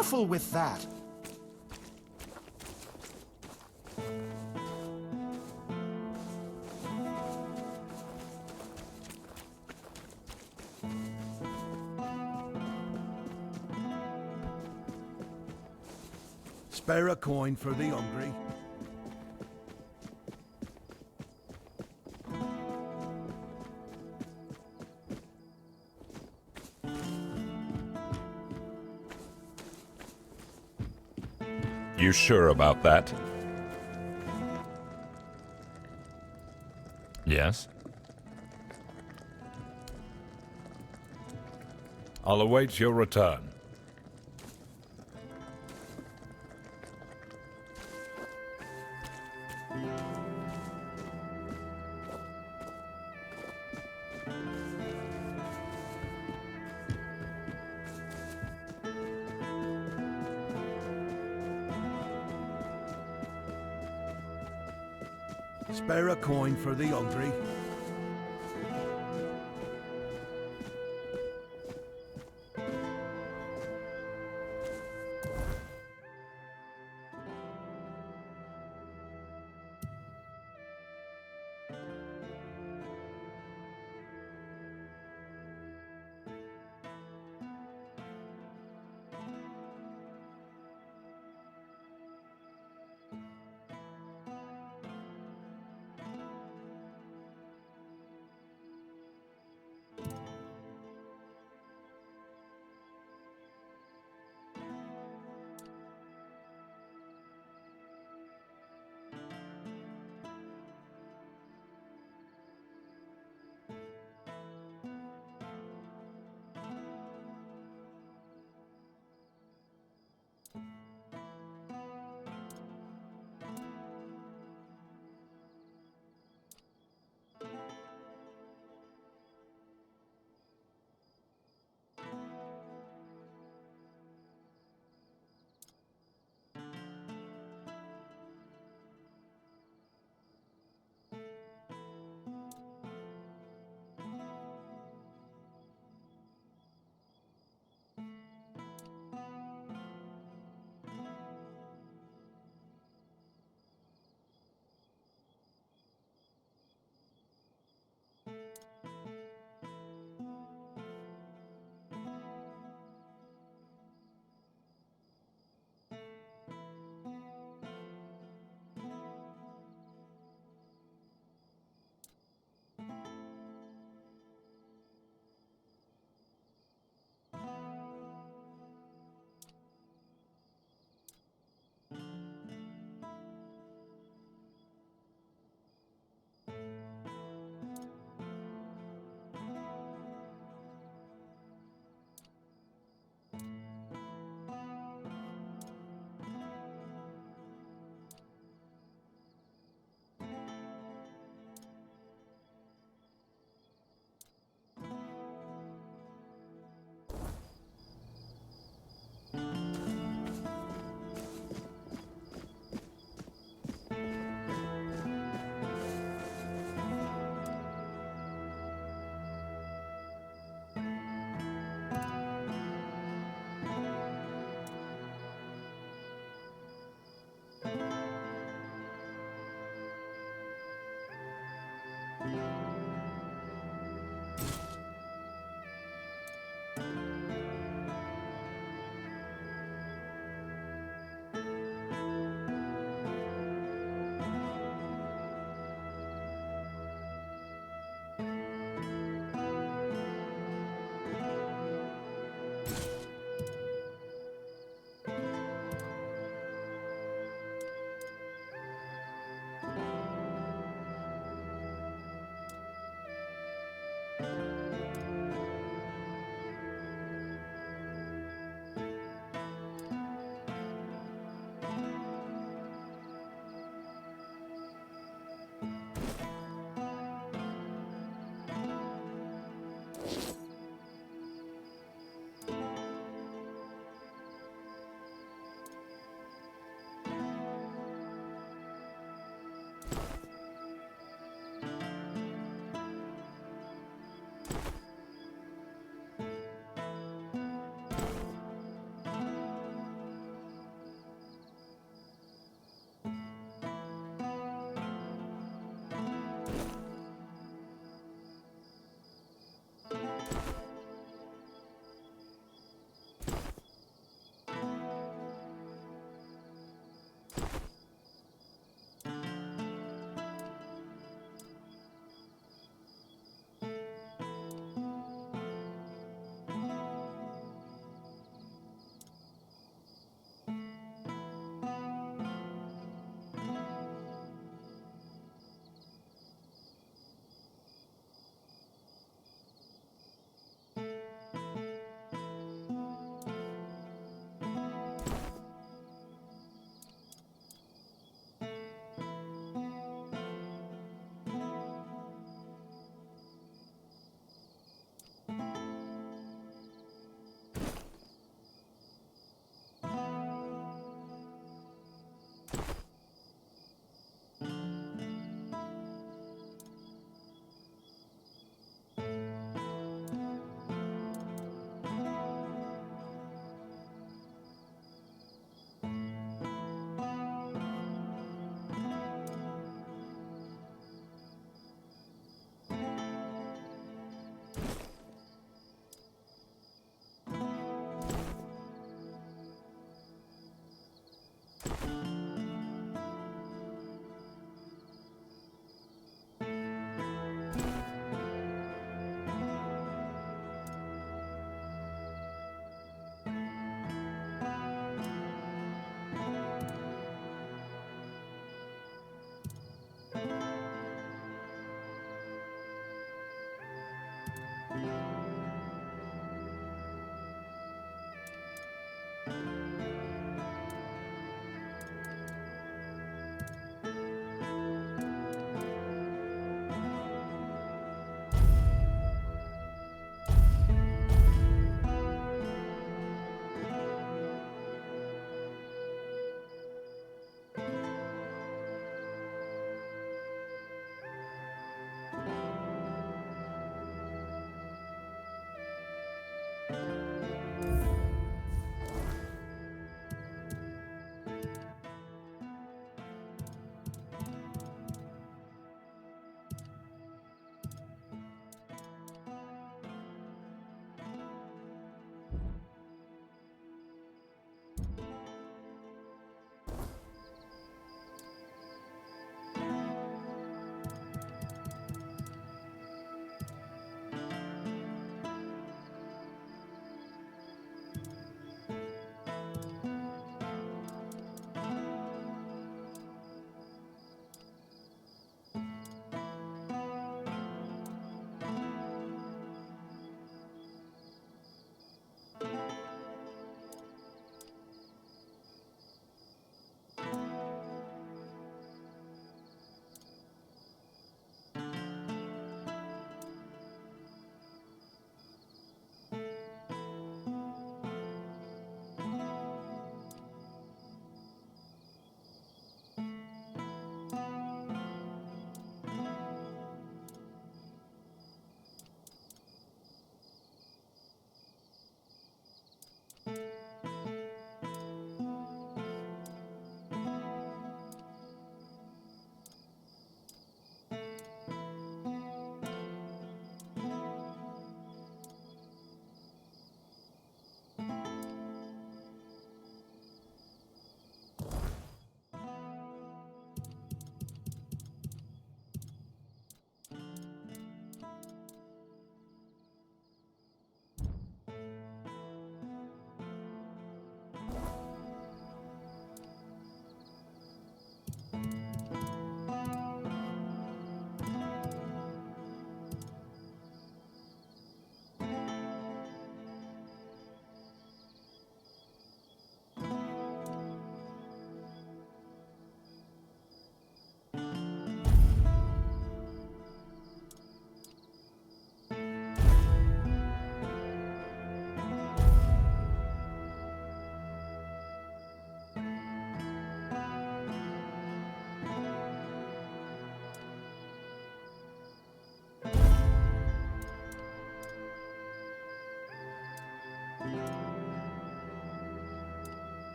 careful with that. Spare a coin for the hungry. You sure about that? Yes? I'll await your return. Spare a coin for the hungry.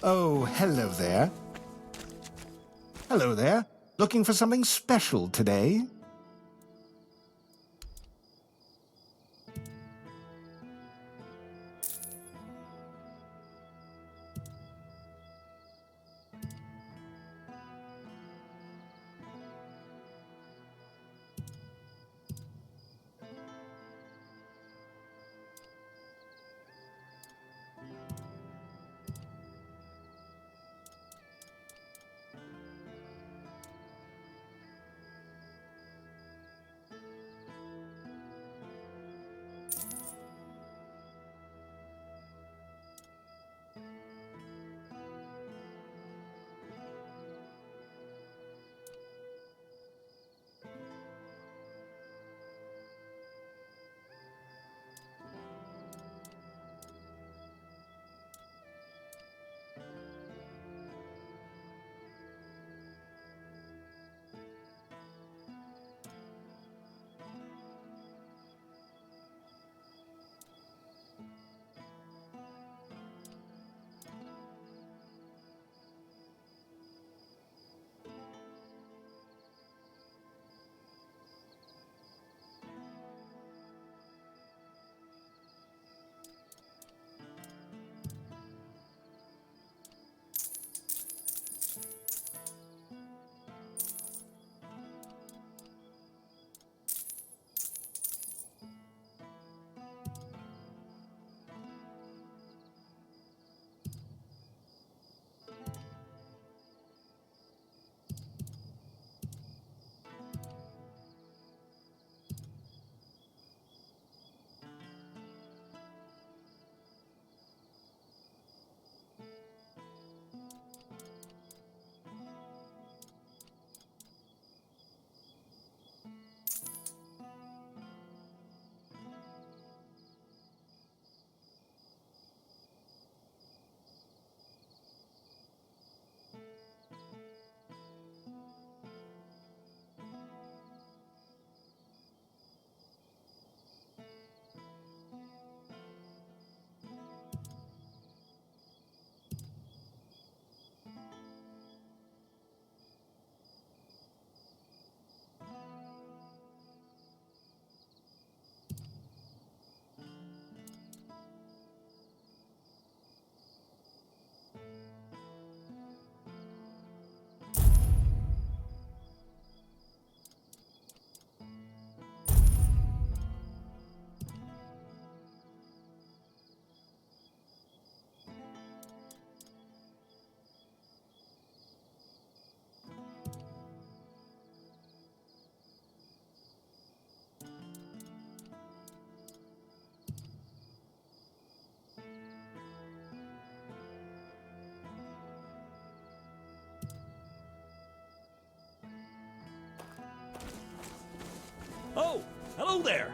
Oh, hello there. Hello there. Looking for something special today? Oh, hello there.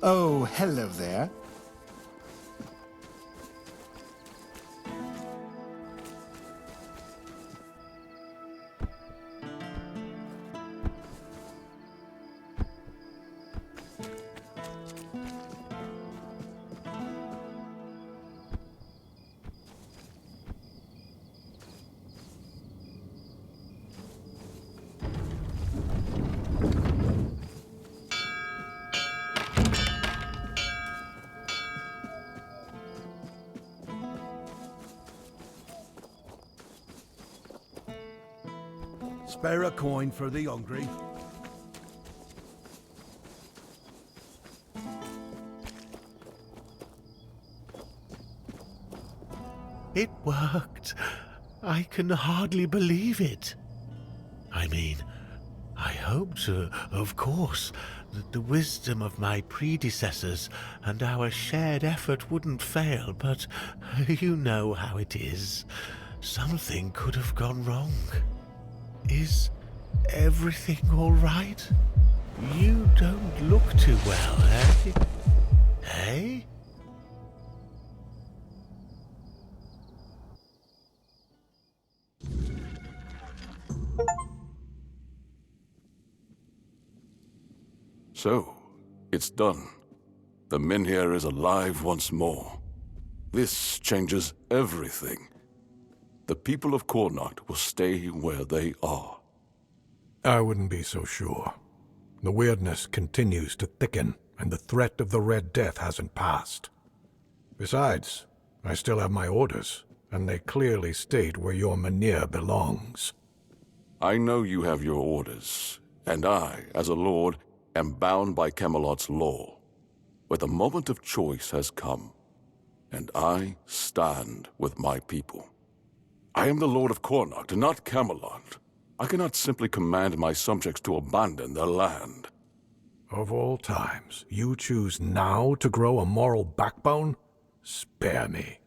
Oh, hello there. Spare a coin for the hungry. It worked. I can hardly believe it. I mean, I hoped, of course, that the wisdom of my predecessors and our shared effort wouldn't fail, but you know how it is. Something could have gone wrong. Is everything all right? You don't look too well, eh? Eh? So, it's done. The Menhir is alive once more. This changes everything. The people of Cornacht will stay where they are. I wouldn't be so sure. The weirdness continues to thicken, and the threat of the Red Death hasn't passed. Besides, I still have my orders, and they clearly state where your Menhir belongs. I know you have your orders, and I, as a lord, am bound by Camelot's law. But the moment of choice has come, and I stand with my people. I am the Lord of Cornacht, not Camelot. I cannot simply command my subjects to abandon their land. Of all times, you choose now to grow a moral backbone? Spare me.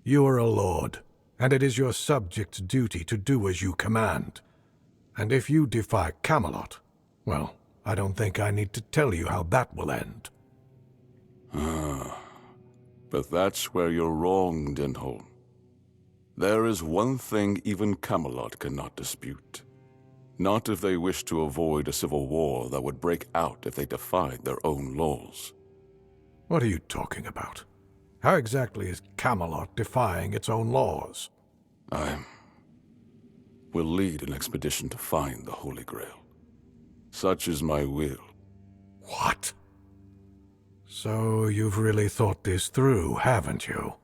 You are a lord, and it is your subjects' duty to do as you command. And if you defy Camelot, well, I don't think I need to tell you how that will end. But that's where you're wrong, Denholm. There is one thing even Camelot cannot dispute. Not if they wish to avoid a civil war that would break out if they defied their own laws. What are you talking about? How exactly is Camelot defying its own laws? I will lead an expedition to find the Holy Grail. Such is my will. What? So you've really thought this through, haven't you?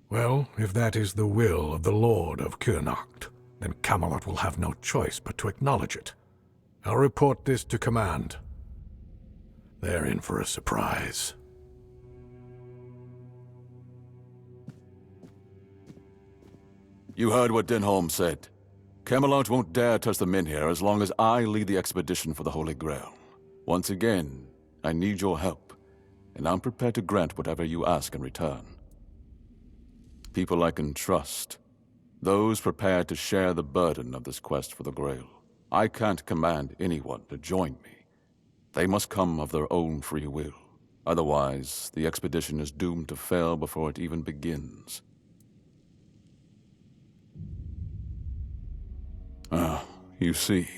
Well, if that is the will of the Lord of Cornacht, then Camelot will have no choice but to acknowledge it. I'll report this to command. They're in for a surprise. You heard what Denholm said. Camelot won't dare touch the Menhir as long as I lead the expedition for the Holy Grail. Once again, I need your help, and I'm prepared to grant whatever you ask in return. People I can trust. Those prepared to share the burden of this quest for the Grail. I can't command anyone to join me. They must come of their own free will. Otherwise, the expedition is doomed to fail before it even begins. You see,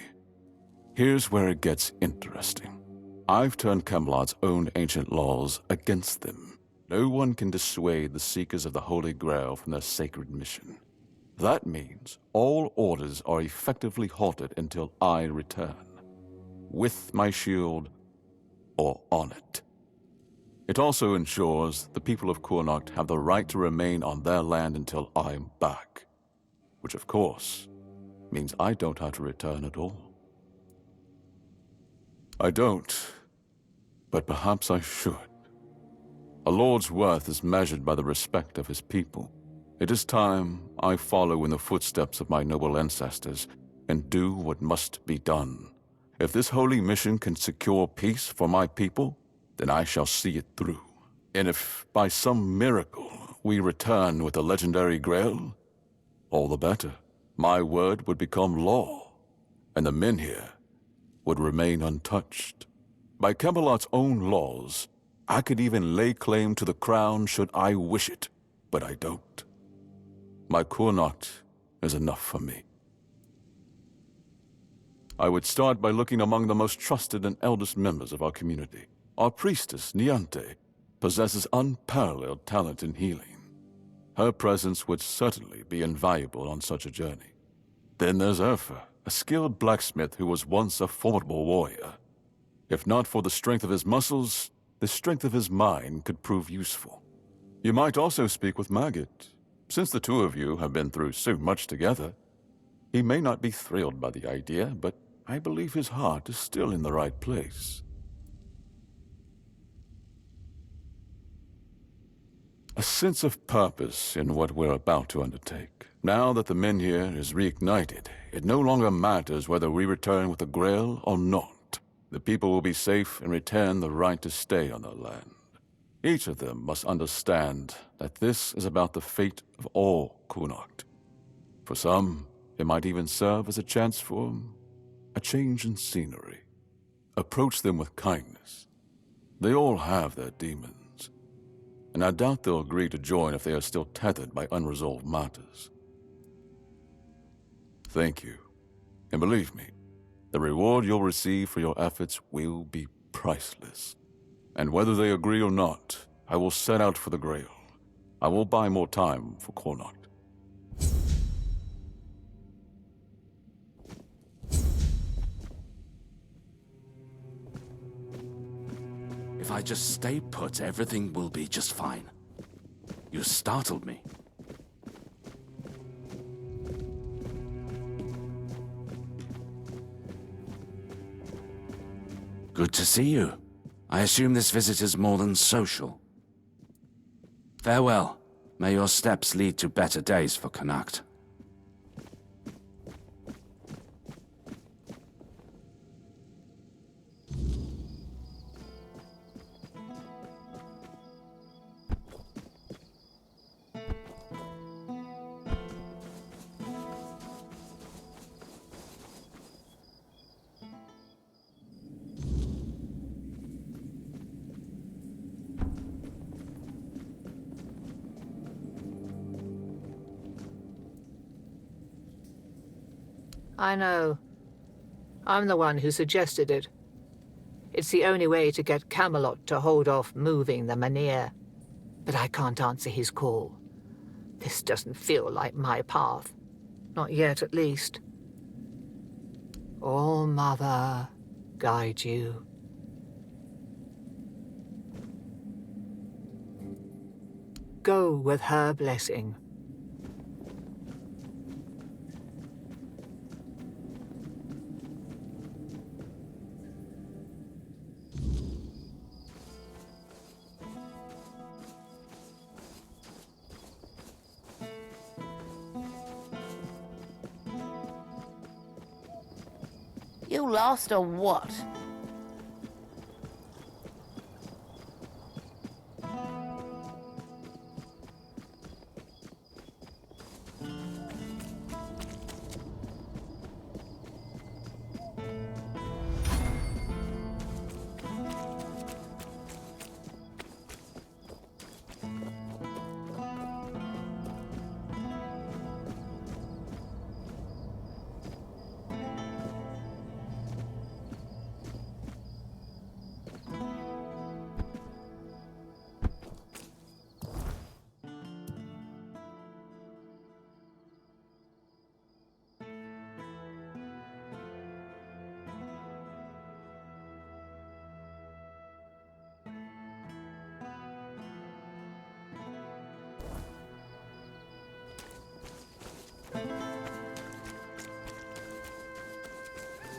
here's where it gets interesting. I've turned Camelot's own ancient laws against them. No one can dissuade the Seekers of the Holy Grail from their sacred mission. That means all orders are effectively halted until I return. With my shield, or on it. It also ensures the people of Cornacht have the right to remain on their land until I'm back. Which, of course, means I don't have to return at all. I don't, but perhaps I should. A lord's worth is measured by the respect of his people. It is time I follow in the footsteps of my noble ancestors and do what must be done. If this holy mission can secure peace for my people, then I shall see it through. And if by some miracle we return with the legendary Grail, all the better. My word would become law, and the Menhir would remain untouched. By Camelot's own laws, I could even lay claim to the crown should I wish it, but I don't. My Cornacht is enough for me. I would start by looking among the most trusted and eldest members of our community. Our priestess, Niante, possesses unparalleled talent in healing. Her presence would certainly be invaluable on such a journey. Then there's Urfa, a skilled blacksmith who was once a formidable warrior. If not for the strength of his muscles, the strength of his mind could prove useful. You might also speak with Maggot, since the two of you have been through so much together. He may not be thrilled by the idea, but I believe his heart is still in the right place. A sense of purpose in what we're about to undertake. Now that the Menhir is reignited, it no longer matters whether we return with the Grail or not. The people will be safe and retain the right to stay on their land. Each of them must understand that this is about the fate of all Connacht. For some, it might even serve as a chance for a change in scenery. Approach them with kindness. They all have their demons, and I doubt they'll agree to join if they are still tethered by unresolved matters. Thank you, and believe me, the reward you'll receive for your efforts will be priceless. And whether they agree or not, I will set out for the Grail. I will buy more time for Connacht. If I just stay put, everything will be just fine. You startled me. Good to see you. I assume this visit is more than social. Farewell. May your steps lead to better days for Connacht. I know. I'm the one who suggested it. It's the only way to get Camelot to hold off moving the Menhir. But I can't answer his call. This doesn't feel like my path. Not yet, at least. All Mother guide you. Go with her blessing. You lost or what?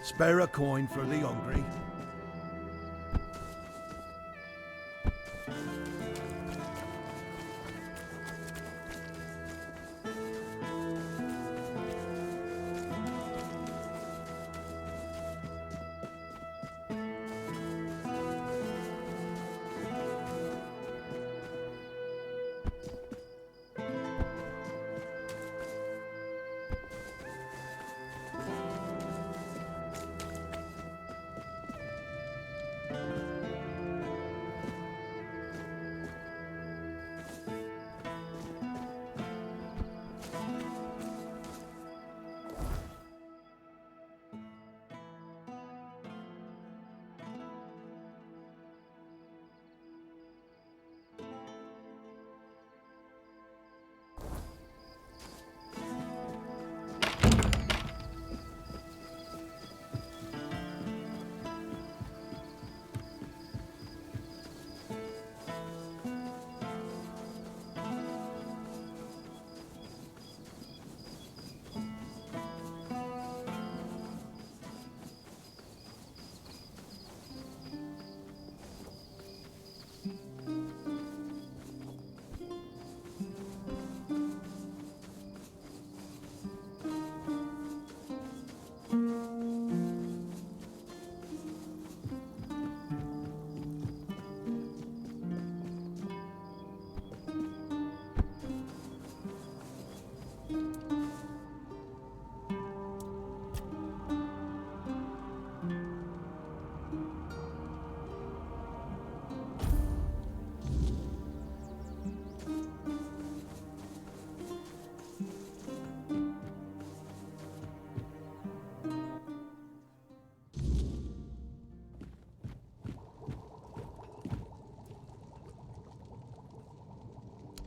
Spare a coin for the hungry.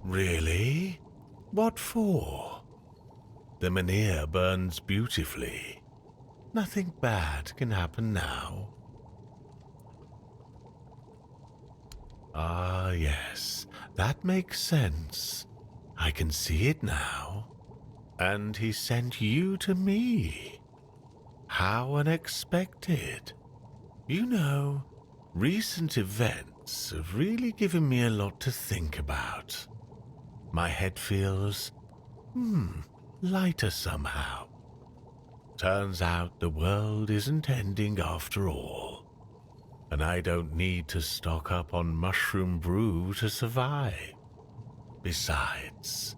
Really? What for? The Mynheer burns beautifully. Nothing bad can happen now. Ah, yes, that makes sense. I can see it now. And he sent you to me. How unexpected. You know, recent events have really given me a lot to think about. My head feels, lighter somehow. Turns out the world isn't ending after all. And I don't need to stock up on mushroom brew to survive. Besides,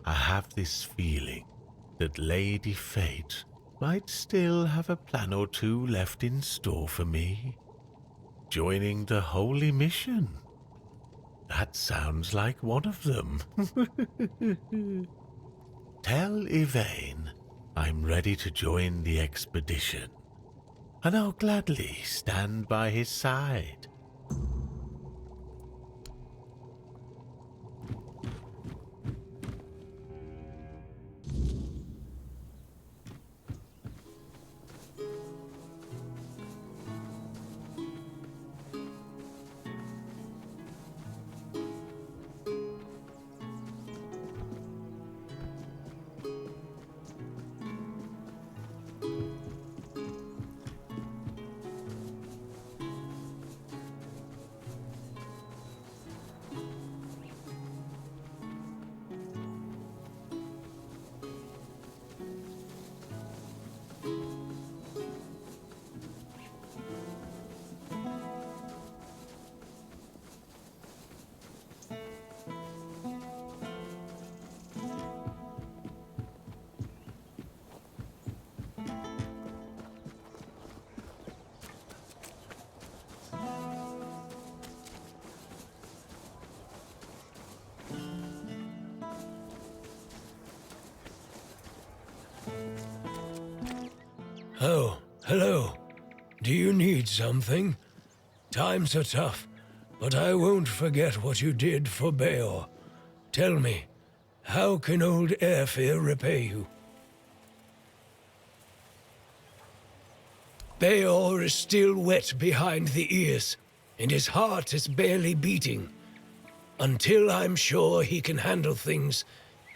I have this feeling that Lady Fate might still have a plan or two left in store for me. Joining the Holy Mission. That sounds like one of them. Tell Yvain I'm ready to join the expedition, and I'll gladly stand by his side. Oh, hello. Do you need something? Times are tough, but I won't forget what you did for Beor. Tell me, how can old Airfear repay you? Beor is still wet behind the ears, and his heart is barely beating. Until I'm sure he can handle things,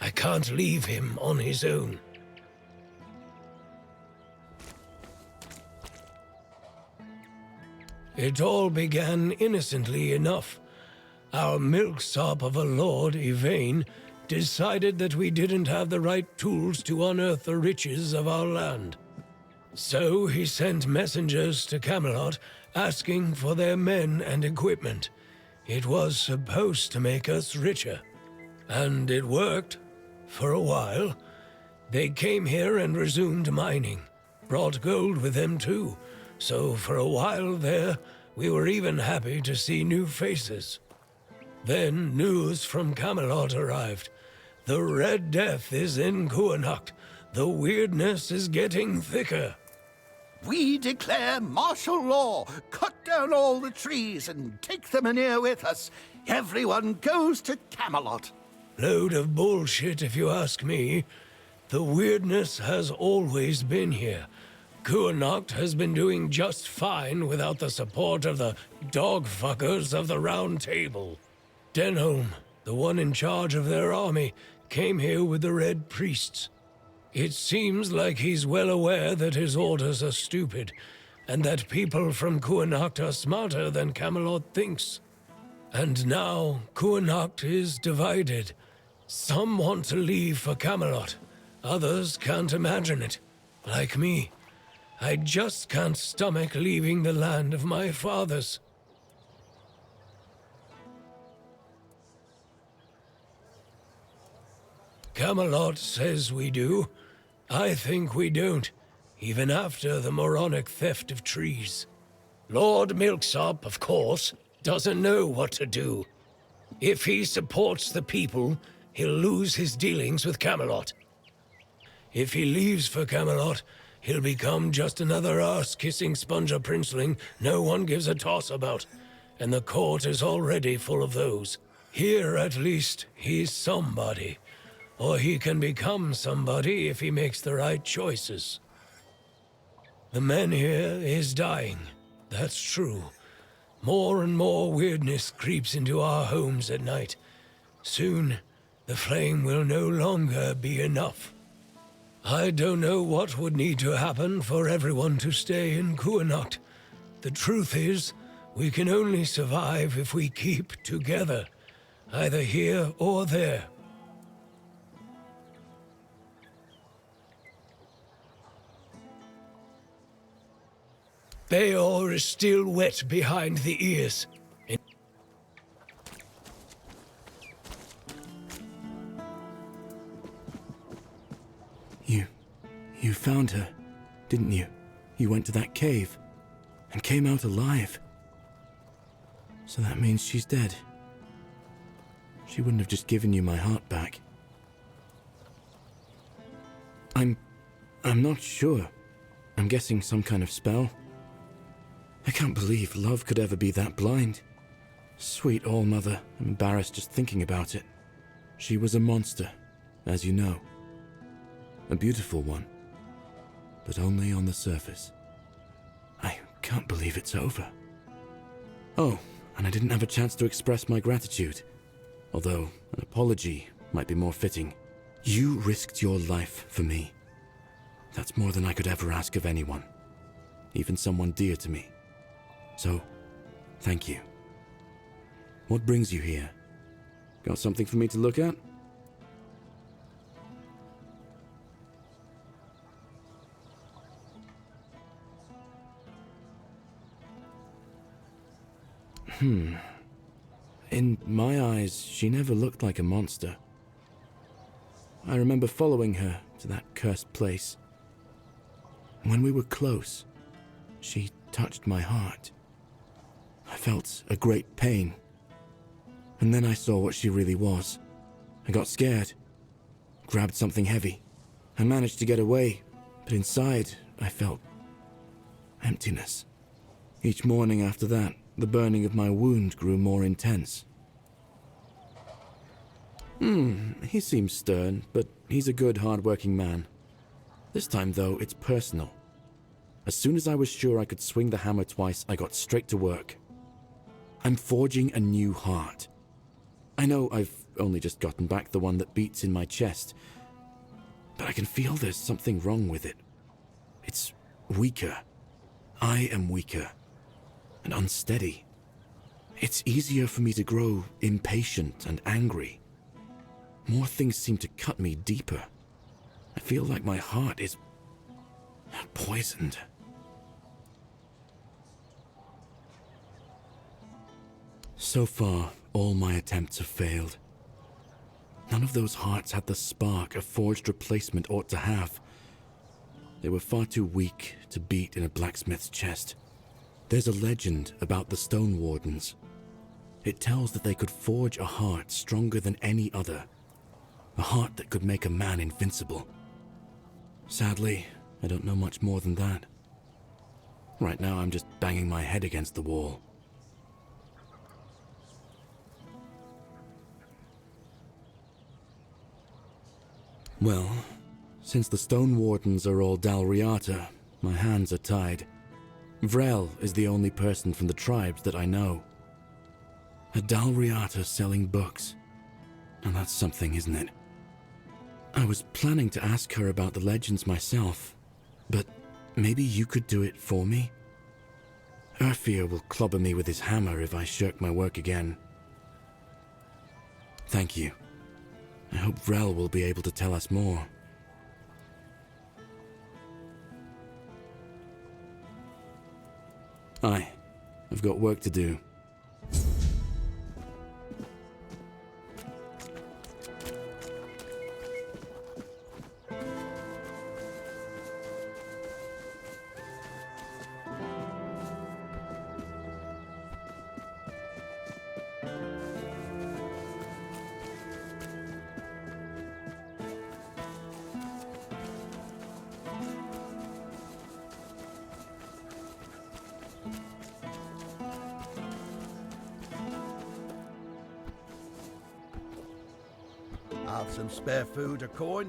I can't leave him on his own. It all began innocently enough. Our milksop of a lord, Yvain, decided that we didn't have the right tools to unearth the riches of our land. So he sent messengers to Camelot asking for their men and equipment. It was supposed to make us richer. And it worked. For a while. They came here and resumed mining. Brought gold with them too. So for a while there, we were even happy to see new faces. Then news from Camelot arrived. The Red Death is in Kuanacht. The weirdness is getting thicker. We declare martial law. Cut down all the trees and take the Mynheer with us. Everyone goes to Camelot. Load of bullshit if you ask me. The weirdness has always been here. Kuanacht has been doing just fine without the support of the dog-fuckers of the Round Table. Denholm, the one in charge of their army, came here with the Red Priests. It seems like he's well aware that his orders are stupid, and that people from Kuanacht are smarter than Camelot thinks. And now Kuanacht is divided. Some want to leave for Camelot. Others can't imagine it. Like me. I just can't stomach leaving the land of my fathers. Camelot says we do. I think we don't, even after the moronic theft of trees. Lord Milksop, of course, doesn't know what to do. If he supports the people, he'll lose his dealings with Camelot. If he leaves for Camelot, he'll become just another arse-kissing sponger princeling no one gives a toss about, and the court is already full of those. Here, at least, he's somebody. Or he can become somebody if he makes the right choices. The Menhir is dying. That's true. More and more weirdness creeps into our homes at night. Soon, the flame will no longer be enough. I don't know what would need to happen for everyone to stay in Kuanacht. The truth is, we can only survive if we keep together, either here or there. Bayor is still wet behind the ears. You found her, didn't you? You went to that cave and came out alive. So that means she's dead. She wouldn't have just given you my heart back. I'm not sure. I'm guessing some kind of spell. I can't believe love could ever be that blind. Sweet All-Mother, I'm embarrassed just thinking about it. She was a monster, as you know. A beautiful one, but only on the surface. I can't believe it's over. Oh, and I didn't have a chance to express my gratitude, although an apology might be more fitting. You risked your life for me. That's more than I could ever ask of anyone, even someone dear to me. So, thank you. What brings you here? Got something for me to look at? In my eyes, she never looked like a monster. I remember following her to that cursed place. When we were close, she touched my heart. I felt a great pain. And then I saw what she really was. I got scared, grabbed something heavy. I managed to get away, but inside I felt emptiness. Each morning after that, the burning of my wound grew more intense. He seems stern, but he's a good, hard-working man. This time, though, it's personal. As soon as I was sure I could swing the hammer twice, I got straight to work. I'm forging a new heart. I know I've only just gotten back the one that beats in my chest, but I can feel there's something wrong with it. It's weaker. I am weaker. And unsteady. It's easier for me to grow impatient and angry. More things seem to cut me deeper. I feel like my heart is poisoned. So far, all my attempts have failed. None of those hearts had the spark a forged replacement ought to have. They were far too weak to beat in a blacksmith's chest. There's a legend about the Stone Wardens. It tells that they could forge a heart stronger than any other. A heart that could make a man invincible. Sadly, I don't know much more than that. Right now, I'm just banging my head against the wall. Well, since the Stone Wardens are all Dalriata, my hands are tied. Vrel is the only person from the tribes that I know. A Dalriata selling books. And that's something, isn't it? I was planning to ask her about the legends myself, but maybe you could do it for me? Urfir will clobber me with his hammer if I shirk my work again. Thank you. I hope Vrel will be able to tell us more. Aye, I've got work to do. have some spare food or coin?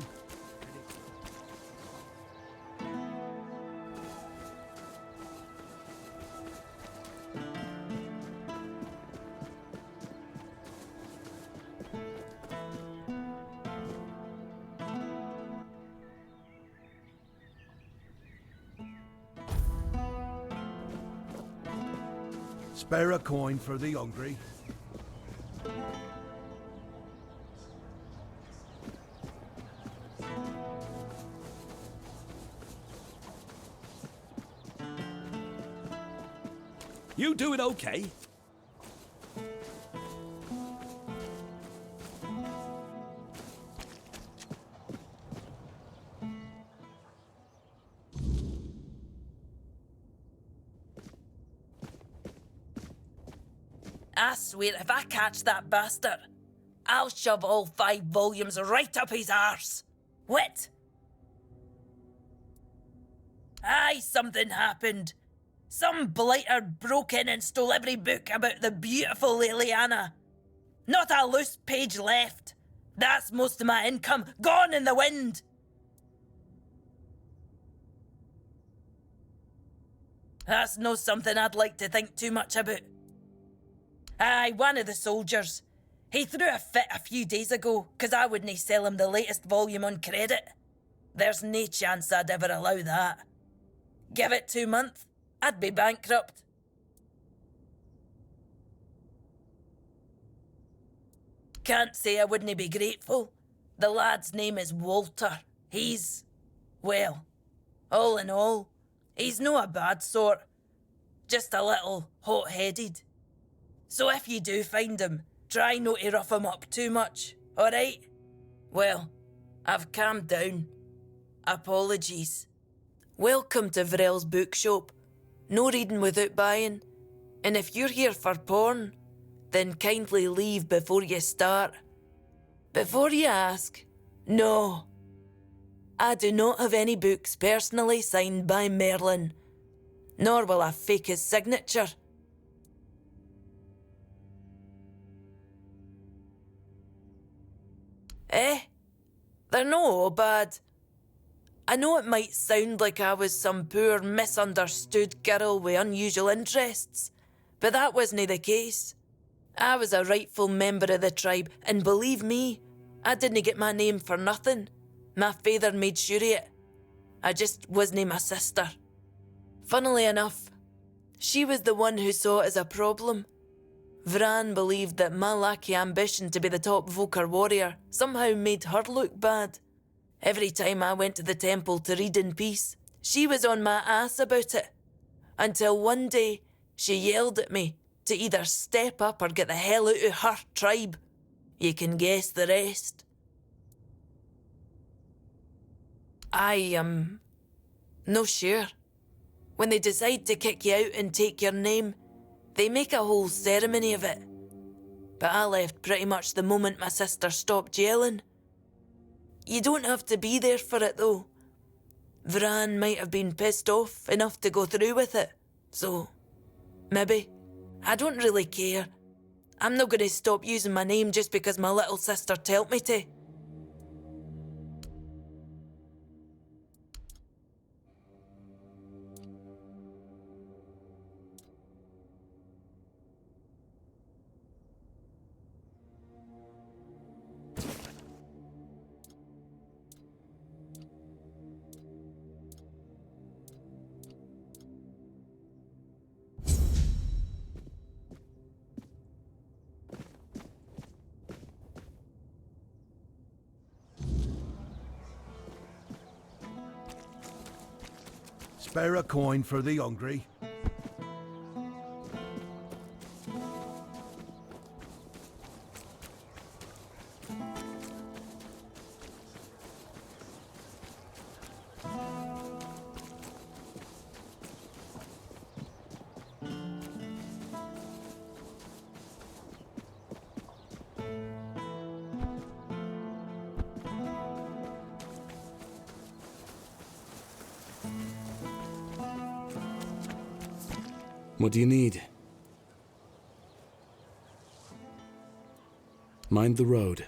Spare a coin for the hungry. You doing okay? I swear if I catch that bastard, I'll shove all 5 volumes right up his arse. What? Aye, something happened. Some blighter broke in and stole every book about the beautiful Liliana. Not a loose page left. That's most of my income gone in the wind. That's no something I'd like to think too much about. Aye, one of the soldiers. He threw a fit a few days ago, 'cause I wouldn't sell him the latest volume on credit. There's no chance I'd ever allow that. Give it 2 months, I'd be bankrupt. Can't say I wouldn't be grateful. The lad's name is Walter. He's, well, all in all, he's no a bad sort. Just a little hot-headed. So if you do find him, try not to rough him up too much, alright? Well, I've calmed down. Apologies. Welcome to Vrel's bookshop. No reading without buying. And if you're here for porn, then kindly leave before you start. Before you ask, no. I do not have any books personally signed by Merlin, nor will I fake his signature. Eh? They're no all bad. I know it might sound like I was some poor misunderstood girl with unusual interests, but that wasn't the case. I was a rightful member of the tribe, and believe me, I didn't get my name for nothing. My father made sure of it. I just wasn't my sister. Funnily enough, she was the one who saw it as a problem. Vran believed that my lack of ambition to be the top Volker warrior somehow made her look bad. Every time I went to the temple to read in peace, she was on my ass about it. Until one day, she yelled at me to either step up or get the hell out of her tribe. You can guess the rest. I am no sure. When they decide to kick you out and take your name, they make a whole ceremony of it. But I left pretty much the moment my sister stopped yelling. You don't have to be there for it though. Vran might have been pissed off enough to go through with it. So, maybe. I don't really care. I'm not going to stop using my name just because my little sister told me to. Spare a coin for the hungry. What do you need? Mind the road.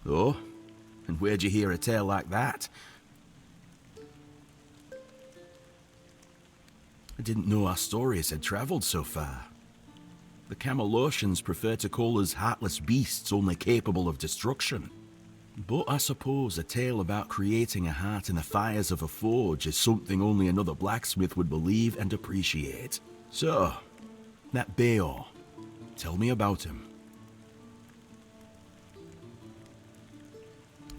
Oh? And where'd you hear a tale like that? I didn't know our stories had travelled so far. The Camelosians prefer to call us heartless beasts only capable of destruction. But I suppose a tale about creating a heart in the fires of a forge is something only another blacksmith would believe and appreciate. So, that Beor, tell me about him.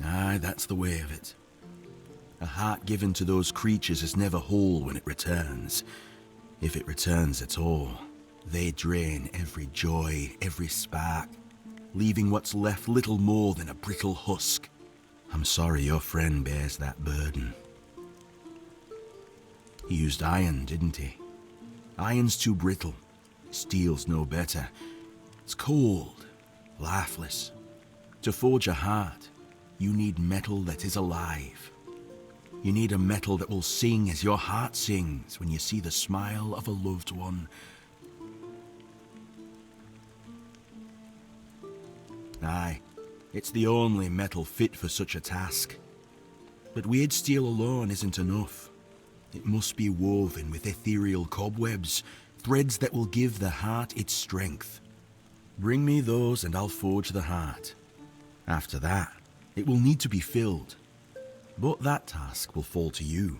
Aye, that's the way of it. A heart given to those creatures is never whole when it returns. If it returns at all, they drain every joy, every spark, leaving what's left little more than a brittle husk. I'm sorry your friend bears that burden. He used iron, didn't he? Iron's too brittle. Steel's no better. It's cold, lifeless. To forge a heart, you need metal that is alive. You need a metal that will sing as your heart sings when you see the smile of a loved one. Aye, it's the only metal fit for such a task. But weird steel alone isn't enough. It must be woven with ethereal cobwebs, threads that will give the heart its strength. Bring me those and I'll forge the heart. After that, it will need to be filled. But that task will fall to you.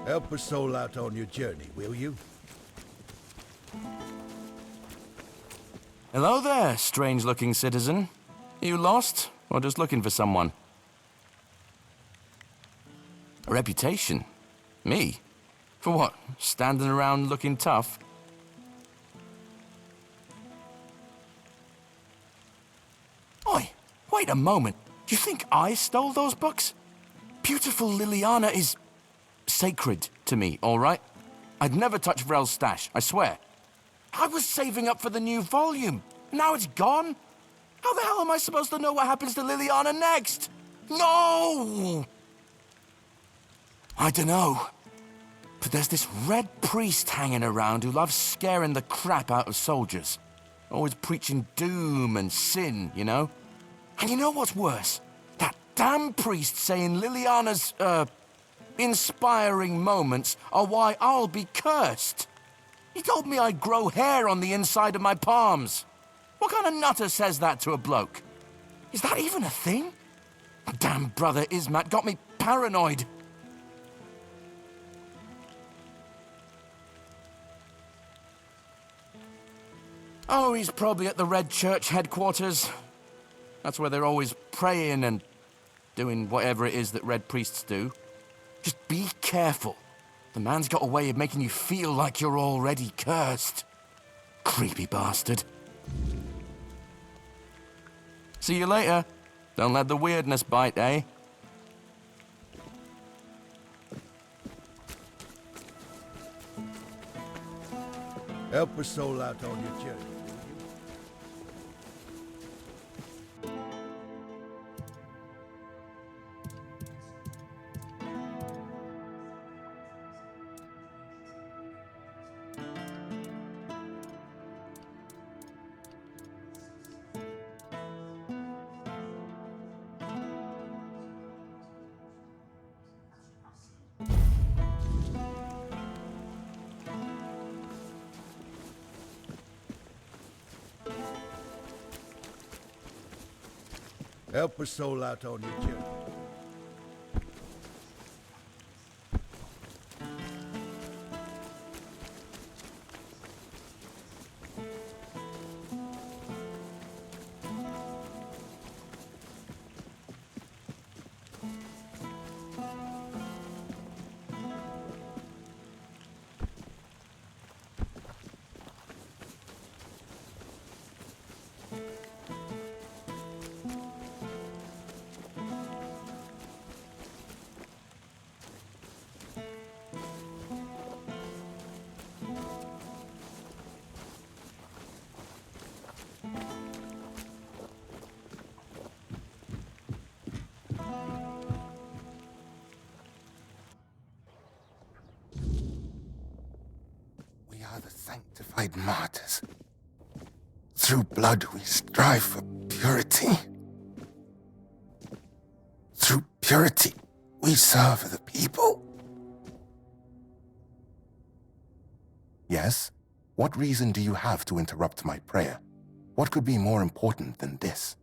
Help a soul out on your journey, will you? Hello there, strange-looking citizen. You lost, or just looking for someone? A reputation? Me? For what? Standing around looking tough? Oi, wait a moment. Do you think I stole those books? Beautiful Liliana is sacred to me, all right? I'd never touch Vrel's stash, I swear. I was saving up for the new volume. Now it's gone? How the hell am I supposed to know what happens to Liliana next? No! I dunno. But there's this red priest hanging around who loves scaring the crap out of soldiers. Always preaching doom and sin, you know? And you know what's worse? That damn priest saying Liliana's, inspiring moments are why I'll be cursed. He told me I'd grow hair on the inside of my palms. What kind of nutter says that to a bloke? Is that even a thing? Damn brother Ismat got me paranoid. Oh, he's probably at the Red Church headquarters. That's where they're always praying and doing whatever it is that Red Priests do. Just be careful. The man's got a way of making you feel like you're already cursed. Creepy bastard. See you later. Don't let the weirdness bite, eh? Help a soul out on your journey. Help a soul out on your journey. We are the sanctified martyrs. Through blood we strive for purity. Through purity we serve the people. Yes? What reason do you have to interrupt my prayer? What could be more important than this?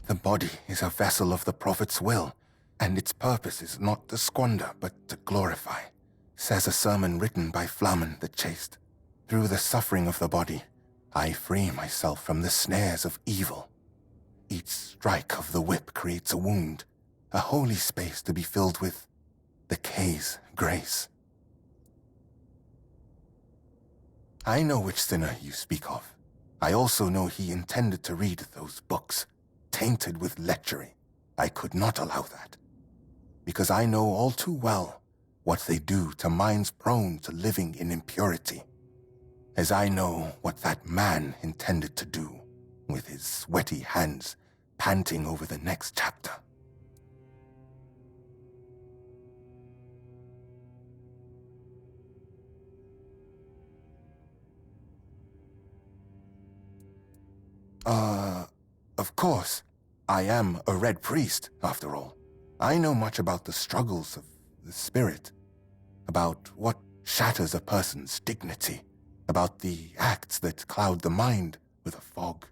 The body is a vessel of the Prophet's will, and its purpose is not to squander, but to glorify, says a sermon written by Flamen the Chaste. Through the suffering of the body, I free myself from the snares of evil. Each strike of the whip creates a wound, a holy space to be filled with the K's grace. I know which sinner you speak of. I also know he intended to read those books, tainted with lechery. I could not allow that, because I know all too well what they do to minds prone to living in impurity, as I know what that man intended to do, with his sweaty hands panting over the next chapter. Of course, I am a Red Priest, after all. I know much about the struggles of the spirit, about what shatters a person's dignity, about the acts that cloud the mind with a fog.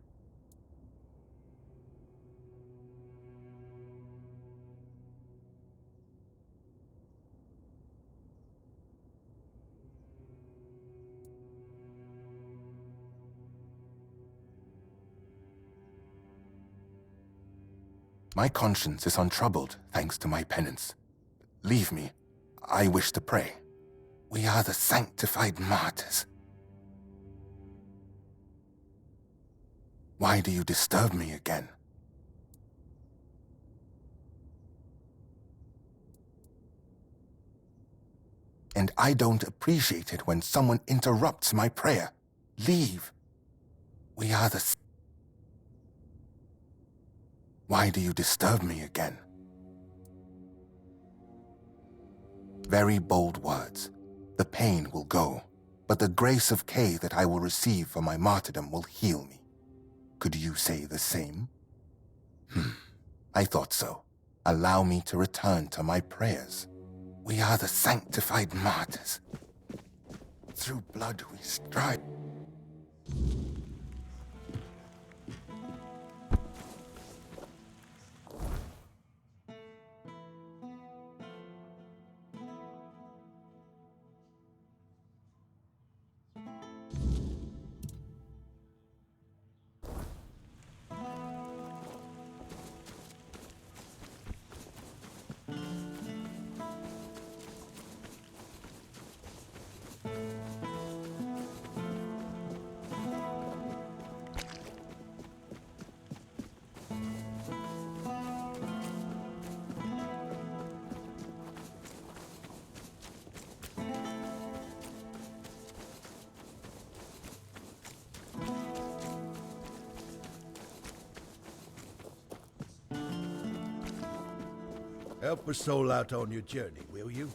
My conscience is untroubled, thanks to my penance. Leave me. I wish to pray. We are the sanctified martyrs. Why do you disturb me again? And I don't appreciate it when someone interrupts my prayer. Leave. We are the... Why do you disturb me again? Very bold words. The pain will go, but the grace of K that I will receive for my martyrdom will heal me. Could you say the same? I thought so. Allow me to return to my prayers. We are the sanctified martyrs. Through blood we strive. Help a soul out on your journey, will you?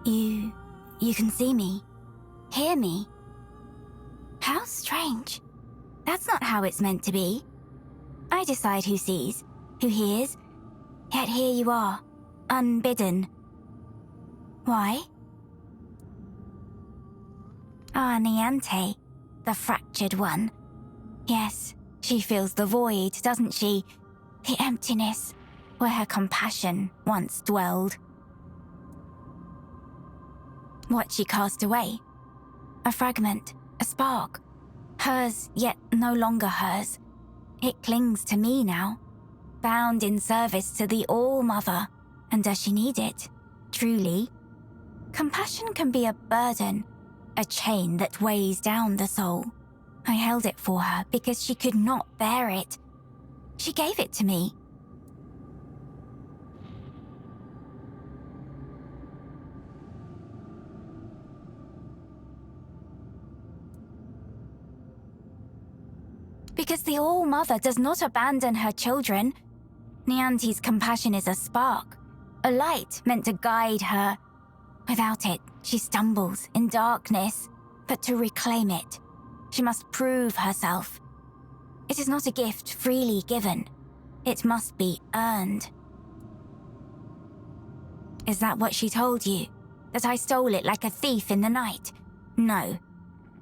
You can see me, hear me. How strange. That's not how it's meant to be. I decide who sees, who hears, yet here you are, unbidden. Why? Ah, Niante, the fractured one. Yes, she feels the void, doesn't she? The emptiness, where her compassion once dwelled. What she cast away? A fragment, a spark. Hers, yet no longer hers. It clings to me now, bound in service to the All-Mother. And does she need it? Truly? Compassion can be a burden, a chain that weighs down the soul. I held it for her because she could not bear it. She gave it to me. Because the All-Mother does not abandon her children. Niante's compassion is a spark, a light meant to guide her. Without it, she stumbles in darkness. But to reclaim it, she must prove herself. It is not a gift freely given. It must be earned. Is that what she told you? That I stole it like a thief in the night? No.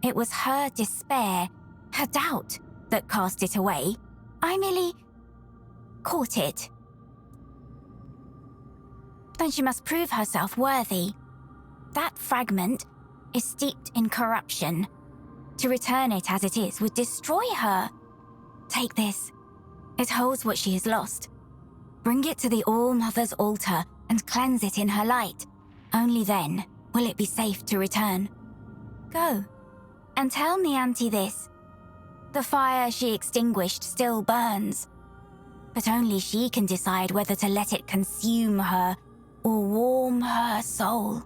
It was her despair, her doubt, that cast it away. I merely caught it. Then she must prove herself worthy. That fragment is steeped in corruption. To return it as it is would destroy her. Take this. It holds what she has lost. Bring it to the All-Mother's altar and cleanse it in her light. Only then will it be safe to return. Go, and tell Niante this. The fire she extinguished still burns, but only she can decide whether to let it consume her or warm her soul.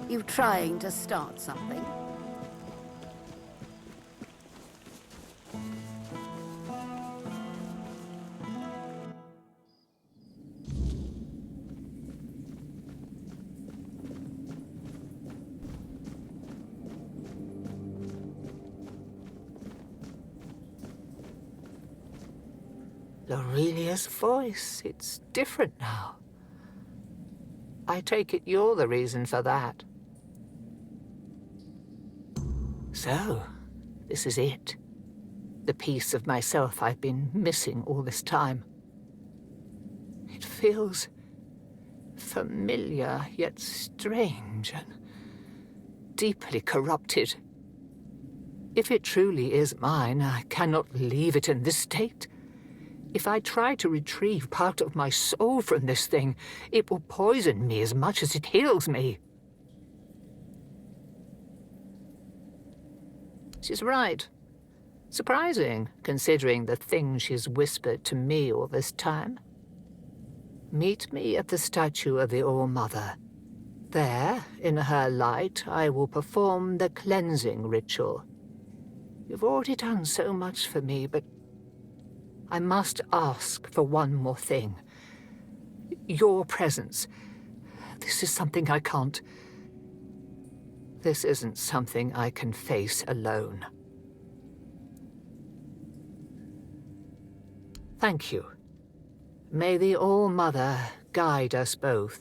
You trying to start something? Lorelia's voice, it's different now. I take it you're the reason for that. So, this is it. The piece of myself I've been missing all this time. It feels familiar, yet strange and deeply corrupted. If it truly is mine, I cannot leave it in this state. If I try to retrieve part of my soul from this thing, it will poison me as much as it heals me. She's right. Surprising, considering the things she's whispered to me all this time. Meet me at the statue of the All-Mother. There, in her light, I will perform the cleansing ritual. You've already done so much for me, but I must ask for one more thing. Your presence. This is something I can't... This isn't something I can face alone. Thank you. May the All-Mother guide us both.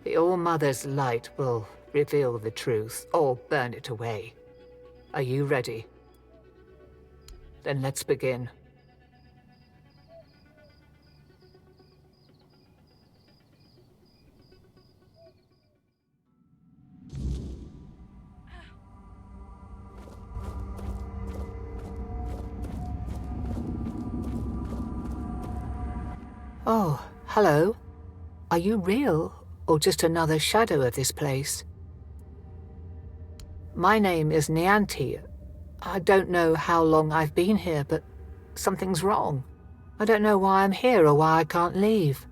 The All-Mother's light will reveal the truth, or burn it away. Are you ready? Then let's begin. Oh, hello. Are you real, or just another shadow of this place? My name is Nianti. I don't know how long I've been here, but something's wrong. I don't know why I'm here or why I can't leave.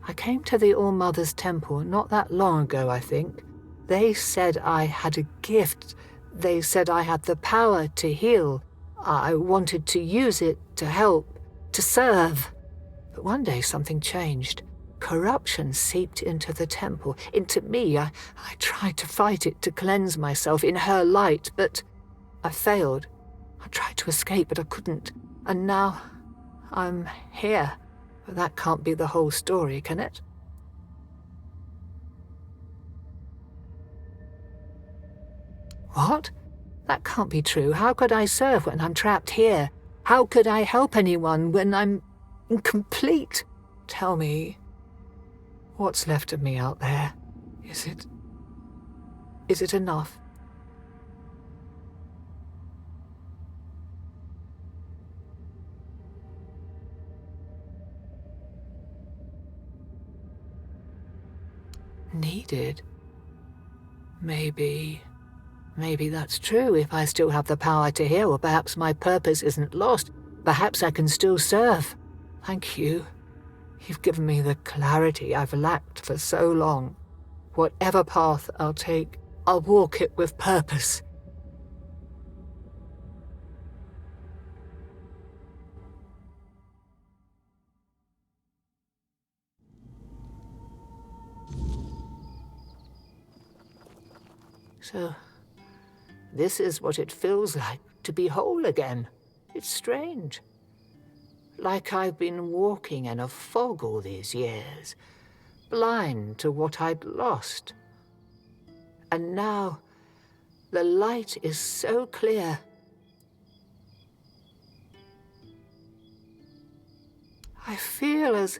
I came to the All-Mother's temple not that long ago, I think. They said I had a gift. They said I had the power to heal. I wanted to use it to help, to serve. But one day something changed. Corruption seeped into the temple, into me. I tried to fight it, to cleanse myself in her light, but I failed. I tried to escape, but I couldn't. And now I'm here. But that can't be the whole story, can it? What? That can't be true. How could I serve when I'm trapped here? How could I help anyone when I'm incomplete? Tell me, what's left of me out there? Is it enough? Needed? Maybe that's true if I still have the power to heal, or perhaps my purpose isn't lost. Perhaps I can still serve. Thank you. You've given me the clarity I've lacked for so long. Whatever path I'll take, I'll walk it with purpose. So, this is what it feels like to be whole again. It's strange. Like I've been walking in a fog all these years, blind to what I'd lost. And now, the light is so clear. I feel as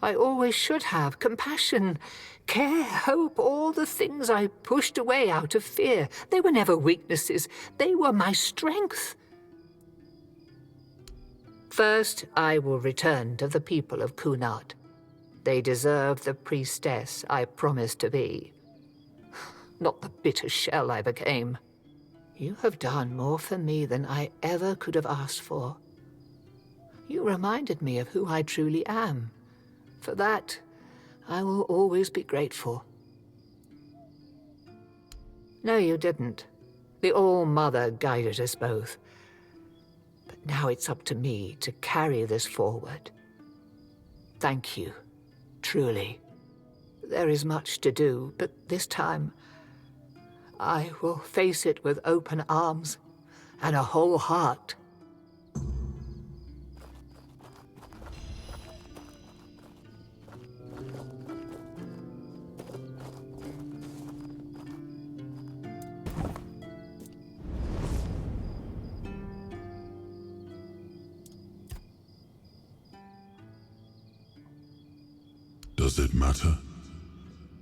I always should have: compassion, care, hope, all the things I pushed away out of fear. They were never weaknesses. They were my strength. First, I will return to the people of Kunad. They deserve the priestess I promised to be, not the bitter shell I became. You have done more for me than I ever could have asked for. You reminded me of who I truly am. For that, I will always be grateful. No, you didn't. The All-Mother guided us both. But now it's up to me to carry this forward. Thank you, truly. There is much to do, but this time, I will face it with open arms and a whole heart. Does it matter?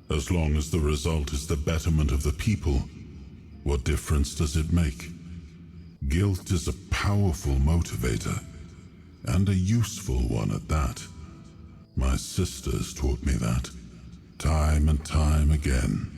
As long as the result is the betterment of the people, what difference does it make? Guilt is a powerful motivator, and a useful one at that. My sisters taught me that, time and time again.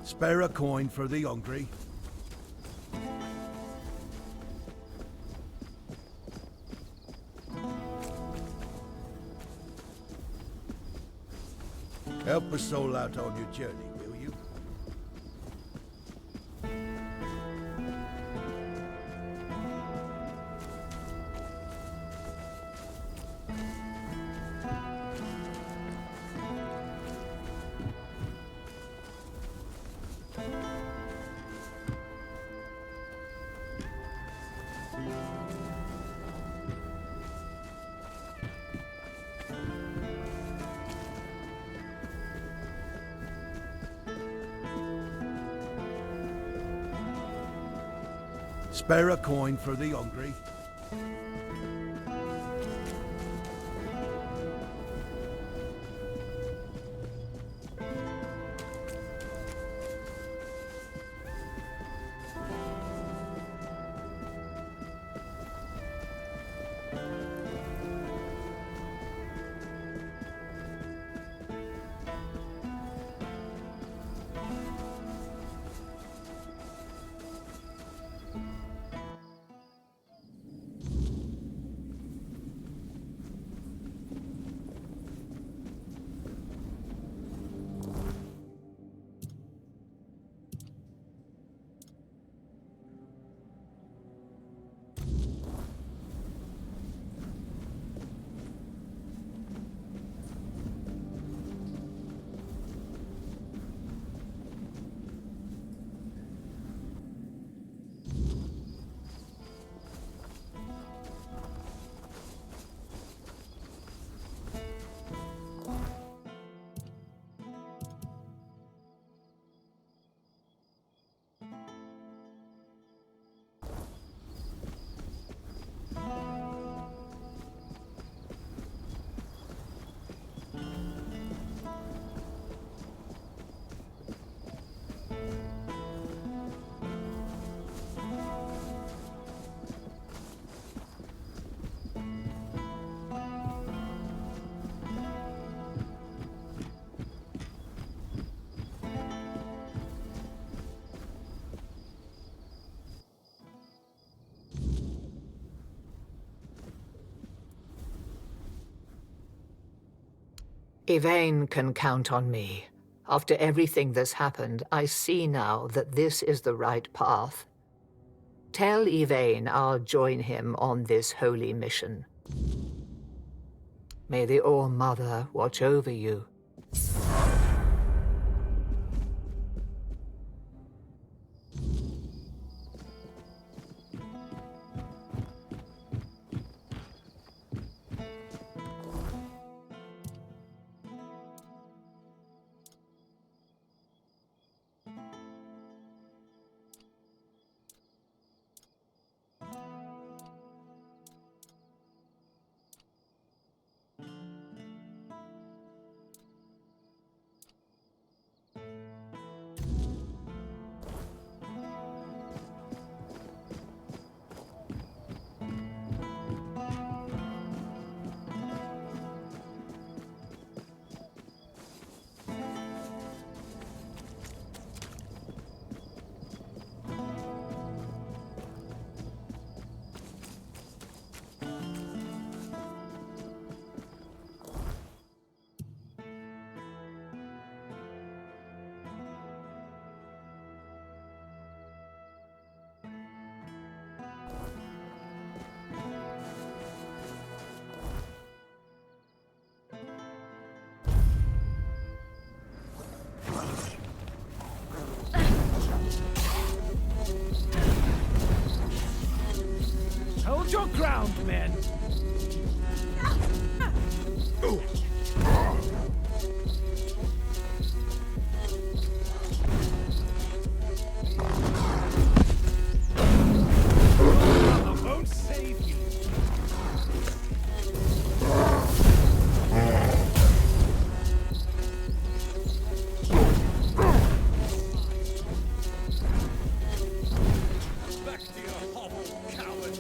Spare a coin for the hungry. Help a soul out on your journey, will you? Spare a coin for the hungry. Yvain can count on me. After everything that's happened, I see now that this is the right path. Tell Yvain I'll join him on this holy mission. May the All-Mother watch over you. Hold your ground, men! I won't save you! Back to your hovel, coward!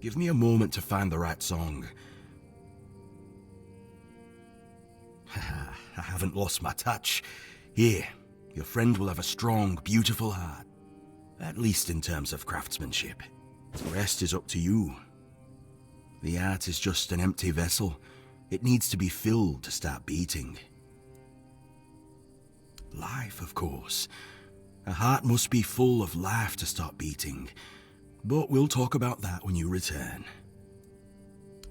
Give me a moment to find the right song. I haven't lost my touch. Here, your friend will have a strong, beautiful heart. At least in terms of craftsmanship. The rest is up to you. The art is just an empty vessel. It needs to be filled to start beating. Life, of course. A heart must be full of life to start beating. But we'll talk about that when you return.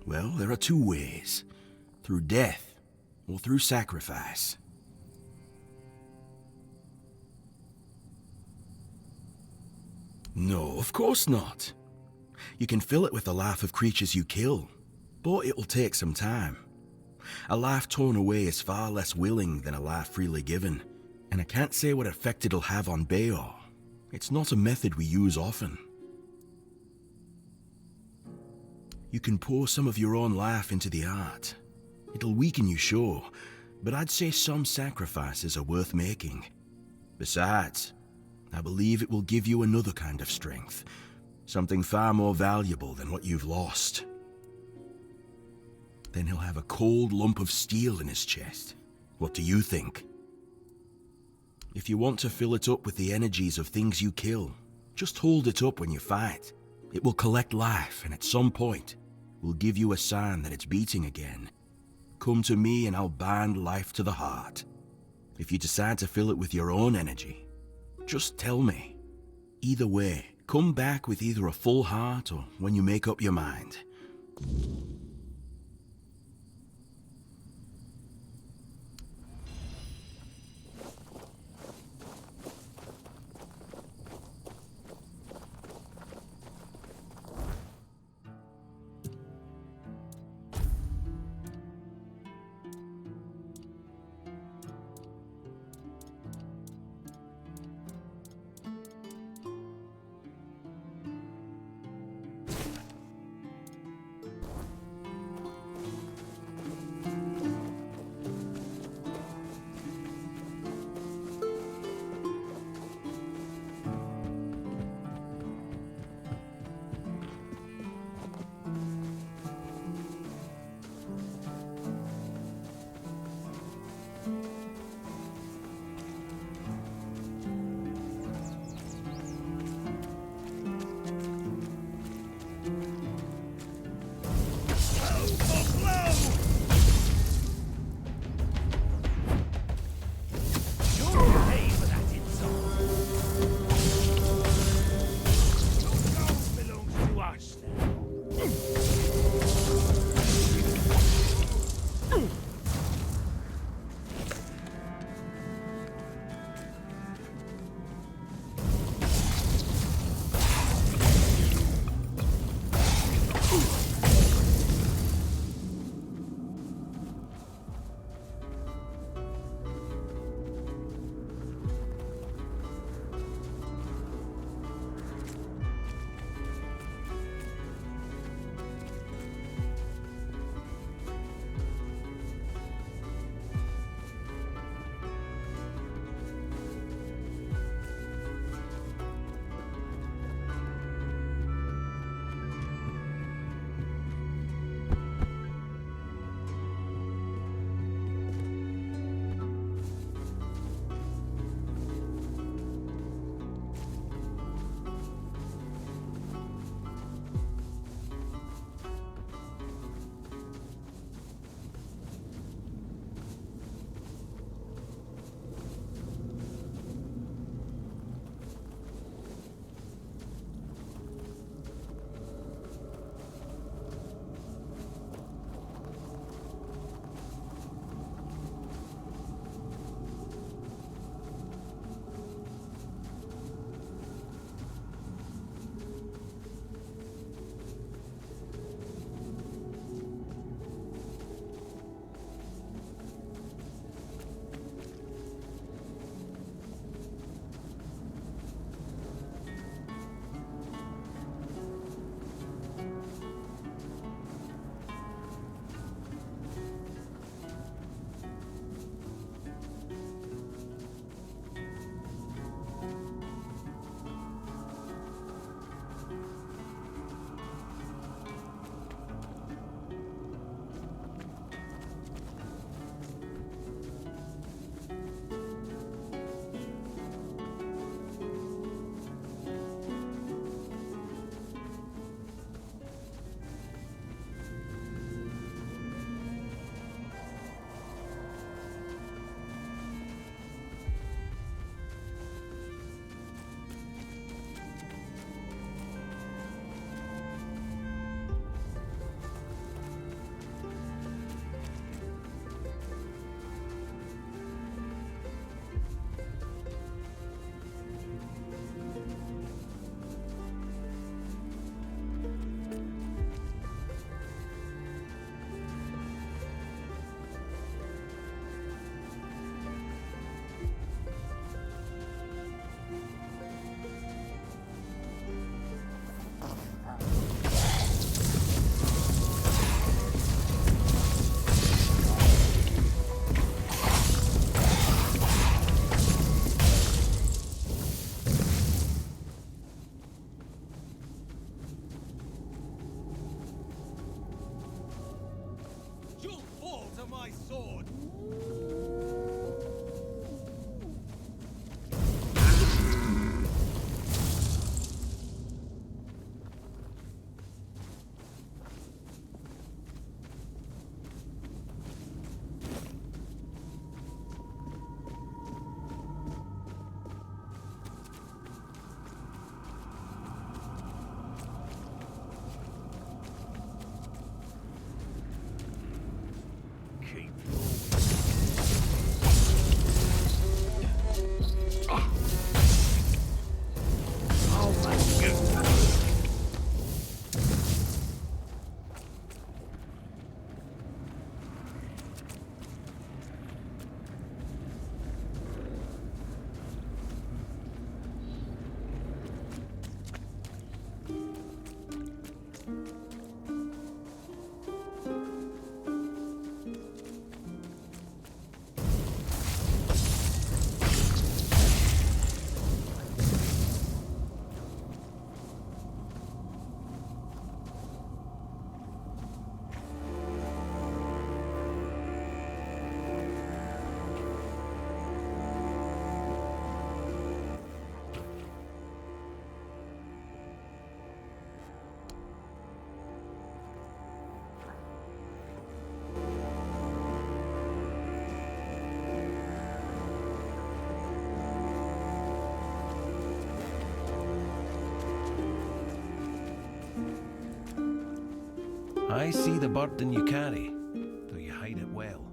Well, there are two ways. Through death, or through sacrifice. No, of course not. You can fill it with the life of creatures you kill, but it'll take some time. A life torn away is far less willing than a life freely given, and I can't say what effect it'll have on Bayor. It's not a method we use often. You can pour some of your own life into the art. It'll weaken you, sure, but I'd say some sacrifices are worth making. Besides, I believe it will give you another kind of strength, something far more valuable than what you've lost. Then he'll have a cold lump of steel in his chest. What do you think? If you want to fill it up with the energies of things you kill, just hold it up when you fight. It will collect life, and at some point, will give you a sign that it's beating again. Come to me and I'll bind life to the heart. If you decide to fill it with your own energy, just tell me. Either way, come back with either a full heart or when you make up your mind. my sword. I see the burden you carry, though you hide it well.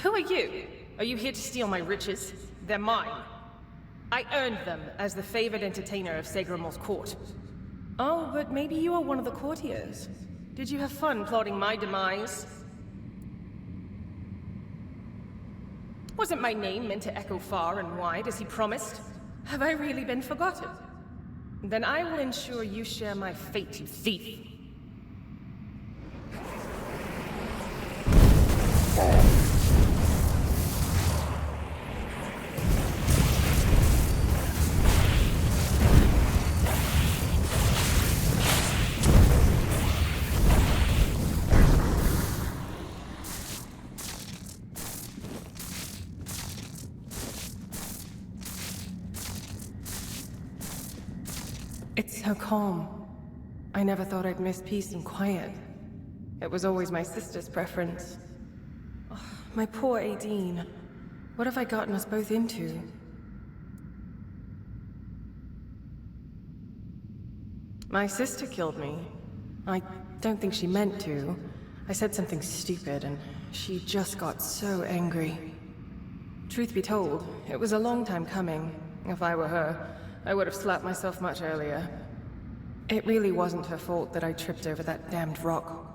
Who are you? Are you here to steal my riches? They're mine. I earned them as the favored entertainer of Segramor's court. Oh, but maybe you are one of the courtiers. Did you have fun plotting my demise? Wasn't my name meant to echo far and wide as he promised? Have I really been forgotten? Then I will ensure you share my fate, you thief. It's so calm. I never thought I'd miss peace and quiet. It was always my sister's preference. Oh, My poor Aideen. What have I gotten us both into? My sister killed me. I don't think she meant to. I said something stupid, and she just got so angry. Truth be told, it was a long time coming. If I were her, I would have slapped myself much earlier. It really wasn't her fault that I tripped over that damned rock.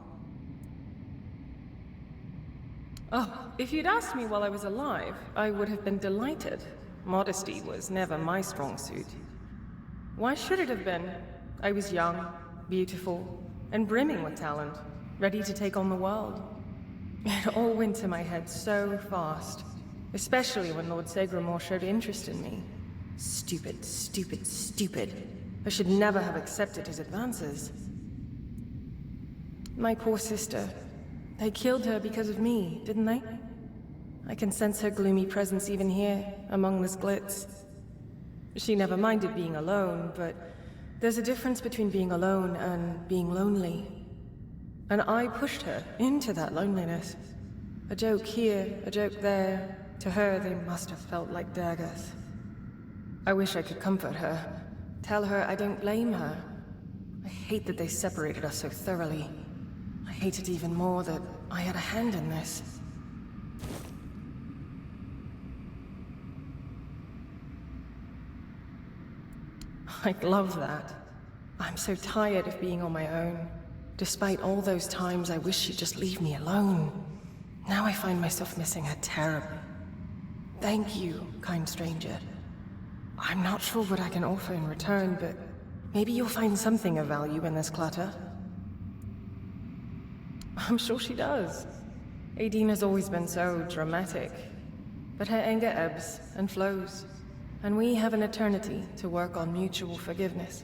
Oh, if you'd asked me while I was alive, I would have been delighted. Modesty was never my strong suit. Why should it have been? I was young, beautiful, and brimming with talent, ready to take on the world. It all went to my head so fast, especially when Lord Segramore showed interest in me. Stupid, stupid, stupid. I should never have accepted his advances. My poor sister. They killed her because of me, didn't they? I can sense her gloomy presence even here, among this glitz. She never minded being alone, but there's a difference between being alone and being lonely. And I pushed her into that loneliness. A joke here, a joke there. To her, they must have felt like daggers. I wish I could comfort her. Tell her I don't blame her. I hate that they separated us so thoroughly. I hate it even more that I had a hand in this. I'd love that. I'm so tired of being on my own. Despite all those times I wish she'd just leave me alone. Now I find myself missing her terribly. Thank you, kind stranger. I'm not sure what I can offer in return, but maybe you'll find something of value in this clutter. I'm sure she does. Aideen has always been so dramatic. But her anger ebbs and flows, and we have an eternity to work on mutual forgiveness.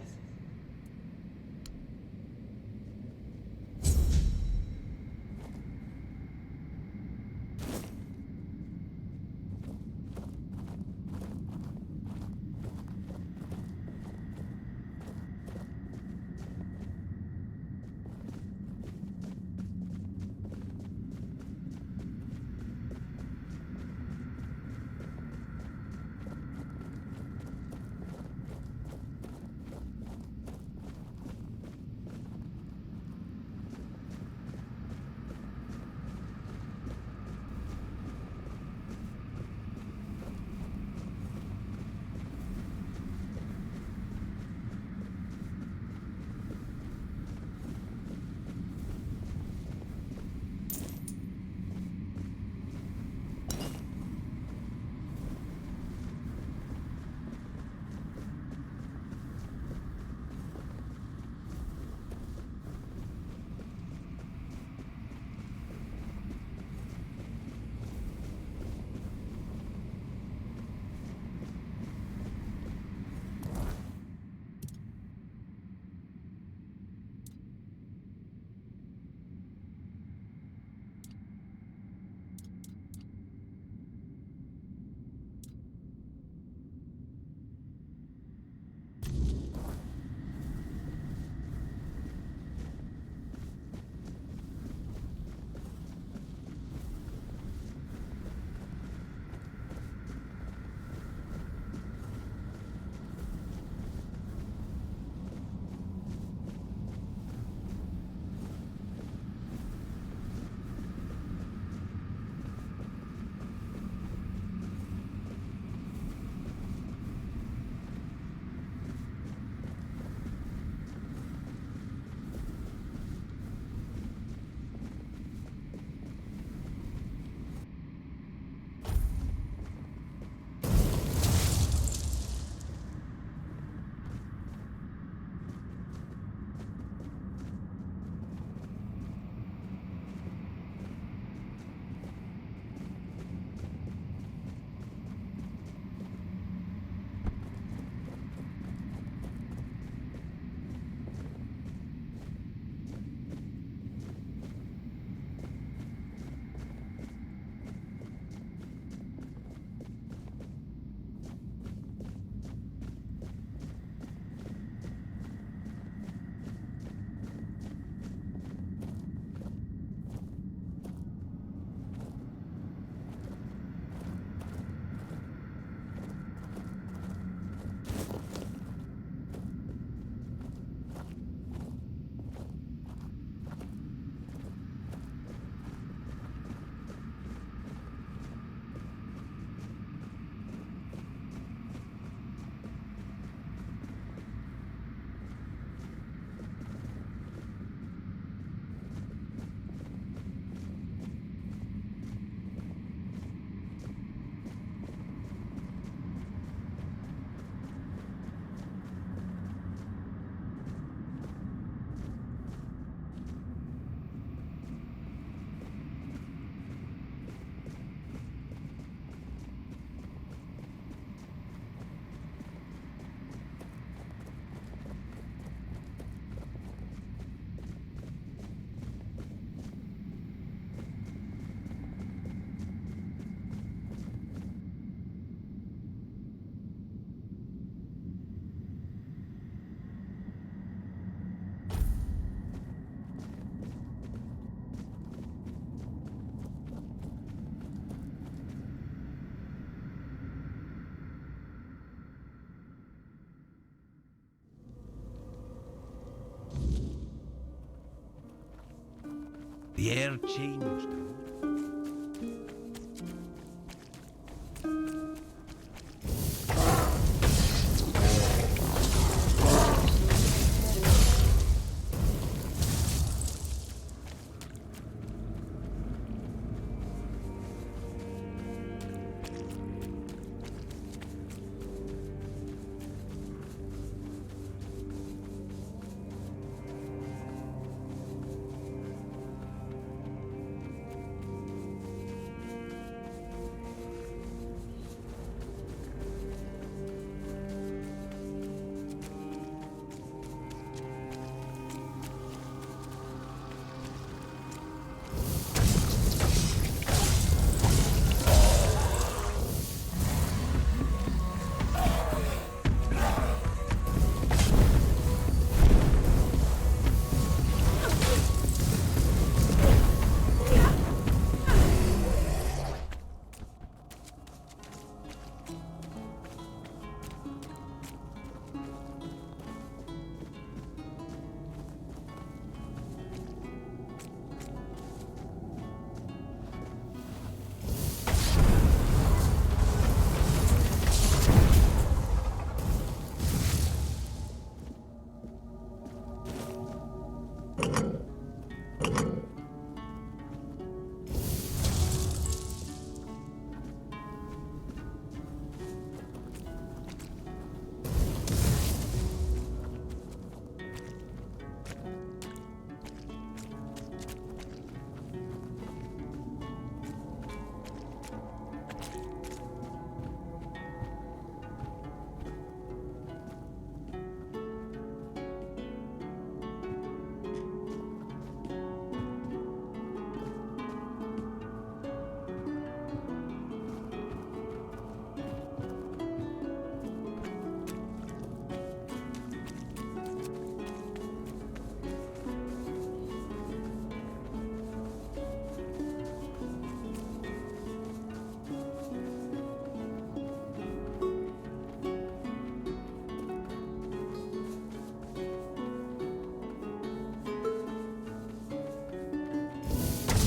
The air changed.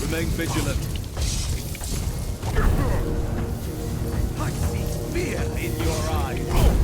Remain vigilant. I see fear in your eyes.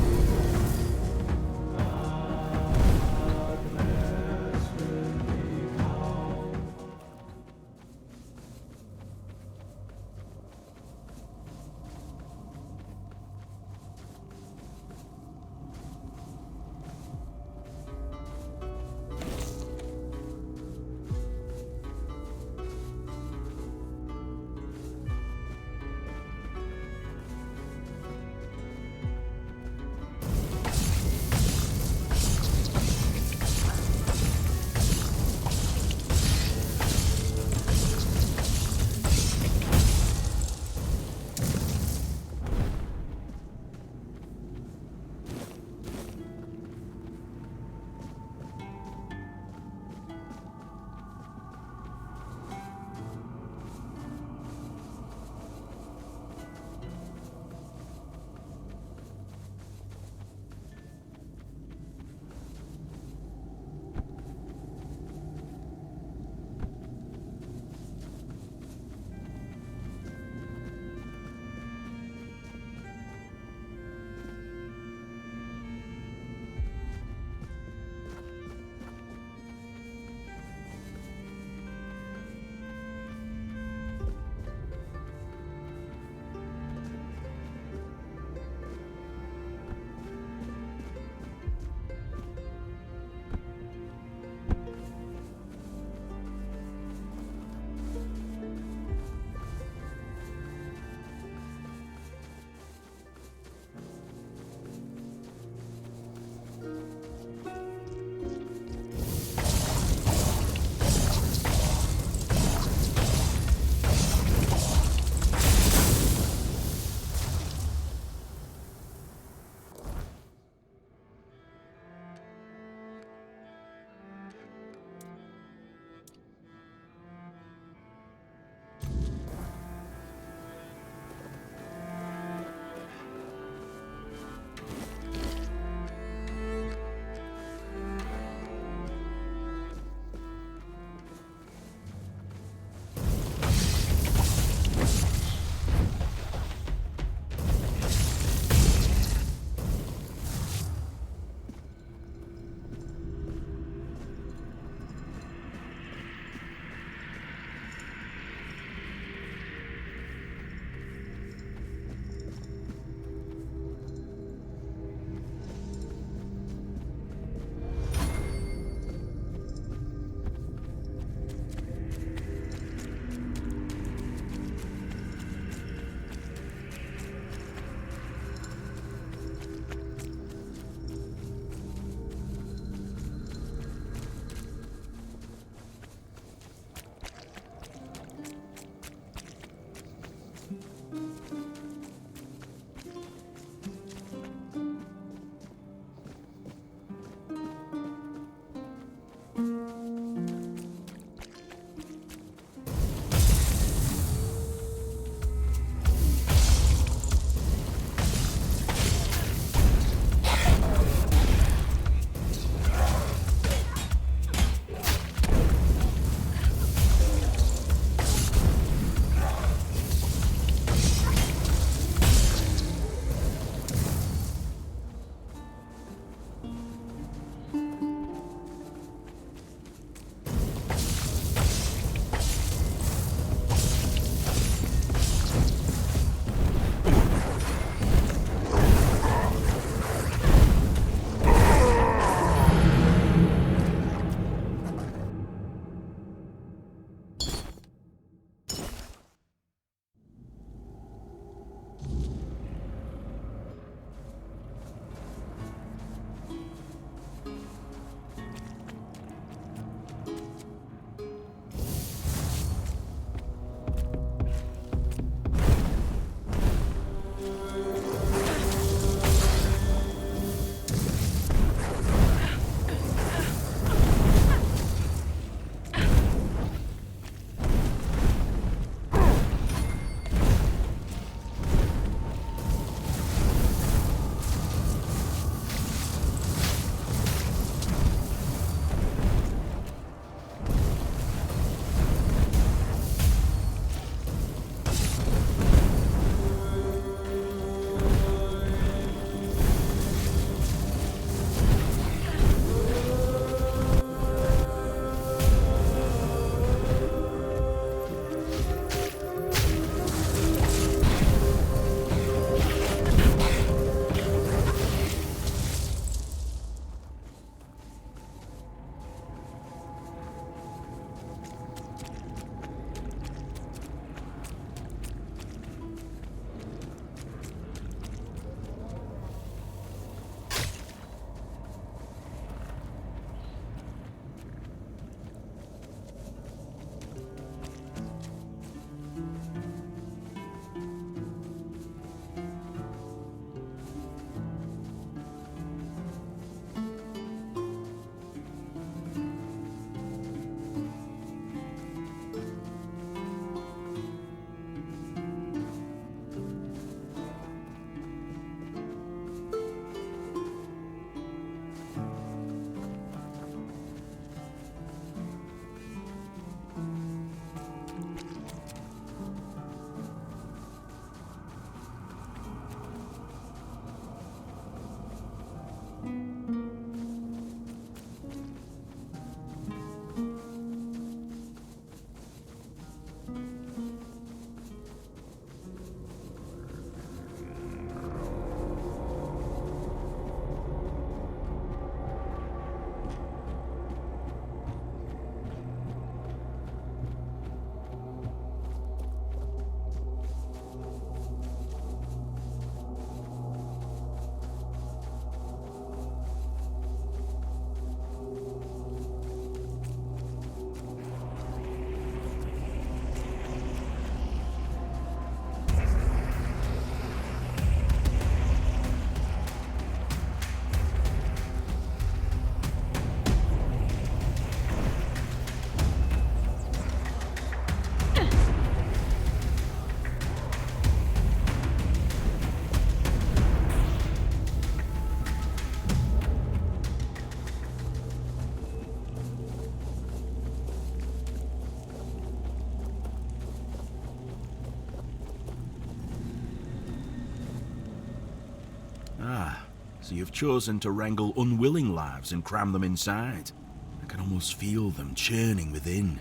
Ah, so you've chosen to wrangle unwilling lives and cram them inside. I can almost feel them churning within.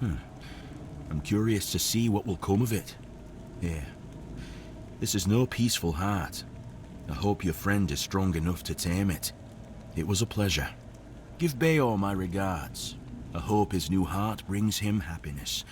I'm curious to see what will come of it. Here. This is no peaceful heart. I hope your friend is strong enough to tame it. It was a pleasure. Give Bayor my regards. I hope his new heart brings him happiness.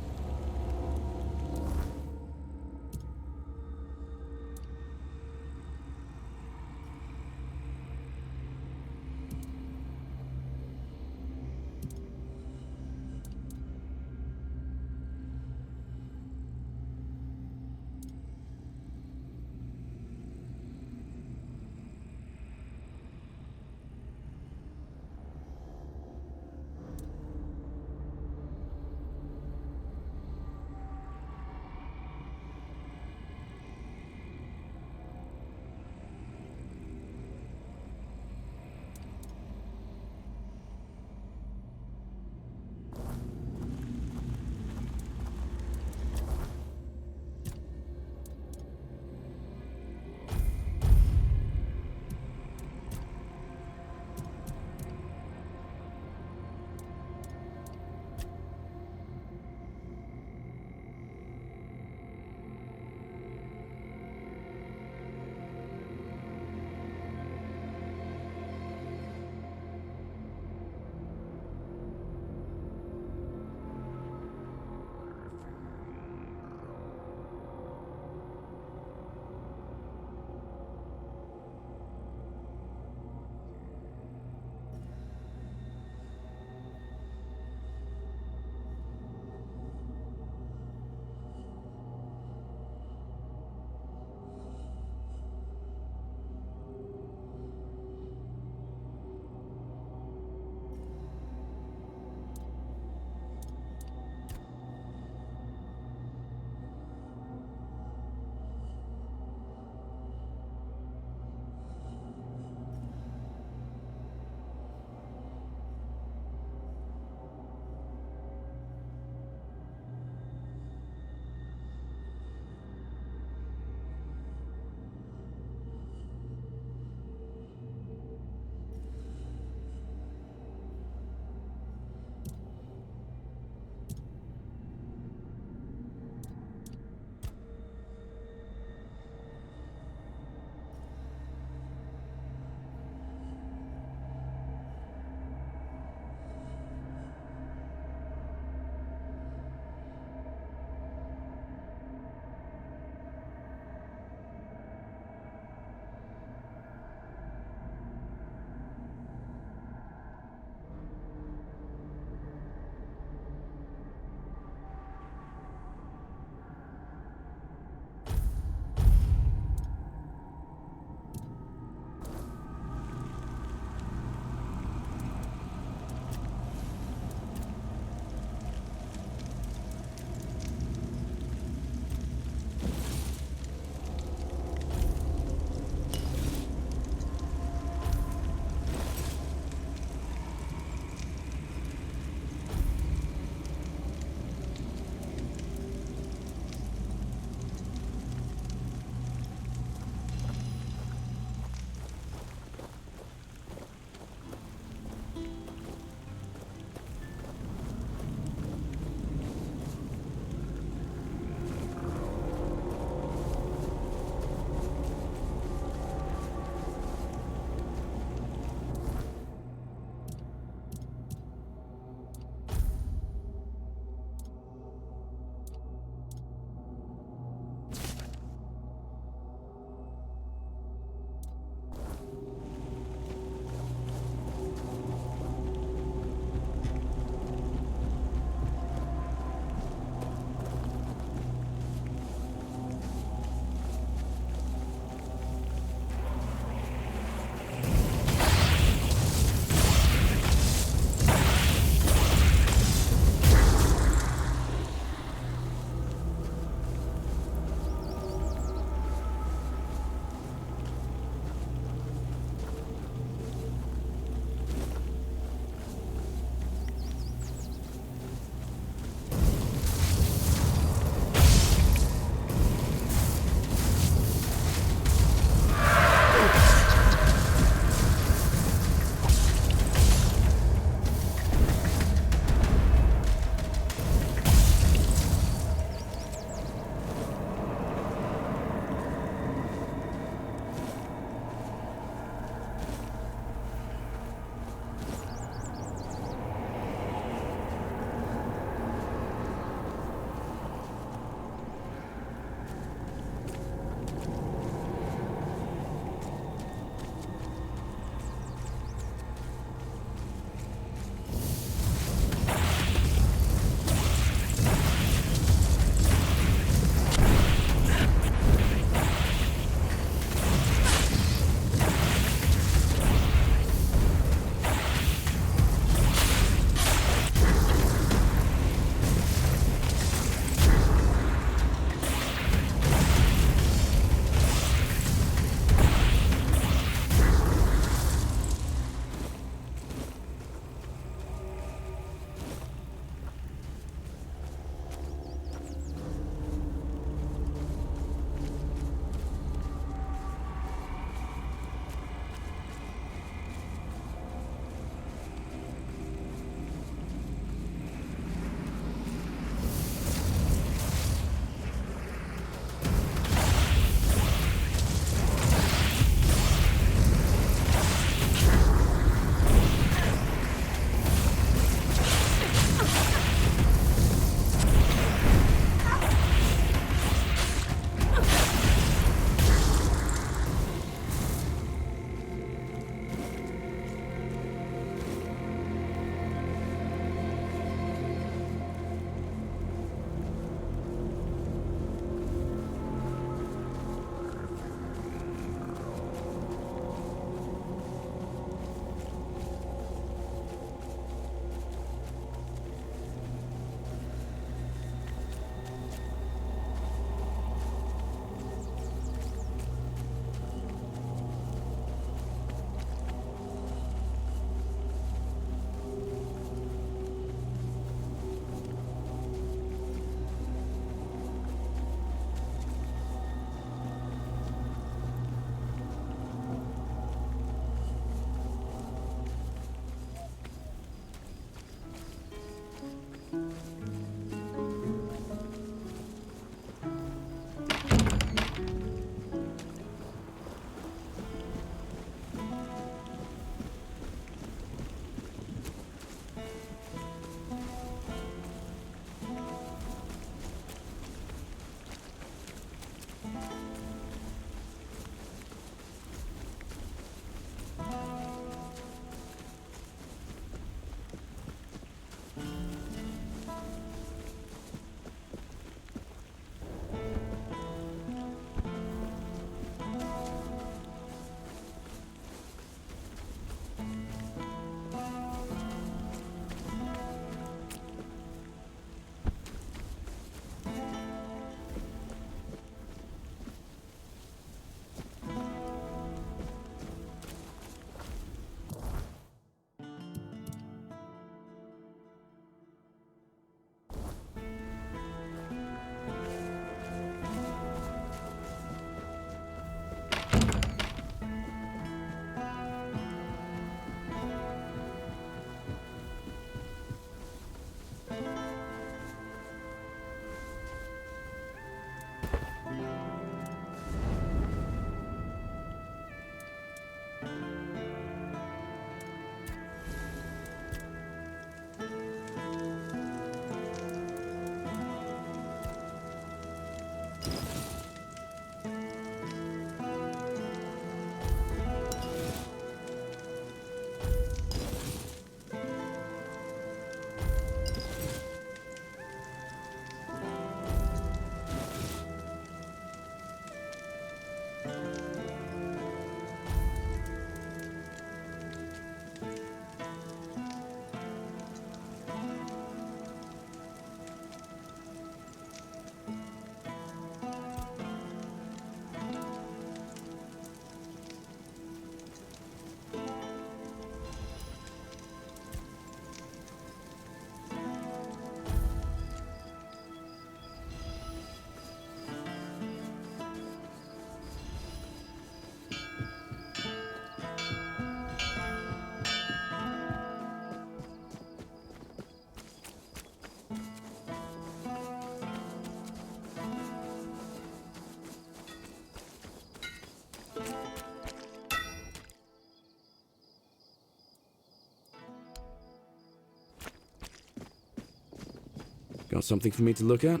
Got something for me to look at?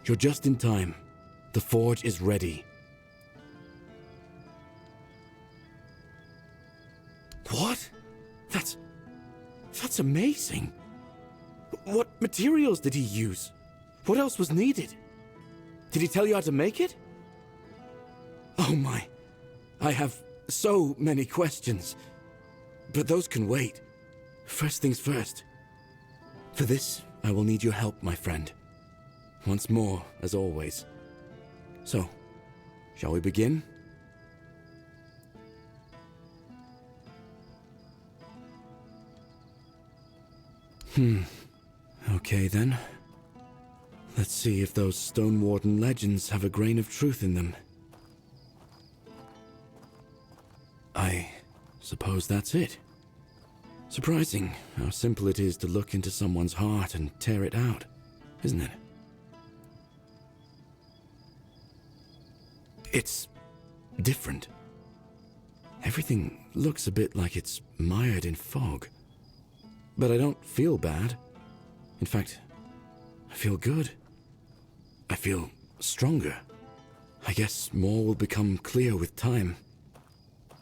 You're just in time. The forge is ready. What? That's amazing. What materials did he use? What else was needed? Did he tell you how to make it? Oh my. I have so many questions. But those can wait. First things first. For this, I will need your help, my friend. Once more, as always. So, shall we begin? Okay then. Let's see if those Stone Warden legends have a grain of truth in them. I suppose that's it. Surprising how simple it is to look into someone's heart and tear it out, isn't it? It's different. Everything looks a bit like it's mired in fog. But I don't feel bad. In fact, I feel good. I feel stronger. I guess more will become clear with time.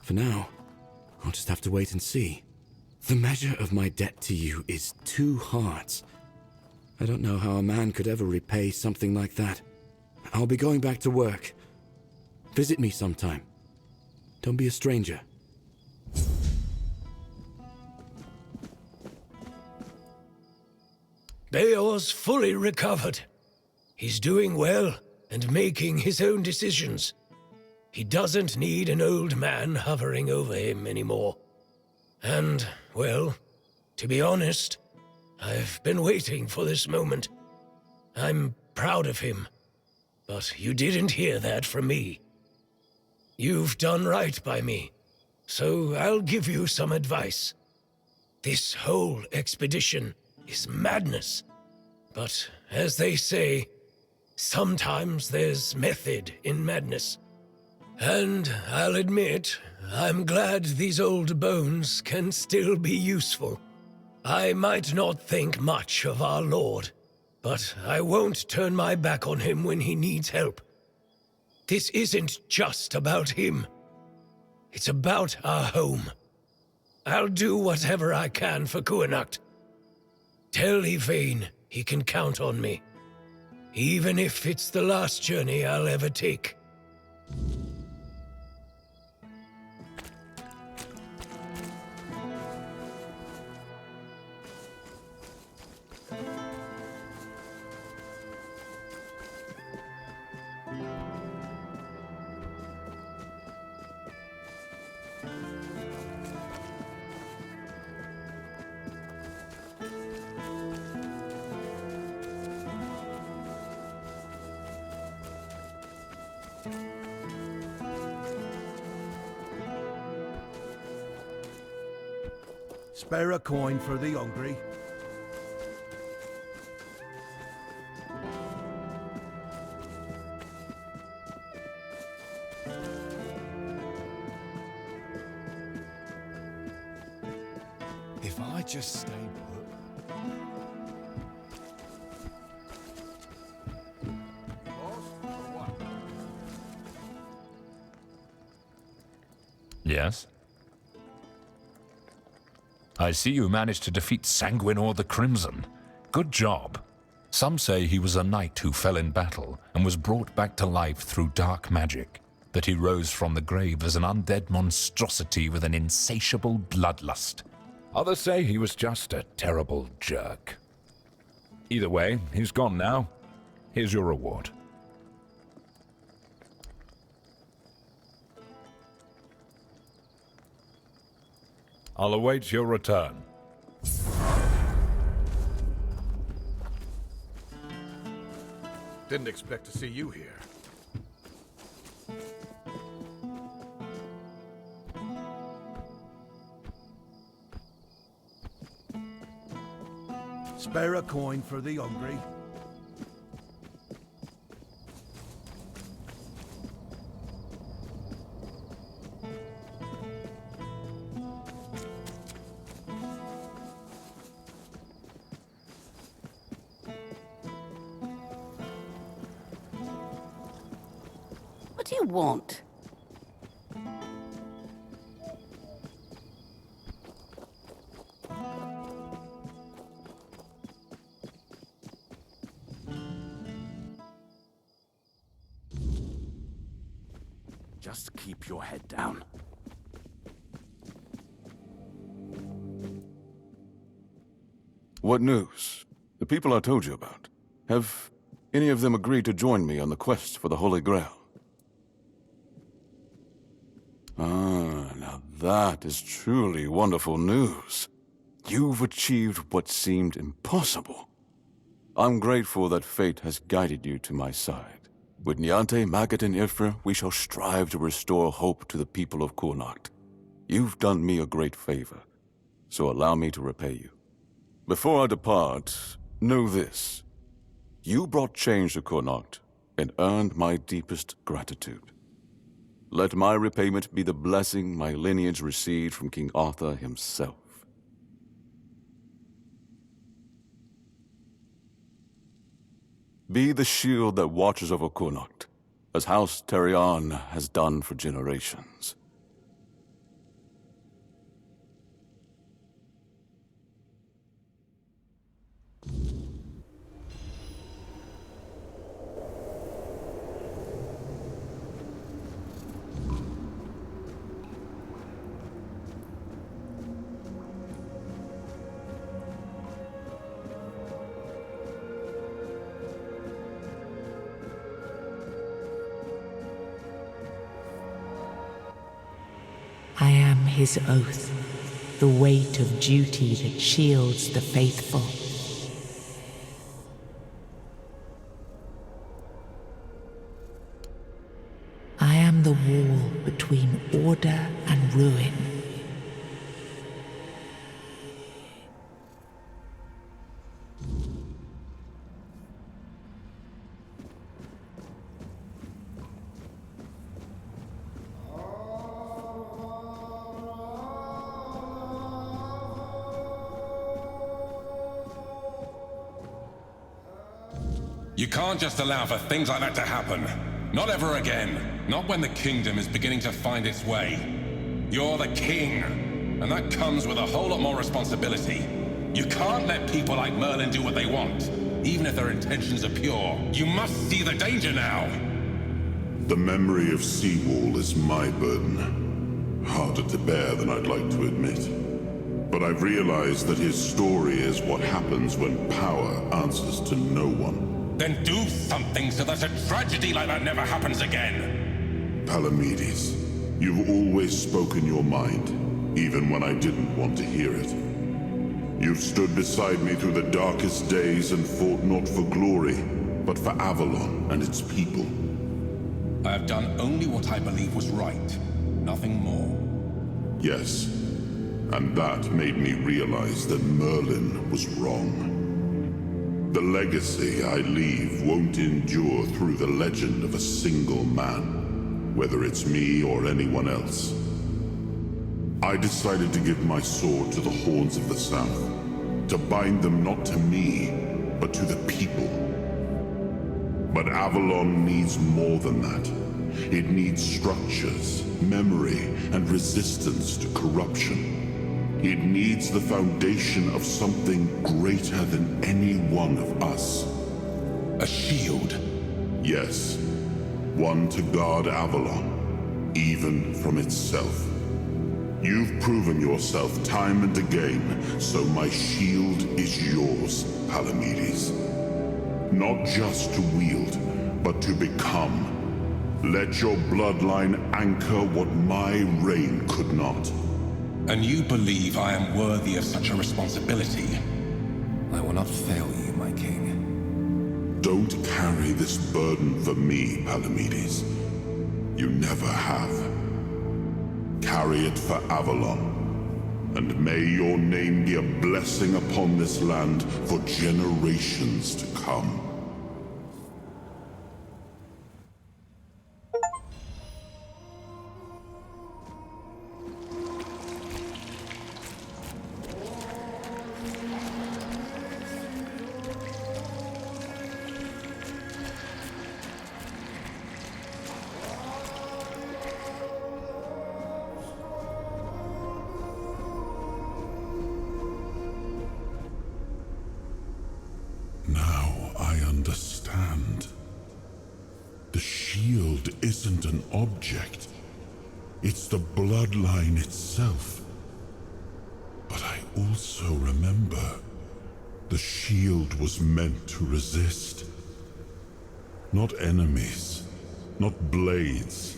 For now, I'll just have to wait and see. The measure of my debt to you is 2 hearts. I don't know how a man could ever repay something like that. I'll be going back to work. Visit me sometime. Don't be a stranger. Beor's fully recovered. He's doing well and making his own decisions. He doesn't need an old man hovering over him anymore. And, well, to be honest, I've been waiting for this moment. I'm proud of him, but you didn't hear that from me. You've done right by me, so I'll give you some advice. This whole expedition is madness, but as they say, sometimes there's method in madness. And I'll admit, I'm glad these old bones can still be useful. I might not think much of our Lord, but I won't turn my back on him when he needs help. This isn't just about him. It's about our home. I'll do whatever I can for Kuanacht. Tell Yvain he can count on me, even if it's the last journey I'll ever take. Spare a coin for the hungry. If I just stay put. Yes? I see you managed to defeat Sanguinor the Crimson. Good job. Some say he was a knight who fell in battle and was brought back to life through dark magic, that he rose from the grave as an undead monstrosity with an insatiable bloodlust. Others say he was just a terrible jerk. Either way, he's gone now. Here's your reward. I'll await your return. Didn't expect to see you here. Spare a coin for the hungry. What do you want? Just keep your head down. What news? The people I told you about. Have any of them agreed to join me on the quest for the Holy Grail? Ah, now that is truly wonderful news. You've achieved what seemed impossible. I'm grateful that fate has guided you to my side. With Niante, Magat, and Ifra, we shall strive to restore hope to the people of Kurnocht. You've done me a great favor, so allow me to repay you. Before I depart, know this. You brought change to Kurnocht and earned my deepest gratitude. Let my repayment be the blessing my lineage received from King Arthur himself. Be the shield that watches over Kurnocht, as House Terion has done for generations. I am his oath, the weight of duty that shields the faithful. I am the wall between order and ruin. You can't just allow for things like that to happen. Not ever again. Not when the kingdom is beginning to find its way. You're the king, and that comes with a whole lot more responsibility. You can't let people like Merlin do what they want, even if their intentions are pure. You must see the danger now. The memory of Seawall is my burden. Harder to bear than I'd like to admit. But I've realized that his story is what happens when power answers to no one. Then do something so that a tragedy like that never happens again. Palamedes, you've always spoken your mind, even when I didn't want to hear it. You've stood beside me through the darkest days and fought not for glory, but for Avalon and its people. I have done only what I believe was right, nothing more. Yes, And that made me realize that Merlin was wrong. The legacy I leave won't endure through the legend of a single man, whether it's me or anyone else. I decided to give my sword to the Horns of the South, to bind them not to me, but to the people. But Avalon needs more than that. It needs structures, memory, and resistance to corruption. It needs the foundation of something greater than any one of us. A shield? Yes. One to guard Avalon, even from itself. You've proven yourself time and again, so my shield is yours, Palamedes. Not just to wield, but to become. Let your bloodline anchor what my reign could not. And you believe I am worthy of such a responsibility? I will not fail you, my king. Don't carry this burden for me, Palamedes. You never have. Carry it for Avalon. And may your name be a blessing upon this land for generations to come. Now I understand. The shield isn't an object. It's the bloodline itself. But I also remember the shield was meant to resist. Not enemies, not blades,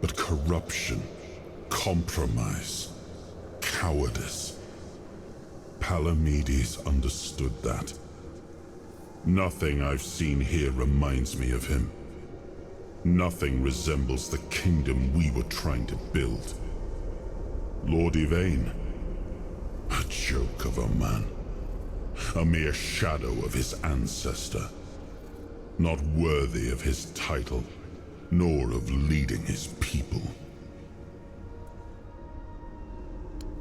but corruption, compromise, cowardice. Palamedes understood that. Nothing I've seen here reminds me of him. Nothing resembles the kingdom we were trying to build. Lord Yvain, a joke of a man. A mere shadow of his ancestor. Not worthy of his title, nor of leading his people.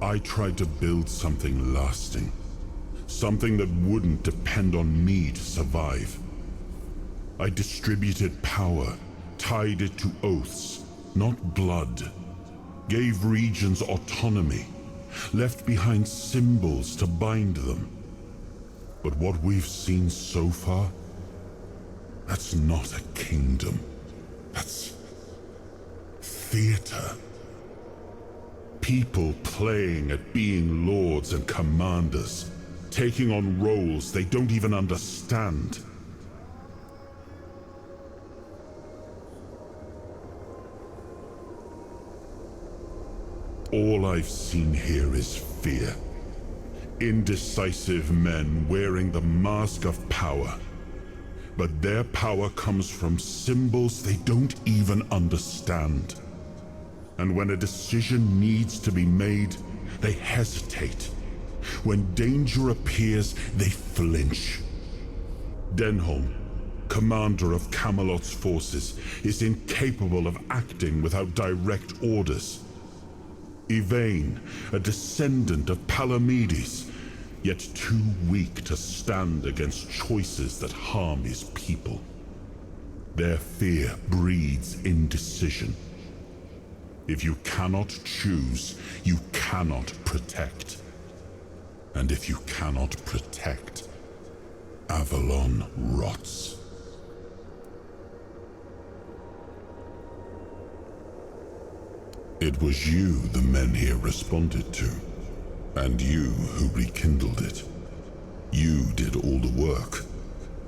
I tried to build something lasting. Something that wouldn't depend on me to survive. I distributed power, tied it to oaths, not blood. Gave regions autonomy, left behind symbols to bind them. But what we've seen so far, that's not a kingdom. That's theater. People playing at being lords and commanders, taking on roles they don't even understand. All I've seen here is fear. Indecisive men wearing the mask of power. But their power comes from symbols they don't even understand. And when a decision needs to be made, they hesitate. When danger appears, they flinch. Denholm, commander of Camelot's forces, is incapable of acting without direct orders. Yvain, a descendant of Palamedes, yet too weak to stand against choices that harm his people. Their fear breeds indecision. If you cannot choose, you cannot protect. And if you cannot protect, Avalon rots. It was you the men here responded to, and you who rekindled it. You did all the work,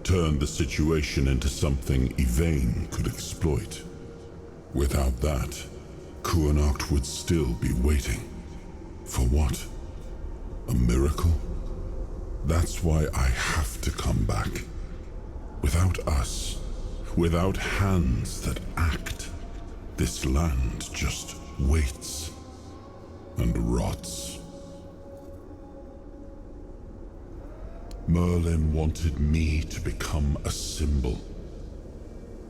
turned the situation into something Yvain could exploit. Without that, Kuanacht would still be waiting. For what? A miracle? That's why I have to come back. Without us, without hands that act, this land just waits. and rots. Merlin wanted me to become a symbol.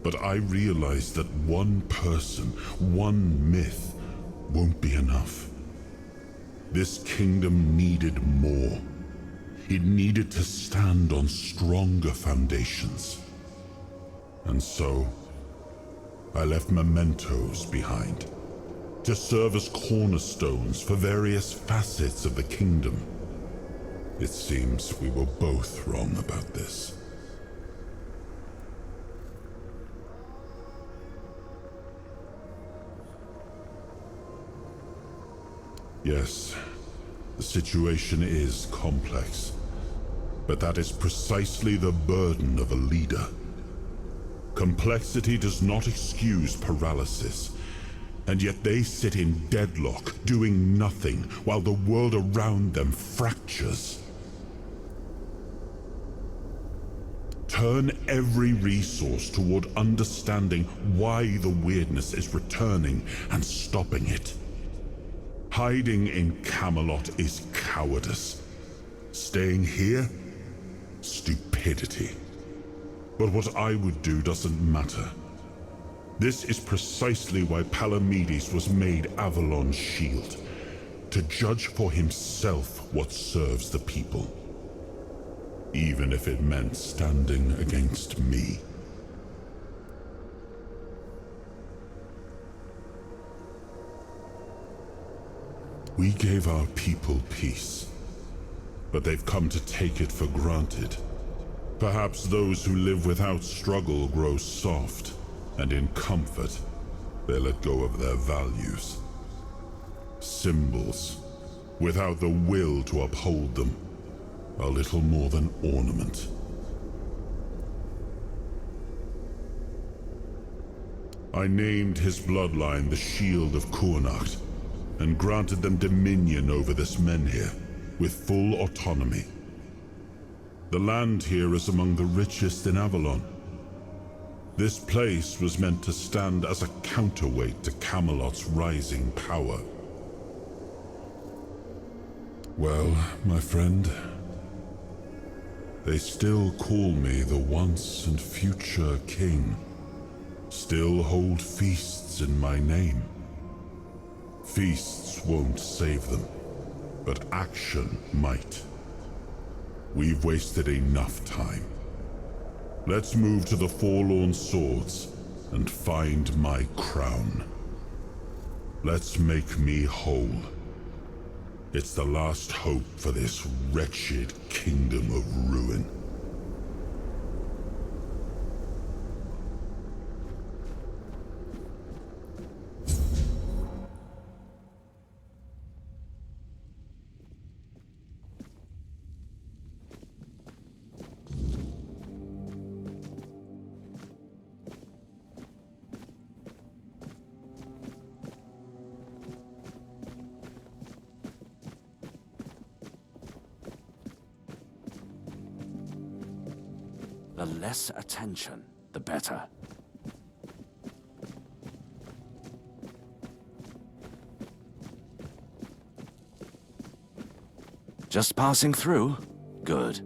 But I realized that one person, one myth, won't be enough. This kingdom needed more. It needed to stand on stronger foundations. And so, I left mementos behind, to serve as cornerstones for various facets of the kingdom. It seems we were both wrong about this. Yes, the situation is complex, but that is precisely the burden of a leader. Complexity does not excuse paralysis, and yet they sit in deadlock, doing nothing, while the world around them fractures. Turn every resource toward understanding why the weirdness is returning and stopping it. Hiding in Camelot is cowardice. Staying here? Stupidity. But what I would do doesn't matter. This is precisely why Palamedes was made Avalon's shield, to judge for himself what serves the people. Even if it meant standing against me. We gave our people peace, but they've come to take it for granted. Perhaps those who live without struggle grow soft, and in comfort, they let go of their values. Symbols, without the will to uphold them, are little more than ornament. I named his bloodline the Shield of Kurnacht, and granted them dominion over this menhir, with full autonomy. The land here is among the richest in Avalon. This place was meant to stand as a counterweight to Camelot's rising power. Well, my friend, they still call me the once and future king. Still hold feasts in my name. Feasts won't save them, but action might. We've wasted enough time. Let's move to the Forlorn Swords and find my crown. Let's make me whole. It's the last hope for this wretched kingdom of ruin. The less attention, the better. Just passing through? Good.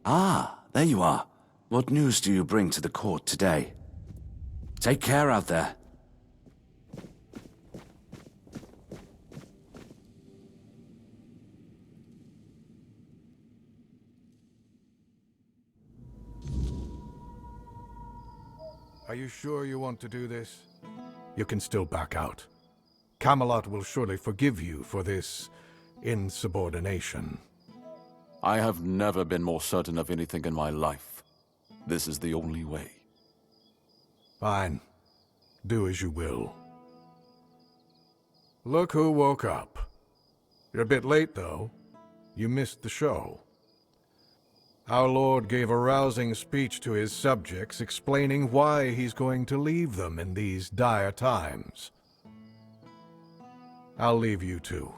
Ah, there you are. What news do you bring to the court today? Take care out there. Are you sure you want to do this? You can still back out. Camelot will surely forgive you for this insubordination. I have never been more certain of anything in my life. This is the only way. Fine. Do as you will. Look who woke up. You're a bit late, though. You missed the show. Our Lord gave a rousing speech to his subjects explaining why he's going to leave them in these dire times. I'll leave you two.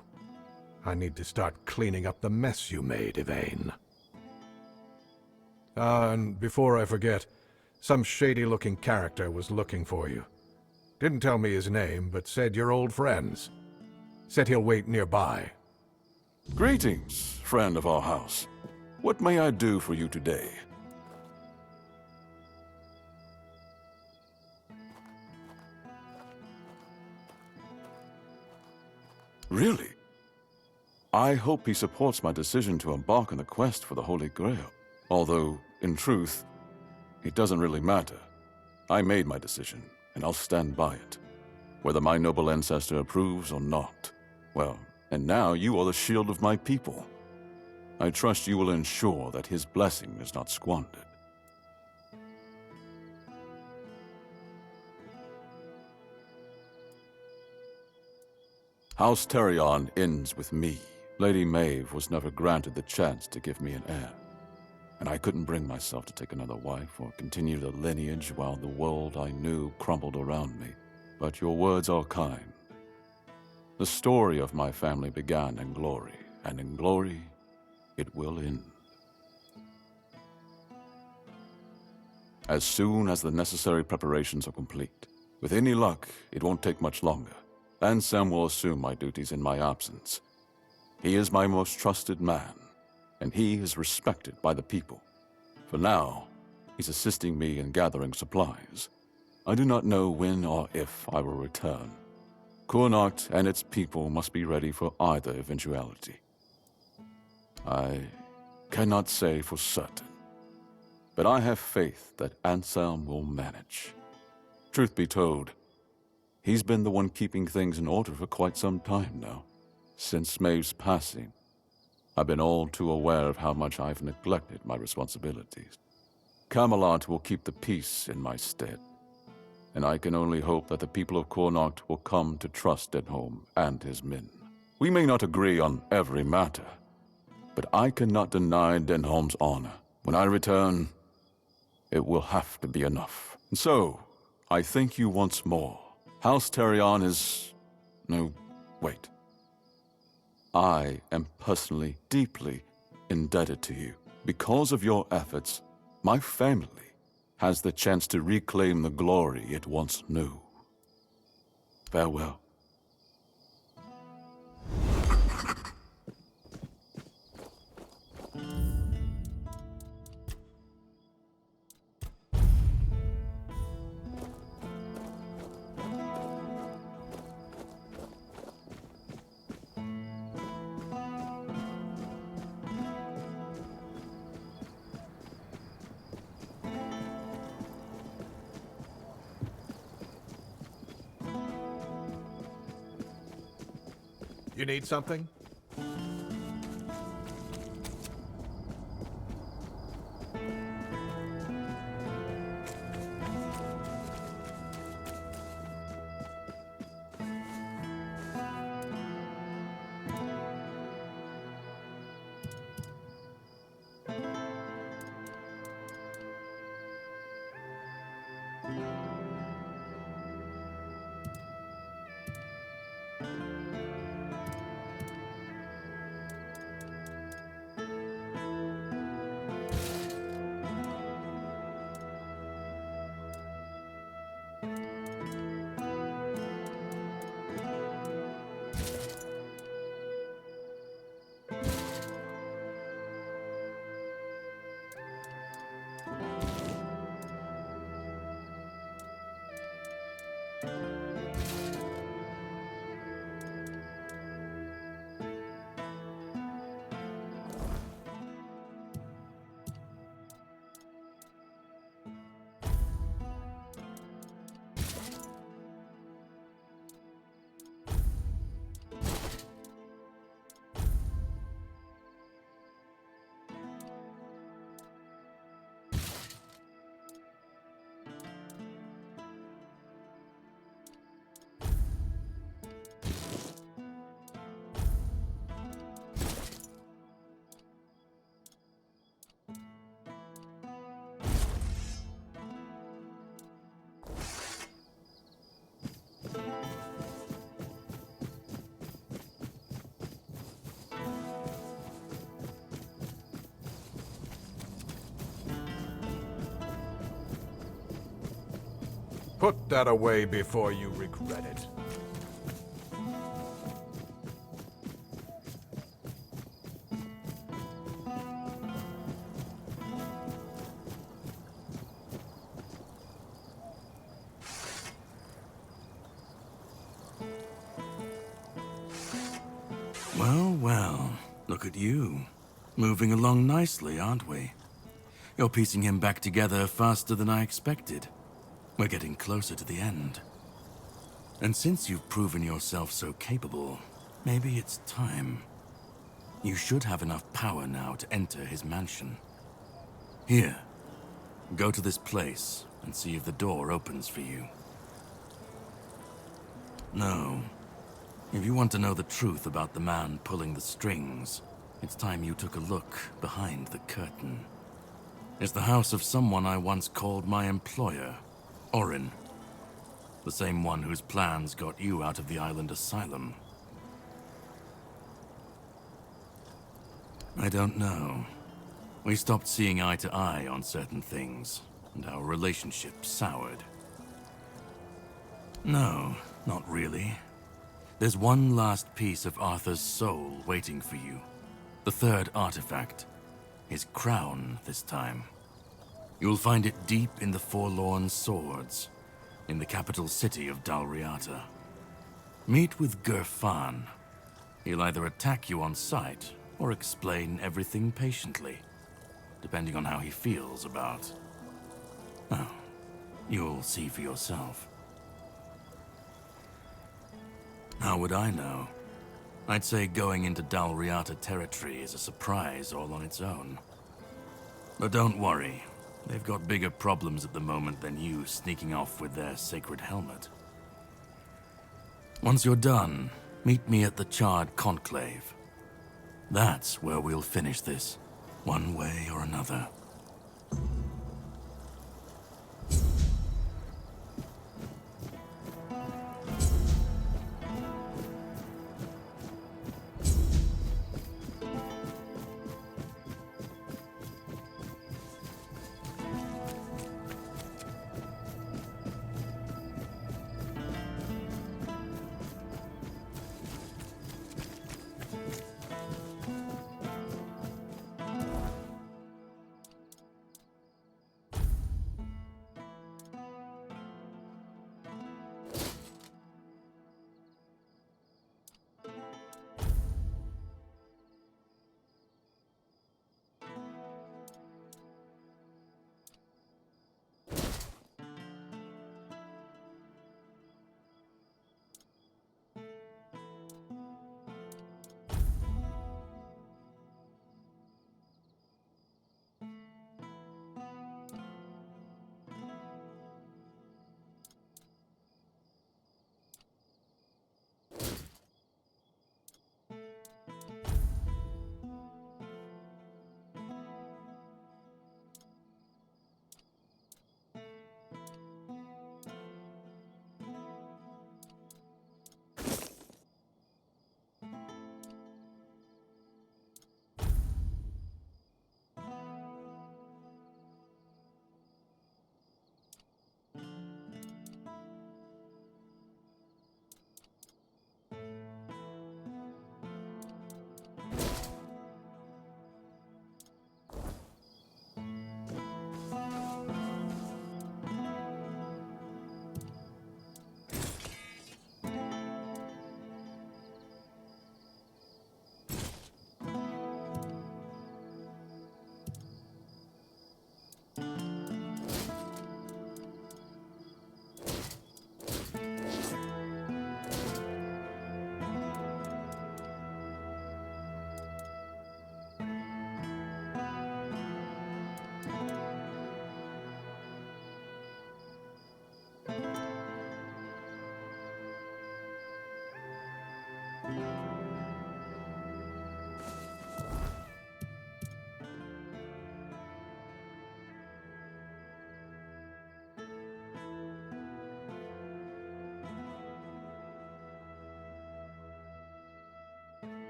I need to start cleaning up the mess you made, Yvain. And before I forget, some shady-looking character was looking for you. Didn't tell me his name, but said you're old friends. Said he'll wait nearby. Greetings, friend of our house. What may I do for you today? Really? I hope he supports my decision to embark on the quest for the Holy Grail. Although, in truth, it doesn't really matter. I made my decision, and I'll stand by it. Whether my noble ancestor approves or not. Well, and now you are the shield of my people. I trust you will ensure that his blessing is not squandered. House Terion ends with me. Lady Maeve was never granted the chance to give me an heir. And I couldn't bring myself to take another wife or continue the lineage while the world I knew crumbled around me. But your words are kind. The story of my family began in glory, and in glory it will end. As soon as the necessary preparations are complete. With any luck, it won't take much longer. Ansem will assume my duties in my absence. He is my most trusted man, and he is respected by the people. For now, he's assisting me in gathering supplies. I do not know when or if I will return. Kurnocht and its people must be ready for either eventuality. I cannot say for certain, but I have faith that Ansem will manage. Truth be told, he's been the one keeping things in order for quite some time now. Since Maeve's passing, I've been all too aware of how much I've neglected my responsibilities. Camelot will keep the peace in my stead, and I can only hope that the people of Kurnocht will come to trust Denholm and his men. We may not agree on every matter, but I cannot deny Denholm's honor. When I return, it will have to be enough. And so, I thank you once more. House Terion is... no, wait. I am personally deeply indebted to you. Because of your efforts, my family has the chance to reclaim the glory it once knew. Farewell. You need something? Put that away before you regret it. Well, well, look at you. Moving along nicely, aren't we? You're piecing him back together faster than I expected. We're getting closer to the end. And since you've proven yourself so capable, maybe it's time. You should have enough power now to enter his mansion. Here, go to this place and see if the door opens for you. No. If you want to know the truth about the man pulling the strings, it's time you took a look behind the curtain. It's the house of someone I once called my employer, Orin. The same one whose plans got you out of the island asylum. I don't know. We stopped seeing eye to eye on certain things, and our relationship soured. No, not really. There's one last piece of Arthur's soul waiting for you. The third artifact. His crown, this time. You'll find it deep in the Forlorn Swords, in the capital city of Dalriata. Meet with Gurfan. He'll either attack you on sight, or explain everything patiently, depending on how he feels about... Oh, you'll see for yourself. How would I know? I'd say going into Dalriata territory is a surprise all on its own. But don't worry, they've got bigger problems at the moment than you sneaking off with their sacred helmet. Once you're done, meet me at the Charred Conclave. That's where we'll finish this, one way or another.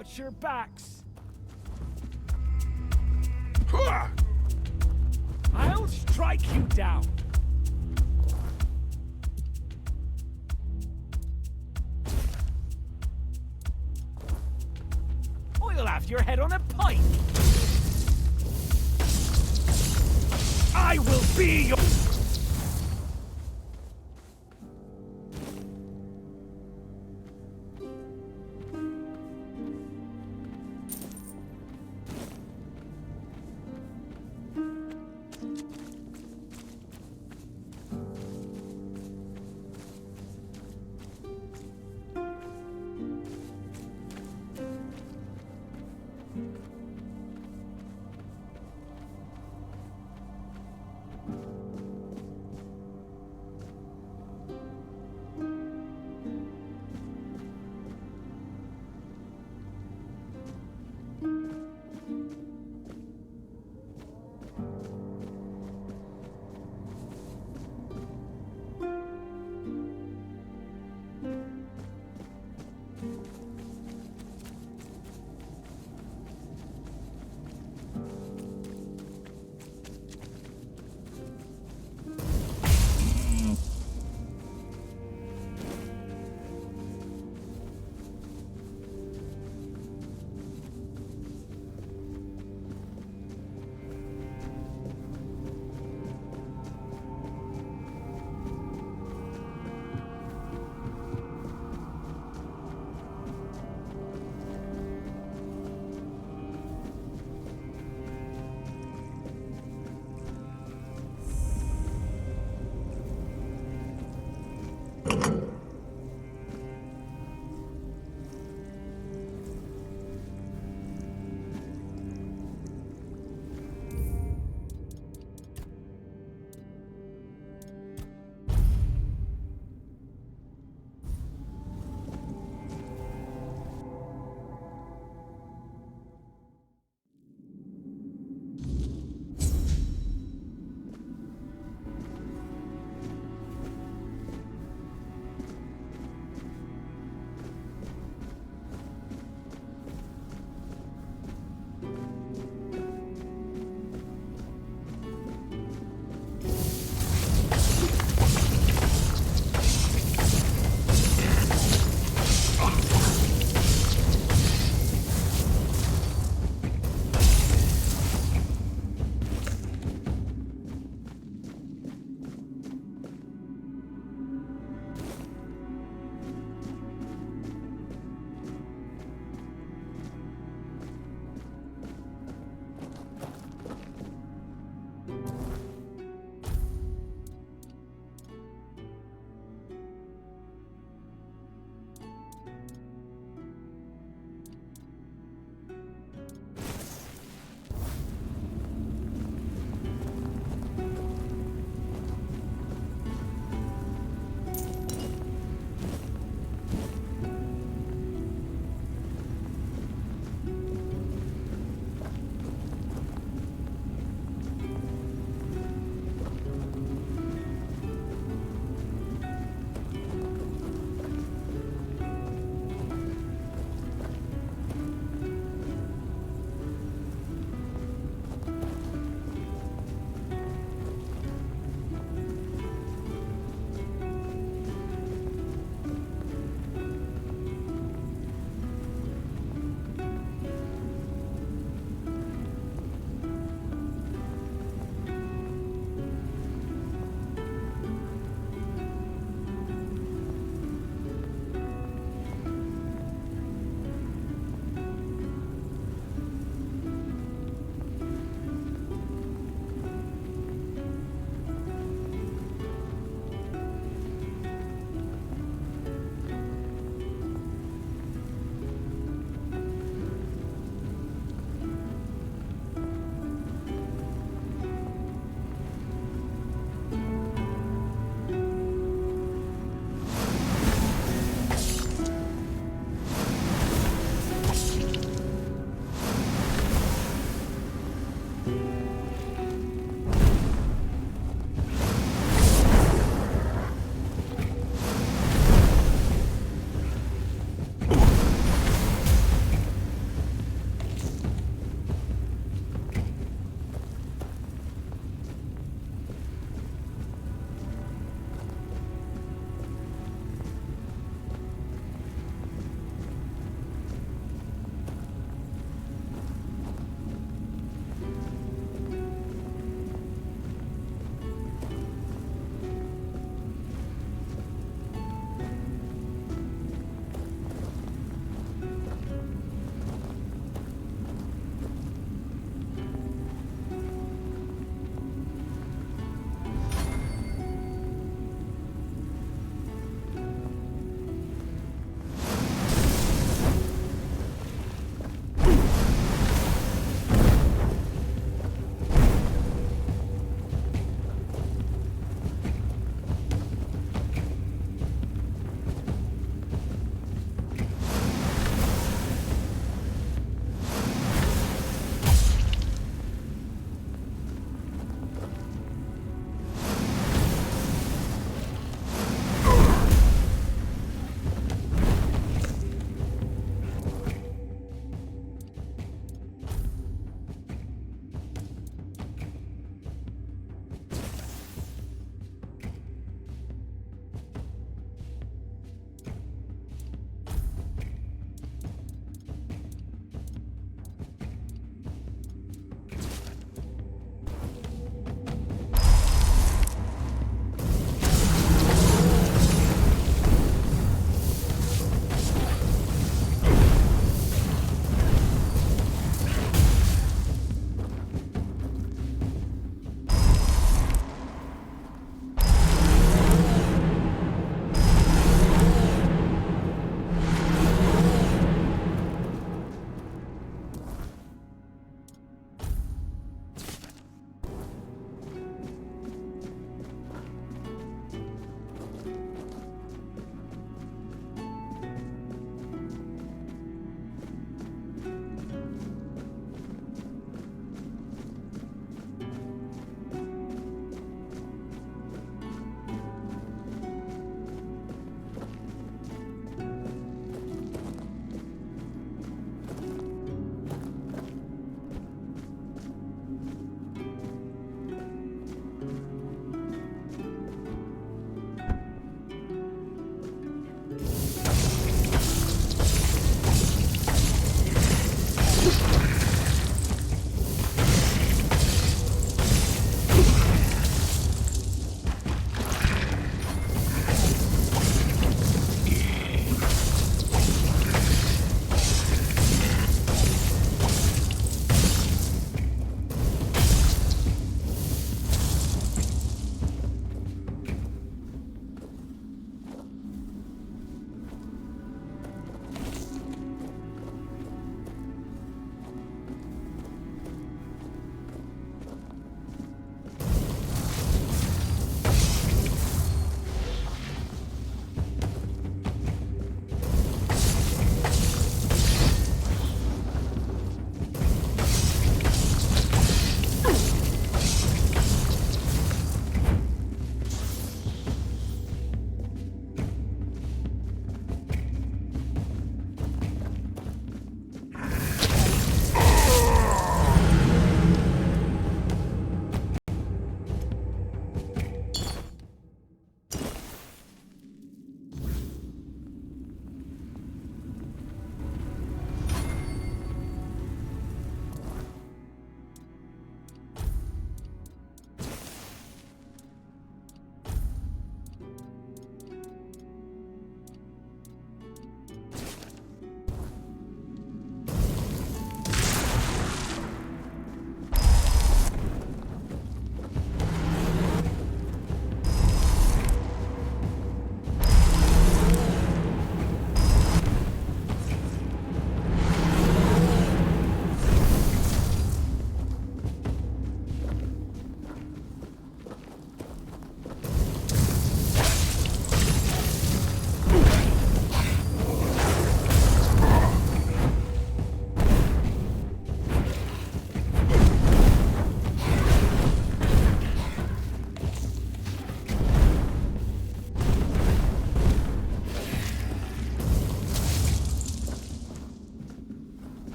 Watch your backs. I'll strike you down. I'll have your head on a pike. I will be your...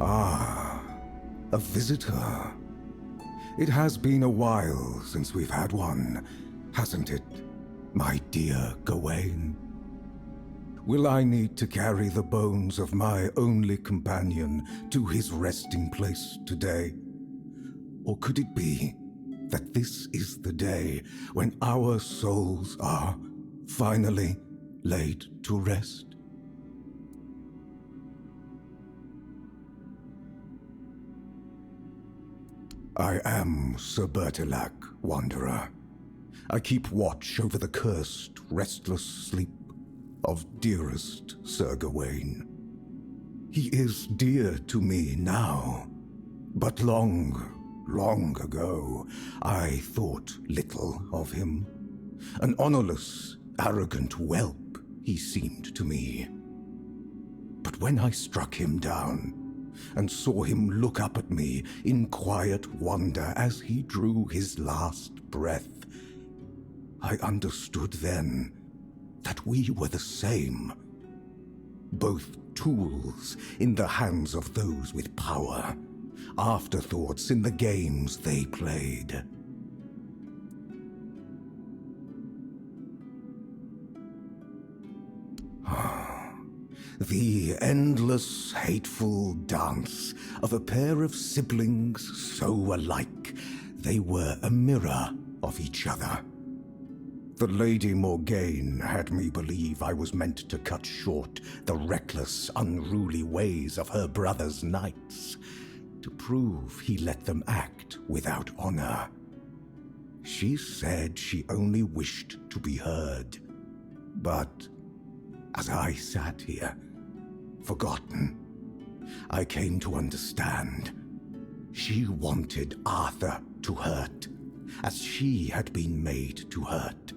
Ah, a visitor. It has been a while since we've had one, hasn't it, my dear Gawain? Will I need to carry the bones of my only companion to his resting place today? Or could it be that this is the day when our souls are finally laid to rest? I am Sir Bertilac, Wanderer. I keep watch over the cursed, restless sleep of dearest Sir Gawain. He is dear to me now, but long ago, I thought little of him. An honorless, arrogant whelp he seemed to me. But when I struck him down, and saw him look up at me in quiet wonder as he drew his last breath, I understood then that we were the same. Both tools in the hands of those with power, afterthoughts in the games they played. The endless, hateful dance of a pair of siblings so alike, they were a mirror of each other. The Lady Morgaine had me believe I was meant to cut short the reckless, unruly ways of her brother's knights, to prove he let them act without honor. She said she only wished to be heard, but as I sat here, forgotten, I came to understand. She wanted Arthur to hurt, as she had been made to hurt.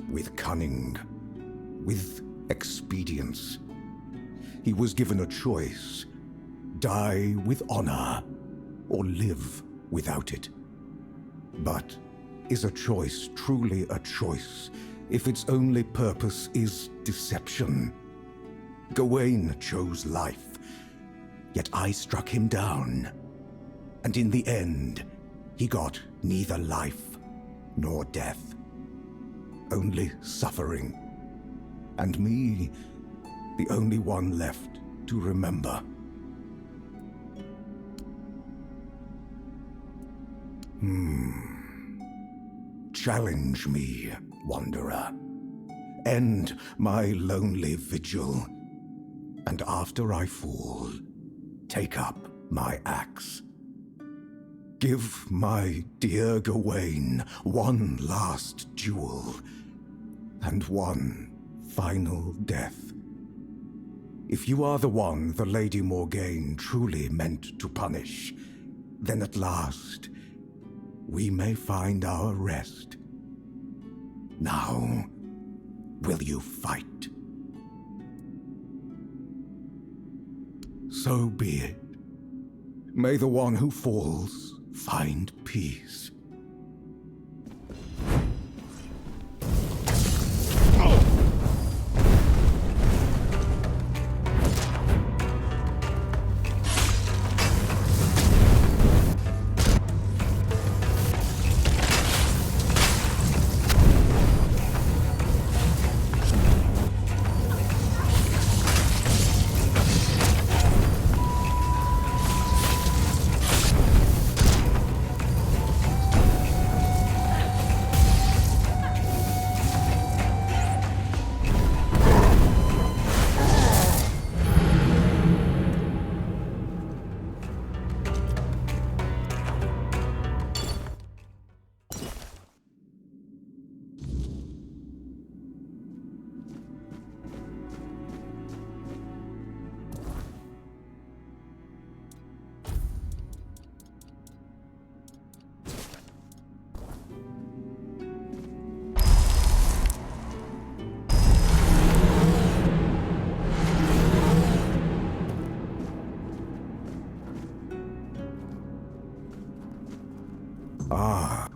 With cunning, with expedience, he was given a choice: die with honor, or live without it. But is a choice truly a choice if its only purpose is deception? Gawain chose life, yet I struck him down, and in the end, he got neither life nor death, only suffering, and me, the only one left to remember. Challenge me, Wanderer. End my lonely vigil, and after I fall, take up my axe. Give my dear Gawain one last duel, and one final death. If you are the one the Lady Morgaine truly meant to punish, then at last we may find our rest. Now, will you fight? So be it. May the one who falls find peace.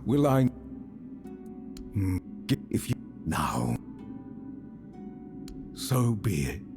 Will I... If you... Now... So be it.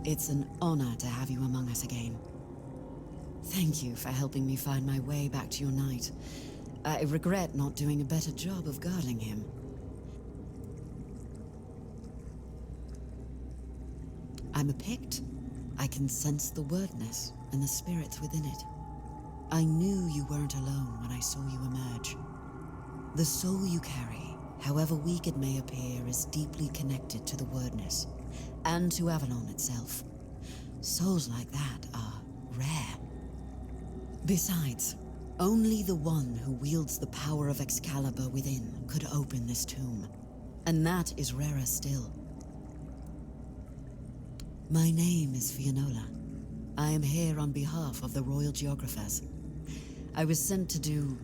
It's an honor to have you among us again. Thank you for helping me find my way back to your knight. I regret not doing a better job of guarding him. I'm a Pict. I can sense the wordness and the spirits within it. I knew you weren't alone when I saw you emerge. The soul you carry, however weak it may appear, is deeply connected to the wordness, and to Avalon itself. Souls like that are rare. Besides, only the one who wields the power of Excalibur within could open this tomb, and that is rarer still. My name is Fianola. I am here on behalf of the Royal Geographers. I was sent to do,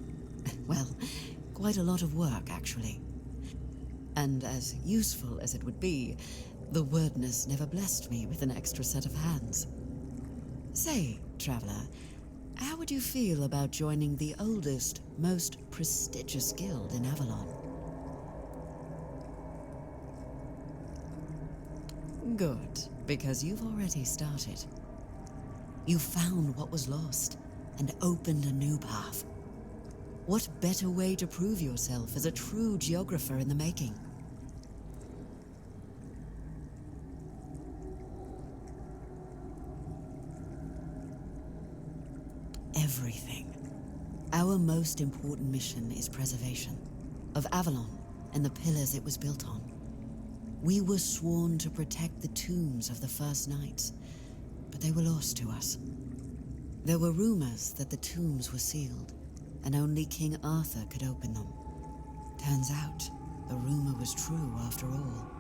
well, quite a lot of work, actually. And as useful as it would be, the wordness never blessed me with an extra set of hands. Say, traveler, how would you feel about joining the oldest, most prestigious guild in Avalon? Good, because you've already started. You found what was lost and opened a new path. What better way to prove yourself as a true geographer in the making? Everything. Our most important mission is preservation of Avalon and the pillars it was built on. We were sworn to protect the tombs of the first knights, but they were lost to us. There were rumors that the tombs were sealed, and only King Arthur could open them. Turns out, the rumor was true after all.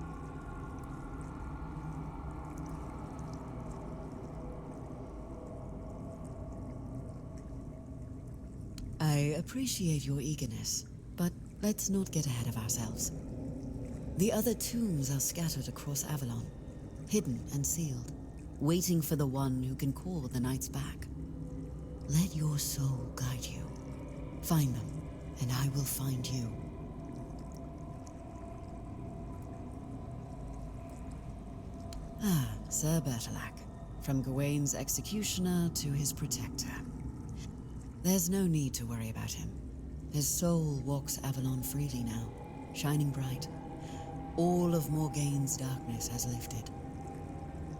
I appreciate your eagerness, but let's not get ahead of ourselves. The other tombs are scattered across Avalon, hidden and sealed, waiting for the one who can call the knights back. Let your soul guide you. Find them, and I will find you. Ah, Sir Bertilac. From Gawain's executioner to his protector. There's no need to worry about him. His soul walks Avalon freely now, shining bright. All of Morgaine's darkness has lifted.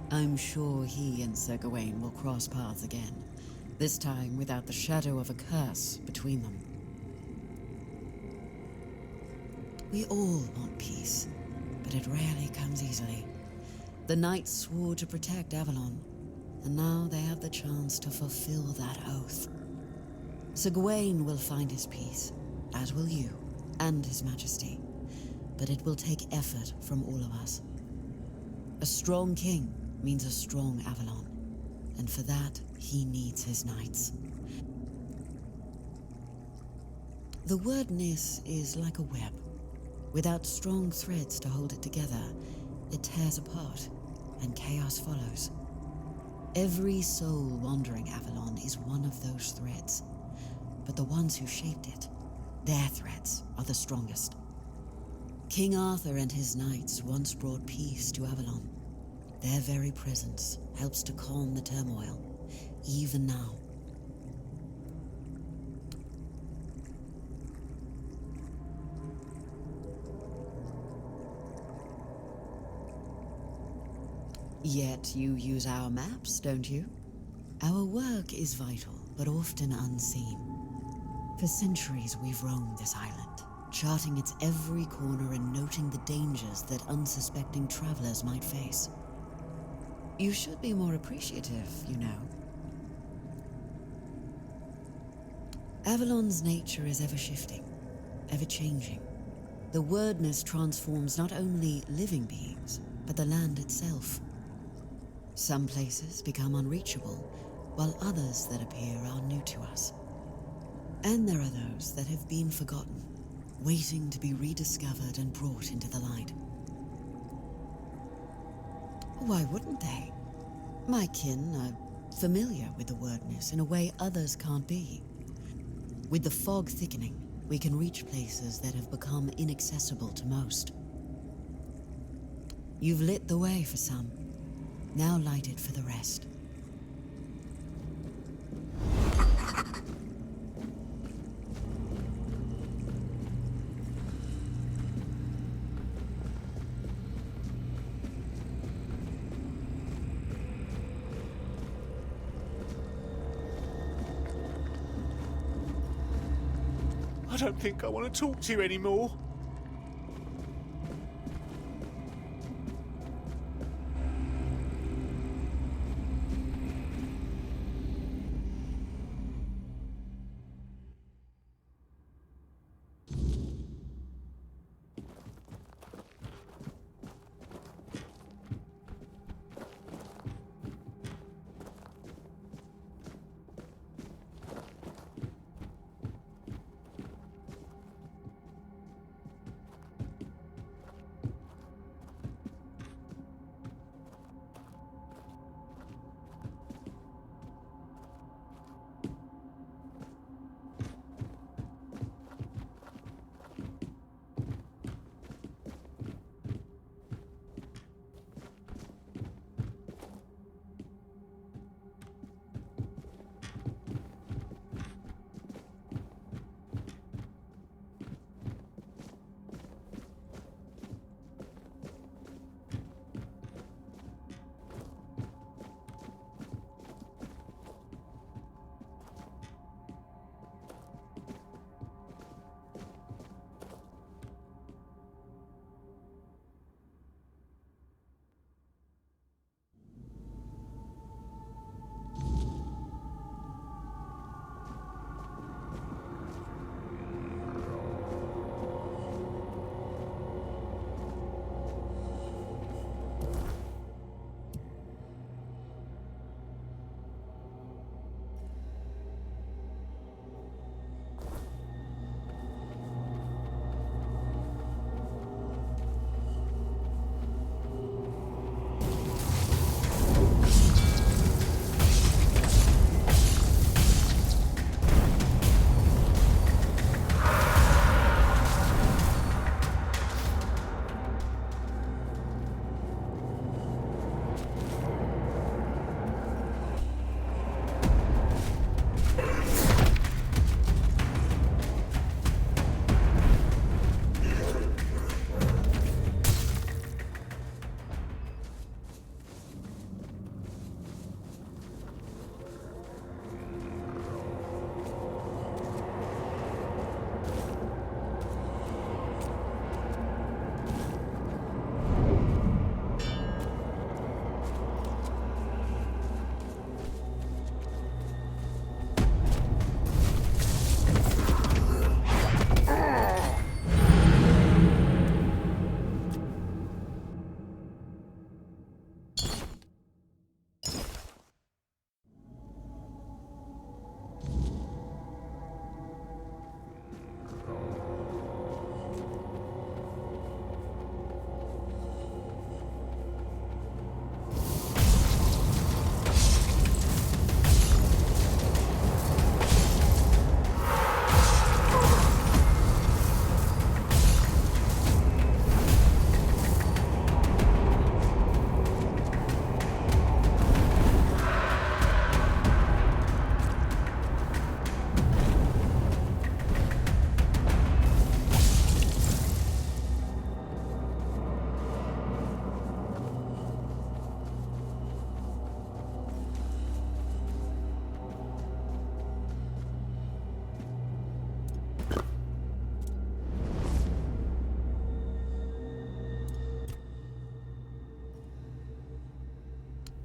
I'm sure he and Sir Gawain will cross paths again, this time without the shadow of a curse between them. We all want peace, but it rarely comes easily. The knights swore to protect Avalon, and now they have the chance to fulfill that oath. Sir Gawain will find his peace, as will you, and his majesty. But it will take effort from all of us. A strong king means a strong Avalon, and for that, he needs his knights. The wordness is like a web. Without strong threads to hold it together, it tears apart, and chaos follows. Every soul wandering Avalon is one of those threads, but the ones who shaped it, their threads are the strongest. King Arthur and his knights once brought peace to Avalon. Their very presence helps to calm the turmoil, even now. Yet you use our maps, don't you? Our work is vital, but often unseen. For centuries we've roamed this island, charting its every corner and noting the dangers that unsuspecting travelers might face. You should be more appreciative, you know. Avalon's nature is ever-shifting, ever-changing. The wordness transforms not only living beings, but the land itself. Some places become unreachable, while others that appear are new to us. And there are those that have been forgotten, waiting to be rediscovered and brought into the light. Why wouldn't they? My kin are familiar with the wordness in a way others can't be. With the fog thickening, we can reach places that have become inaccessible to most. You've lit the way for some. Now light it for the rest. I don't think I want to talk to you anymore.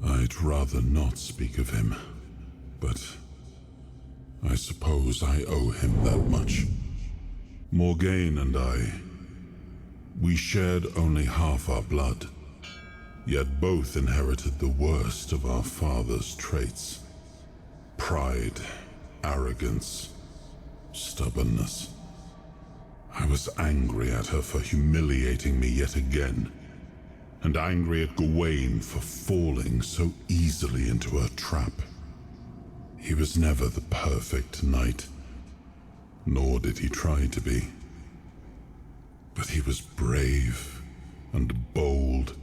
I'd rather not speak of him, but I suppose I owe him that much. Morgaine and I, we shared only half our blood, yet both inherited the worst of our father's traits. Pride, arrogance, stubbornness. I was angry at her for humiliating me yet again, and angry at Gawain for falling so easily into her trap. He was never the perfect knight, nor did he try to be. But he was brave and bold,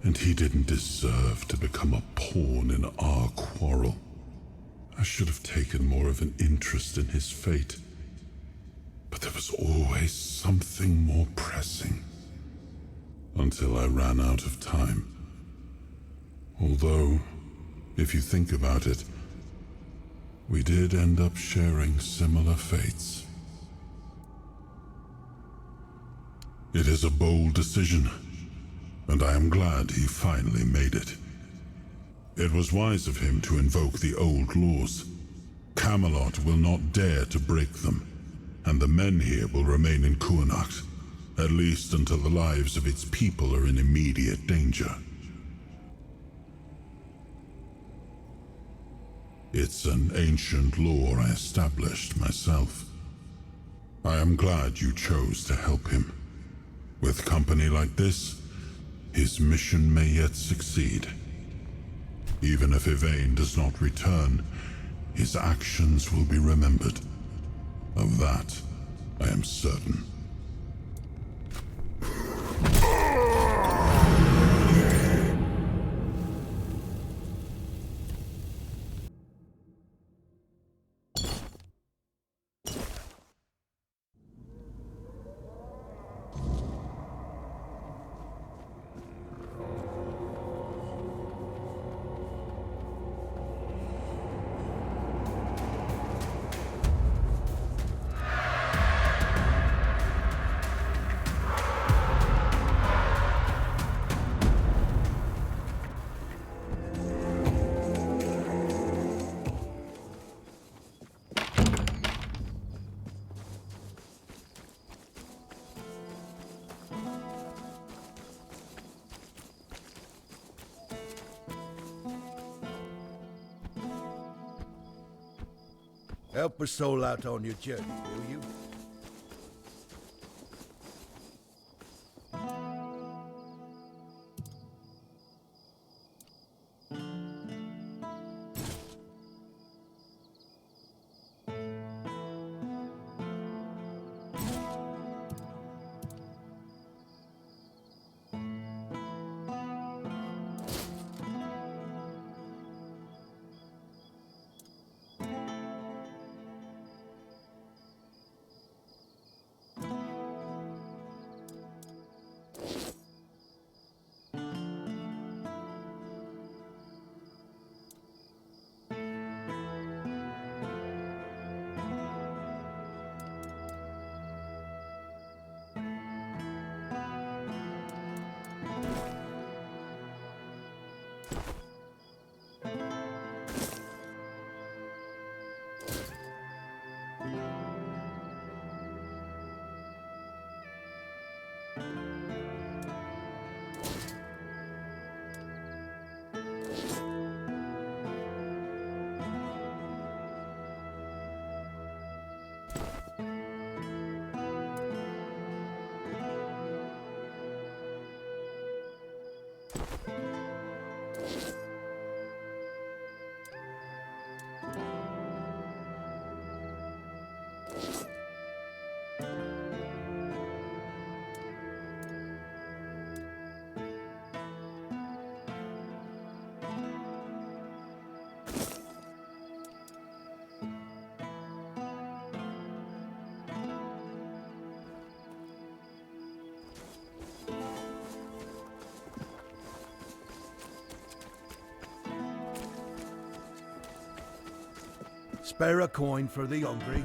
And he didn't deserve to become a pawn in our quarrel. I should have taken more of an interest in his fate. But there was always something more pressing. Until I ran out of time. Although, if you think about it, we did end up sharing similar fates. It is a bold decision, and I am glad he finally made it. It was wise of him to invoke the old laws. Camelot will not dare to break them, and the men here will remain in Kuanacht, at least until the lives of its people are in immediate danger. It's an ancient law I established myself. I am glad you chose to help him. With company like this, his mission may yet succeed. Even if Yvain does not return, his actions will be remembered. Of that, I am certain. Help a soul out on your journey, will you? Spare a coin for the hungry.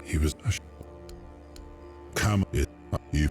He was come it you.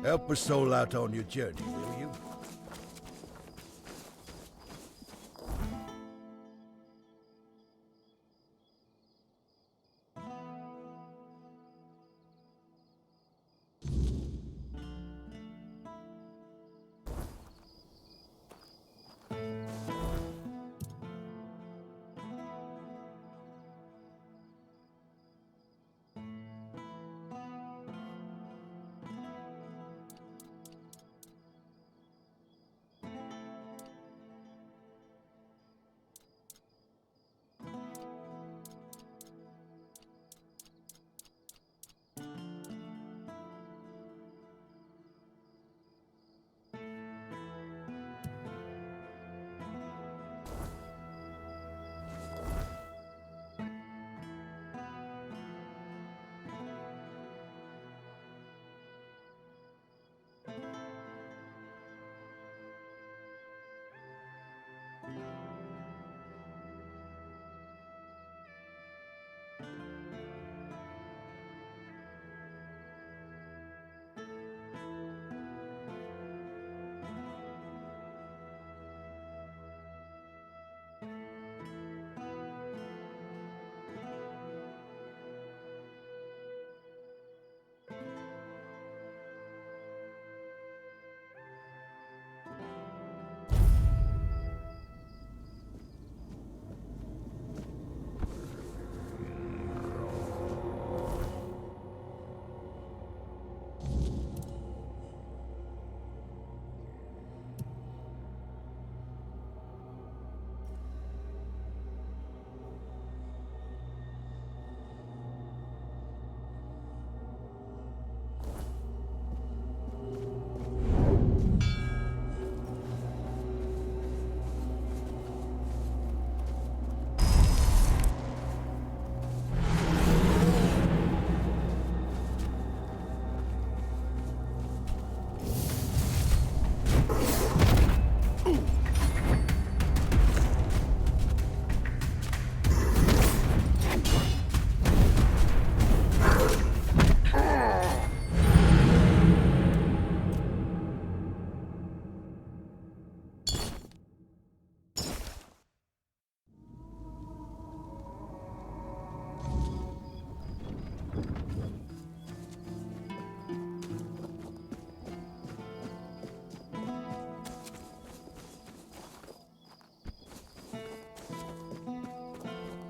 Help a soul out on your journey, will you?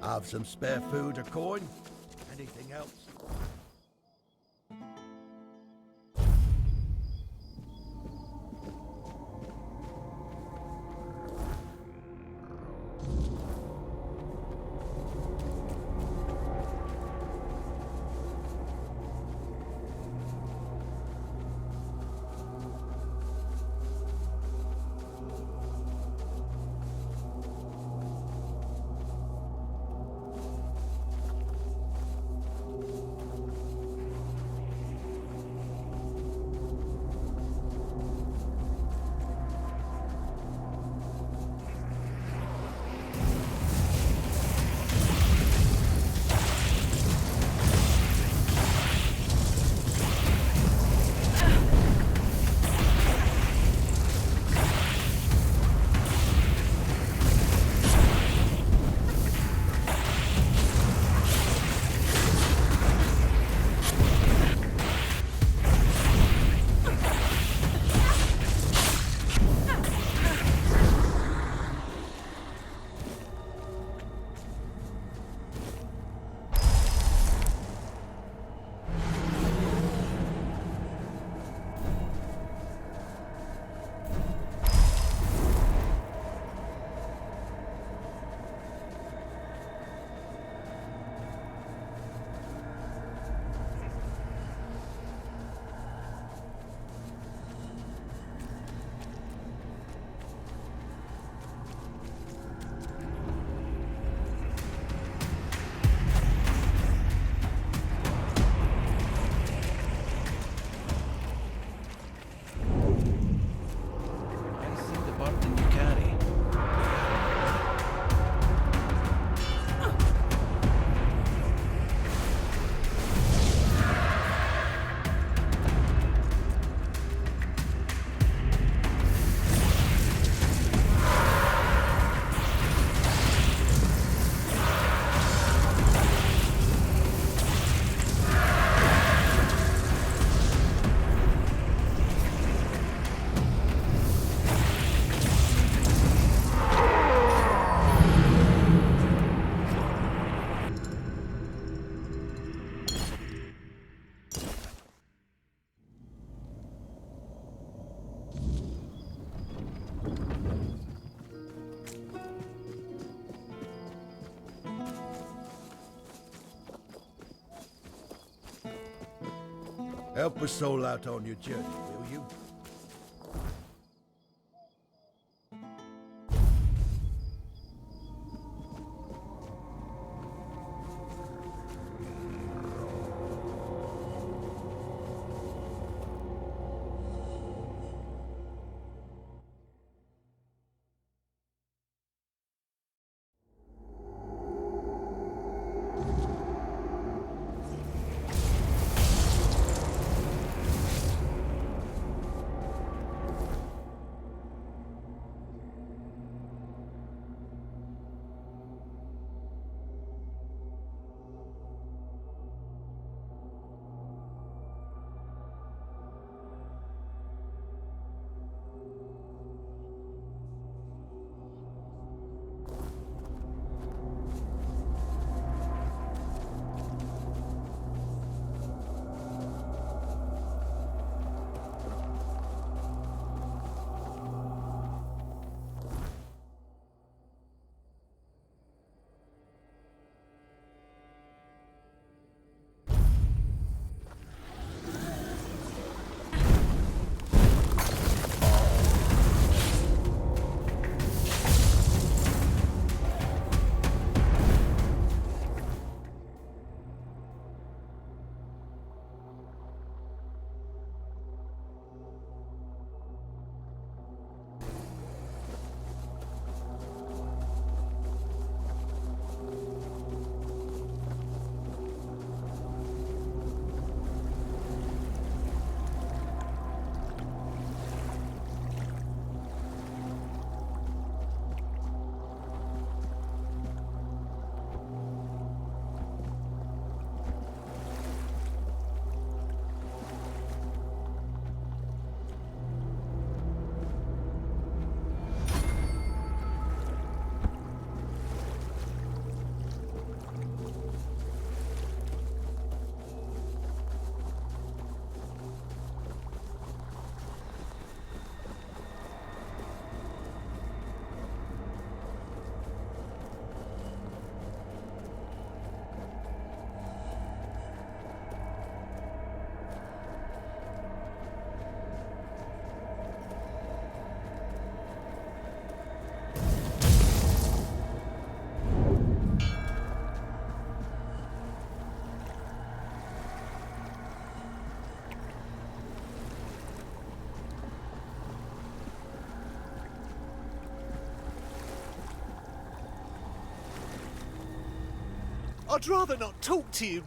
Have some spare food or coin? Anything else? Help a soul out on your journey, will you? I'd rather not talk to you.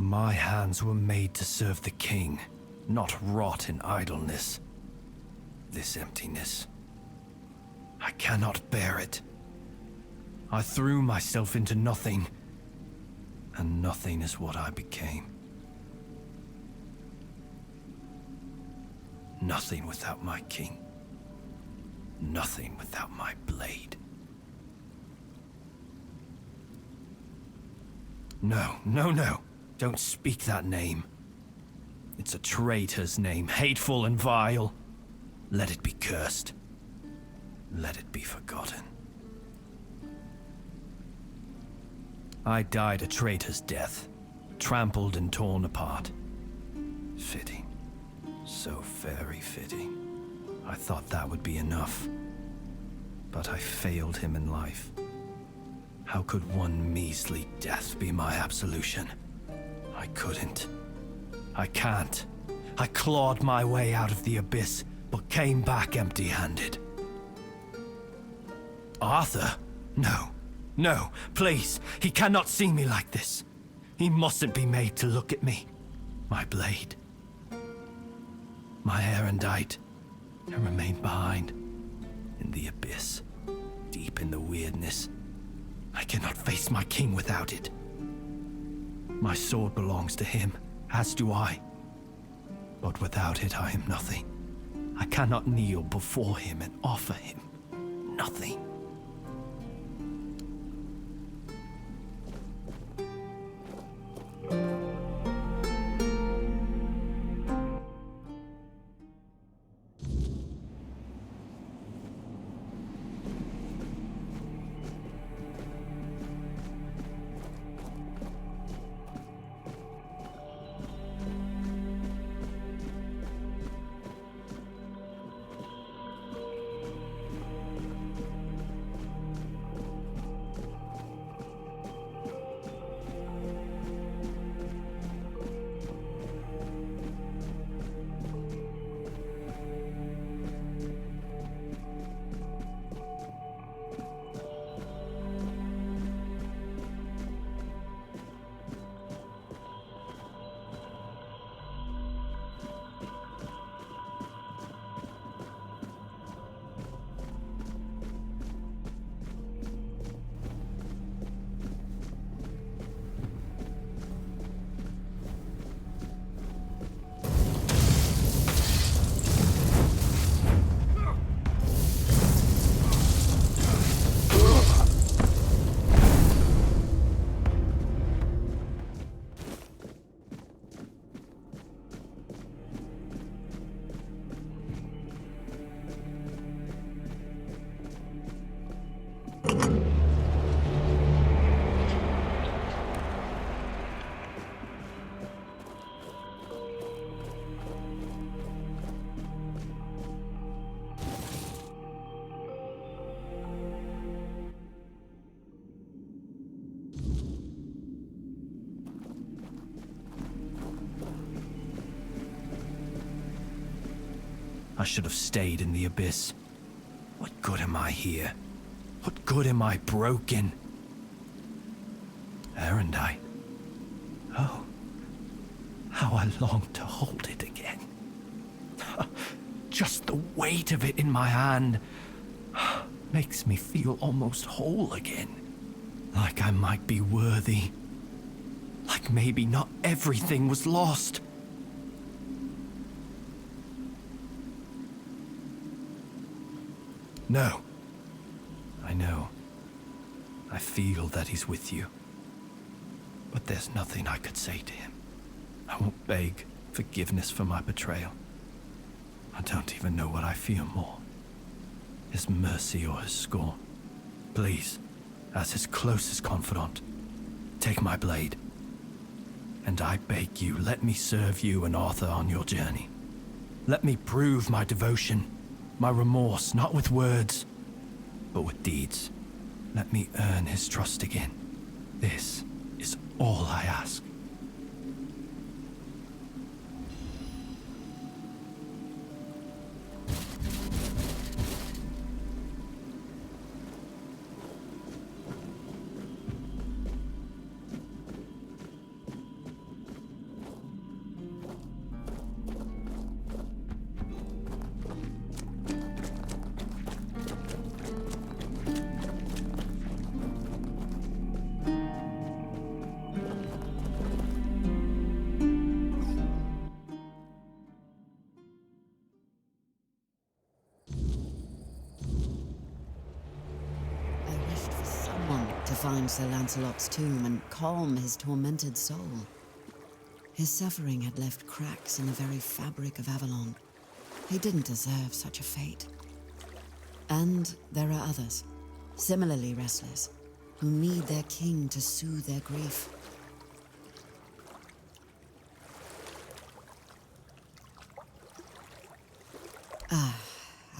My hands were made to serve the king, not rot in idleness. This emptiness. I cannot bear it. I threw myself into nothing, and nothing is what I became. Nothing without my king. Nothing without my blade. No, no, no. Don't speak that name. It's a traitor's name, hateful and vile. Let it be cursed. Let it be forgotten. I died a traitor's death, trampled and torn apart. Fitting. So very fitting. I thought that would be enough. But I failed him in life. How could one measly death be my absolution? I couldn't. I can't. I clawed my way out of the abyss, but came back empty-handed. Arthur? No. No, please. He cannot see me like this. He mustn't be made to look at me. My blade. My erendite. It remained behind. In the abyss. Deep in the weirdness. I cannot face my king without it. My sword belongs to him, as do I. But without it, I am nothing. I cannot kneel before him and offer him nothing. I should have stayed in the abyss. What good am I here? What good am I broken? Erendite. Oh, how I long to hold it again. Just the weight of it in my hand makes me feel almost whole again. Like I might be worthy. Like maybe not everything was lost. No. I know. I feel that he's with you. But there's nothing I could say to him. I won't beg forgiveness for my betrayal. I don't even know what I fear more. His mercy or his scorn. Please, as his closest confidant, take my blade. And I beg you, let me serve you and Arthur on your journey. Let me prove my devotion, my remorse, not with words, but with deeds. Let me earn his trust again. This is all I ask. find Sir Lancelot's tomb and calm his tormented soul. His suffering had left cracks in the very fabric of Avalon. He didn't deserve such a fate. And there are others, similarly restless, who need their king to soothe their grief.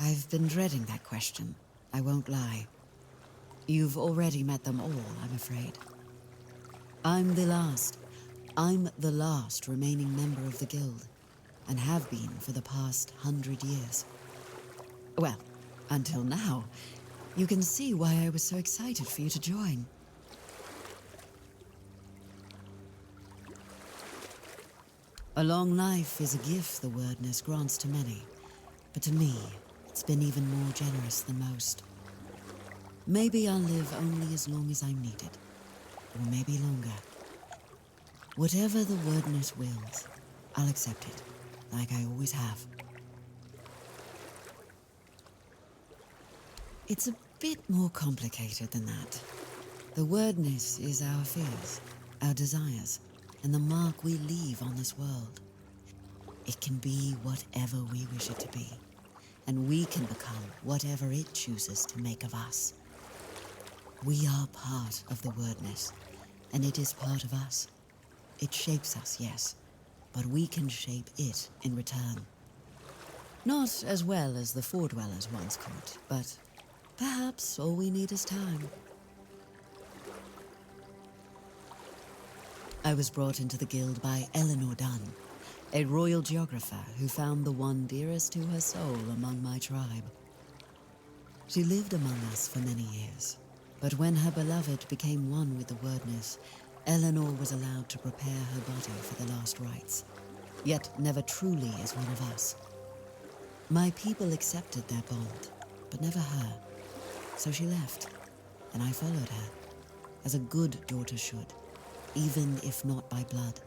I've been dreading that question, I won't lie. You've already met them all, I'm afraid. I'm the last remaining member of the guild, and have been for the past 100 years. Well, until now. You can see why I was so excited for you to join. A long life is a gift the wordness grants to many, but to me, it's been even more generous than most. Maybe I'll live only as long as I'm needed, or maybe longer. Whatever the wordness wills, I'll accept it, like I always have. It's a bit more complicated than that. The wordness is our fears, our desires, and the mark we leave on this world. It can be whatever we wish it to be, and we can become whatever it chooses to make of us. We are part of the wordness, and it is part of us. It shapes us, yes, but we can shape it in return. Not as well as the Foredwellers once could, but perhaps all we need is time. I was brought into the guild by Eleanor Dunn, a royal geographer who found the one dearest to her soul among my tribe. She lived among us for many years, but when her beloved became one with the wordness, Eleanor was allowed to prepare her body for the last rites, yet never truly as one of us. My people accepted their bond, but never her, so she left, and I followed her, as a good daughter should, even if not by blood.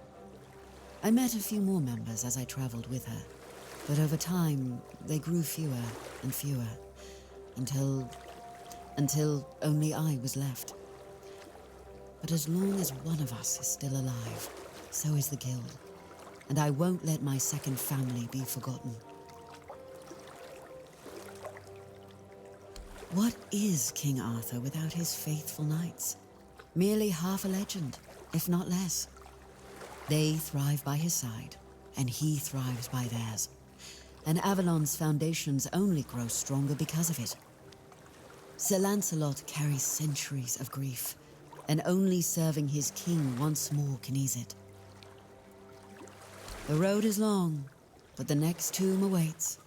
I met a few more members as I traveled with her, but over time, they grew fewer and fewer, until only I was left. But as long as one of us is still alive, so is the guild, and I won't let my second family be forgotten. What is King Arthur without his faithful knights? Merely half a legend, if not less. They thrive by his side, and he thrives by theirs. And Avalon's foundations only grow stronger because of it. Sir Lancelot carries centuries of grief, and only serving his king once more can ease it. The road is long, but the next tomb awaits.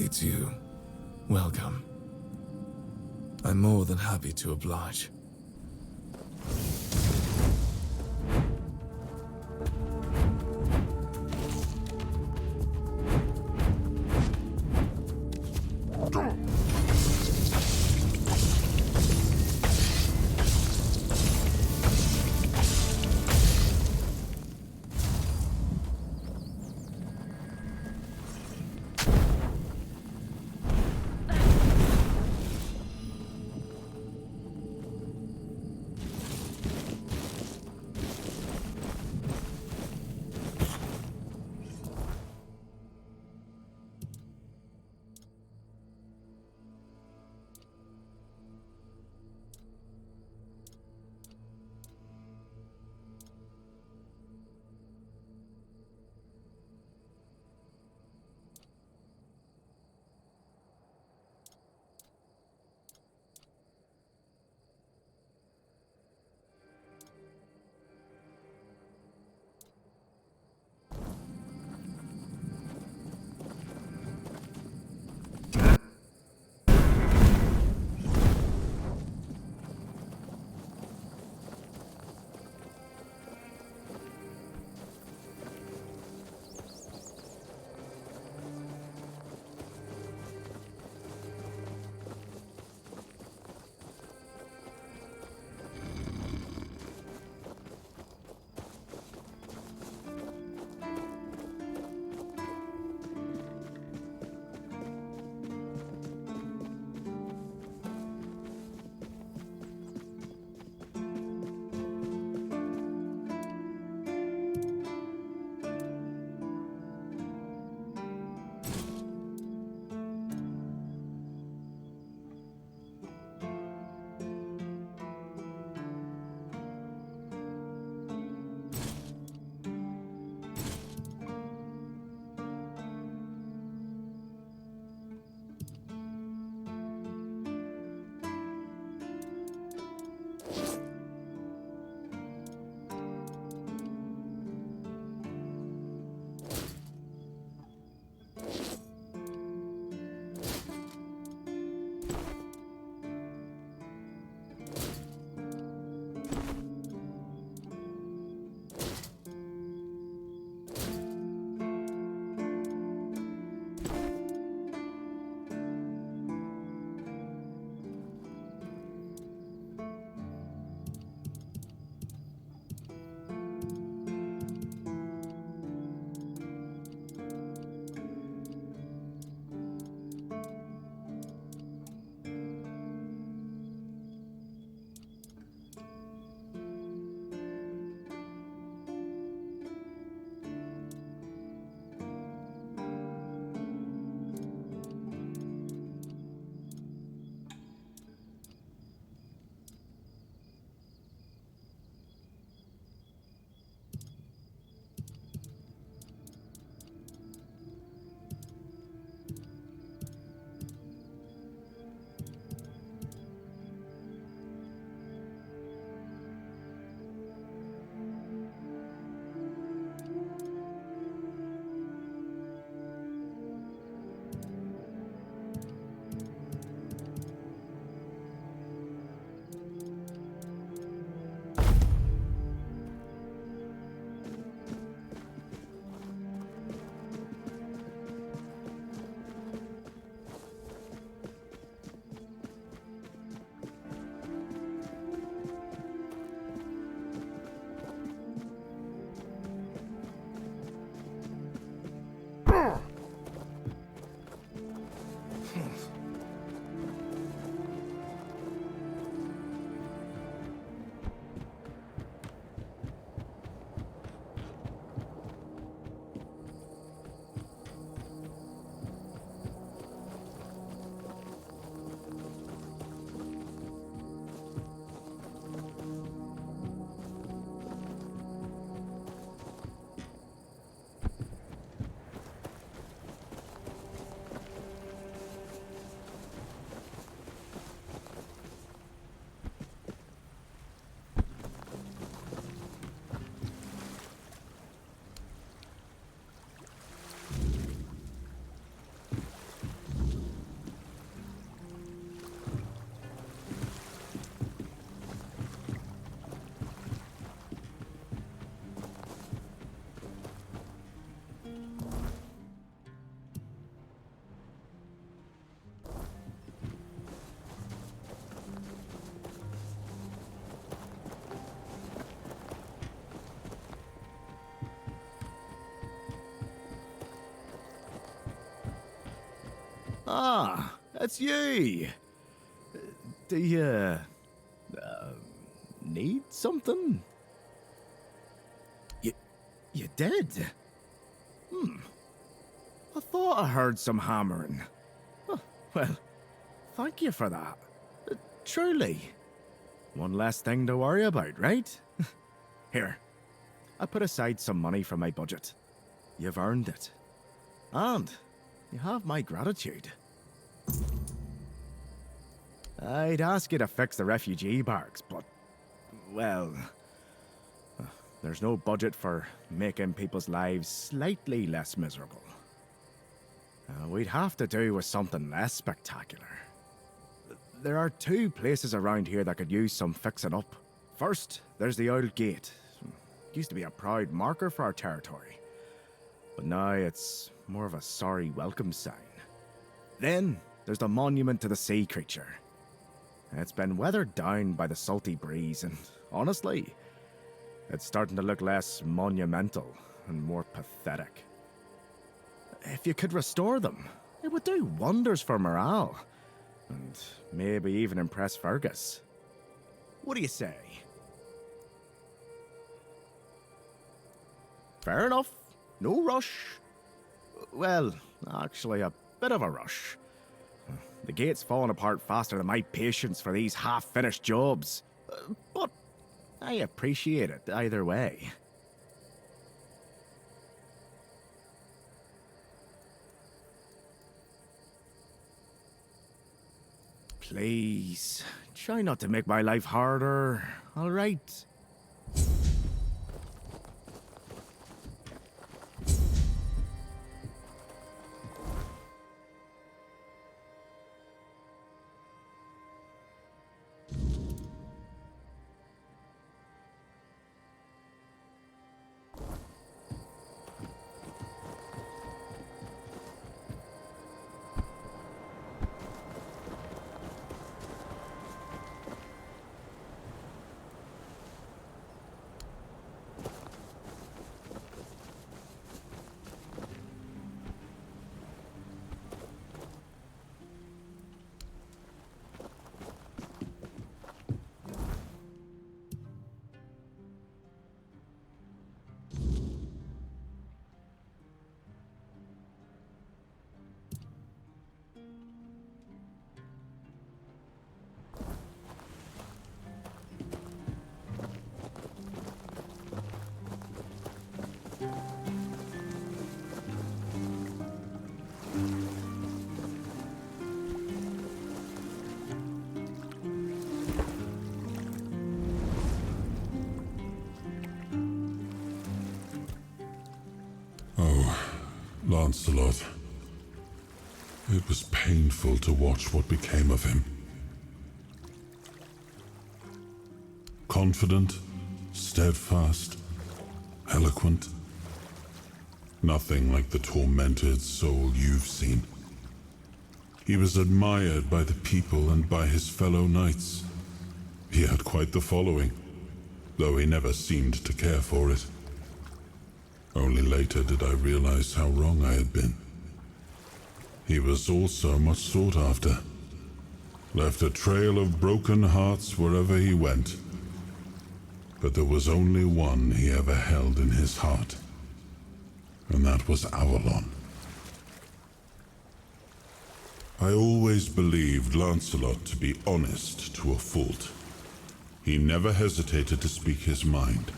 It's you. Welcome. I'm more than happy to oblige. it's you. Do you need something? You did? I thought I heard some hammering. Oh, well, thank you for that. Truly. One less thing to worry about, right? Here, I put aside some money from my budget. You've earned it. And you have my gratitude. I'd ask you to fix the refugee barracks, but, well, there's no budget for making people's lives slightly less miserable. We'd have to do with something less spectacular. There are 2 places around here that could use some fixing up. First, there's the old gate. It used to be a proud marker for our territory, but now it's more of a sorry welcome sign. Then, there's the monument to the sea creature. It's been weathered down by the salty breeze, and honestly, it's starting to look less monumental and more pathetic. If you could restore them, it would do wonders for morale, and maybe even impress Fergus. What do you say? Fair enough. No rush. Well, actually, a bit of a rush. The gate's falling apart faster than my patience for these half-finished jobs. But I appreciate it either way. Please, try not to make my life harder, all right? Lancelot. It was painful to watch what became of him. Confident, steadfast, eloquent. Nothing like the tormented soul you've seen. He was admired by the people and by his fellow knights. He had quite the following, though he never seemed to care for it. Only later did I realize how wrong I had been. He was also much sought after. Left a trail of broken hearts wherever he went. But there was only one he ever held in his heart. And that was Avalon. I always believed Lancelot to be honest to a fault. He never hesitated to speak his mind.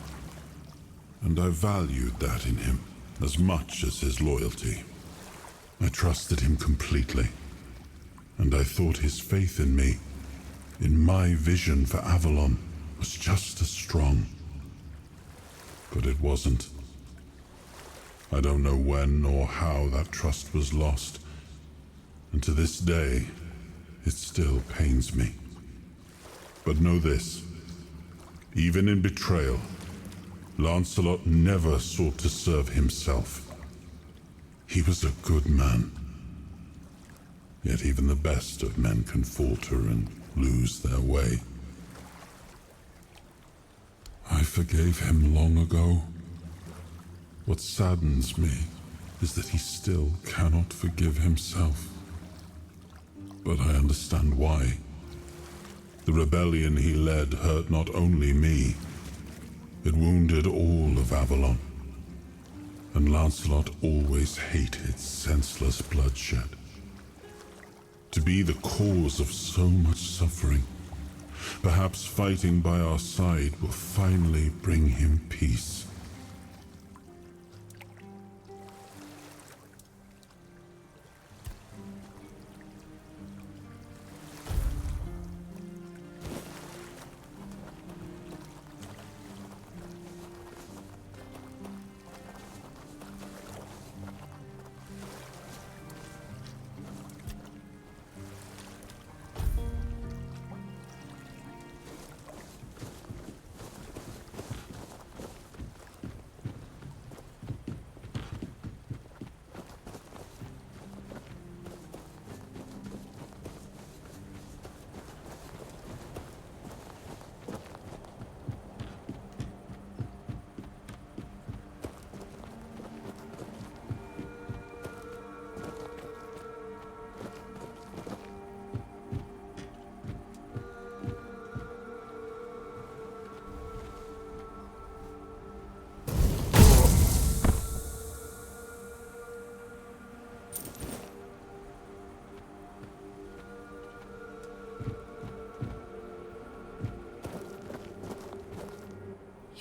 And I valued that in him as much as his loyalty. I trusted him completely, and I thought his faith in me, in my vision for Avalon, was just as strong. But it wasn't. I don't know when or how that trust was lost, and to this day, it still pains me. But know this, even in betrayal, Lancelot never sought to serve himself. He was a good man. Yet even the best of men can falter and lose their way. I forgave him long ago. What saddens me is that he still cannot forgive himself. but I understand why. The rebellion he led hurt not only me, it wounded all of Avalon. And Lancelot always hated senseless bloodshed. To be the cause of so much suffering, perhaps fighting by our side will finally bring him peace.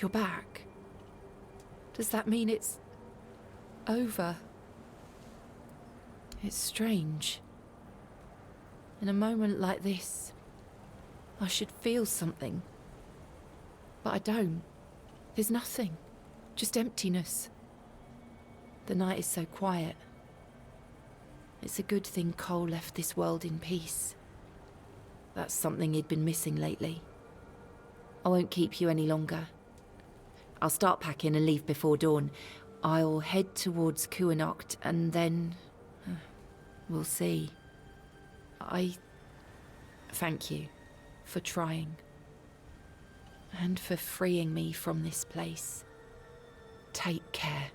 You're back. Does that mean it's over? It's strange. In a moment like this, I should feel something. But I don't. There's nothing. Just emptiness. The night is so quiet. It's a good thing Cole left this world in peace. That's something he'd been missing lately. I won't keep you any longer. I'll start packing and leave before dawn. I'll head towards Kuanocht and then... we'll see. I thank you for trying. And for freeing me from this place. Take care.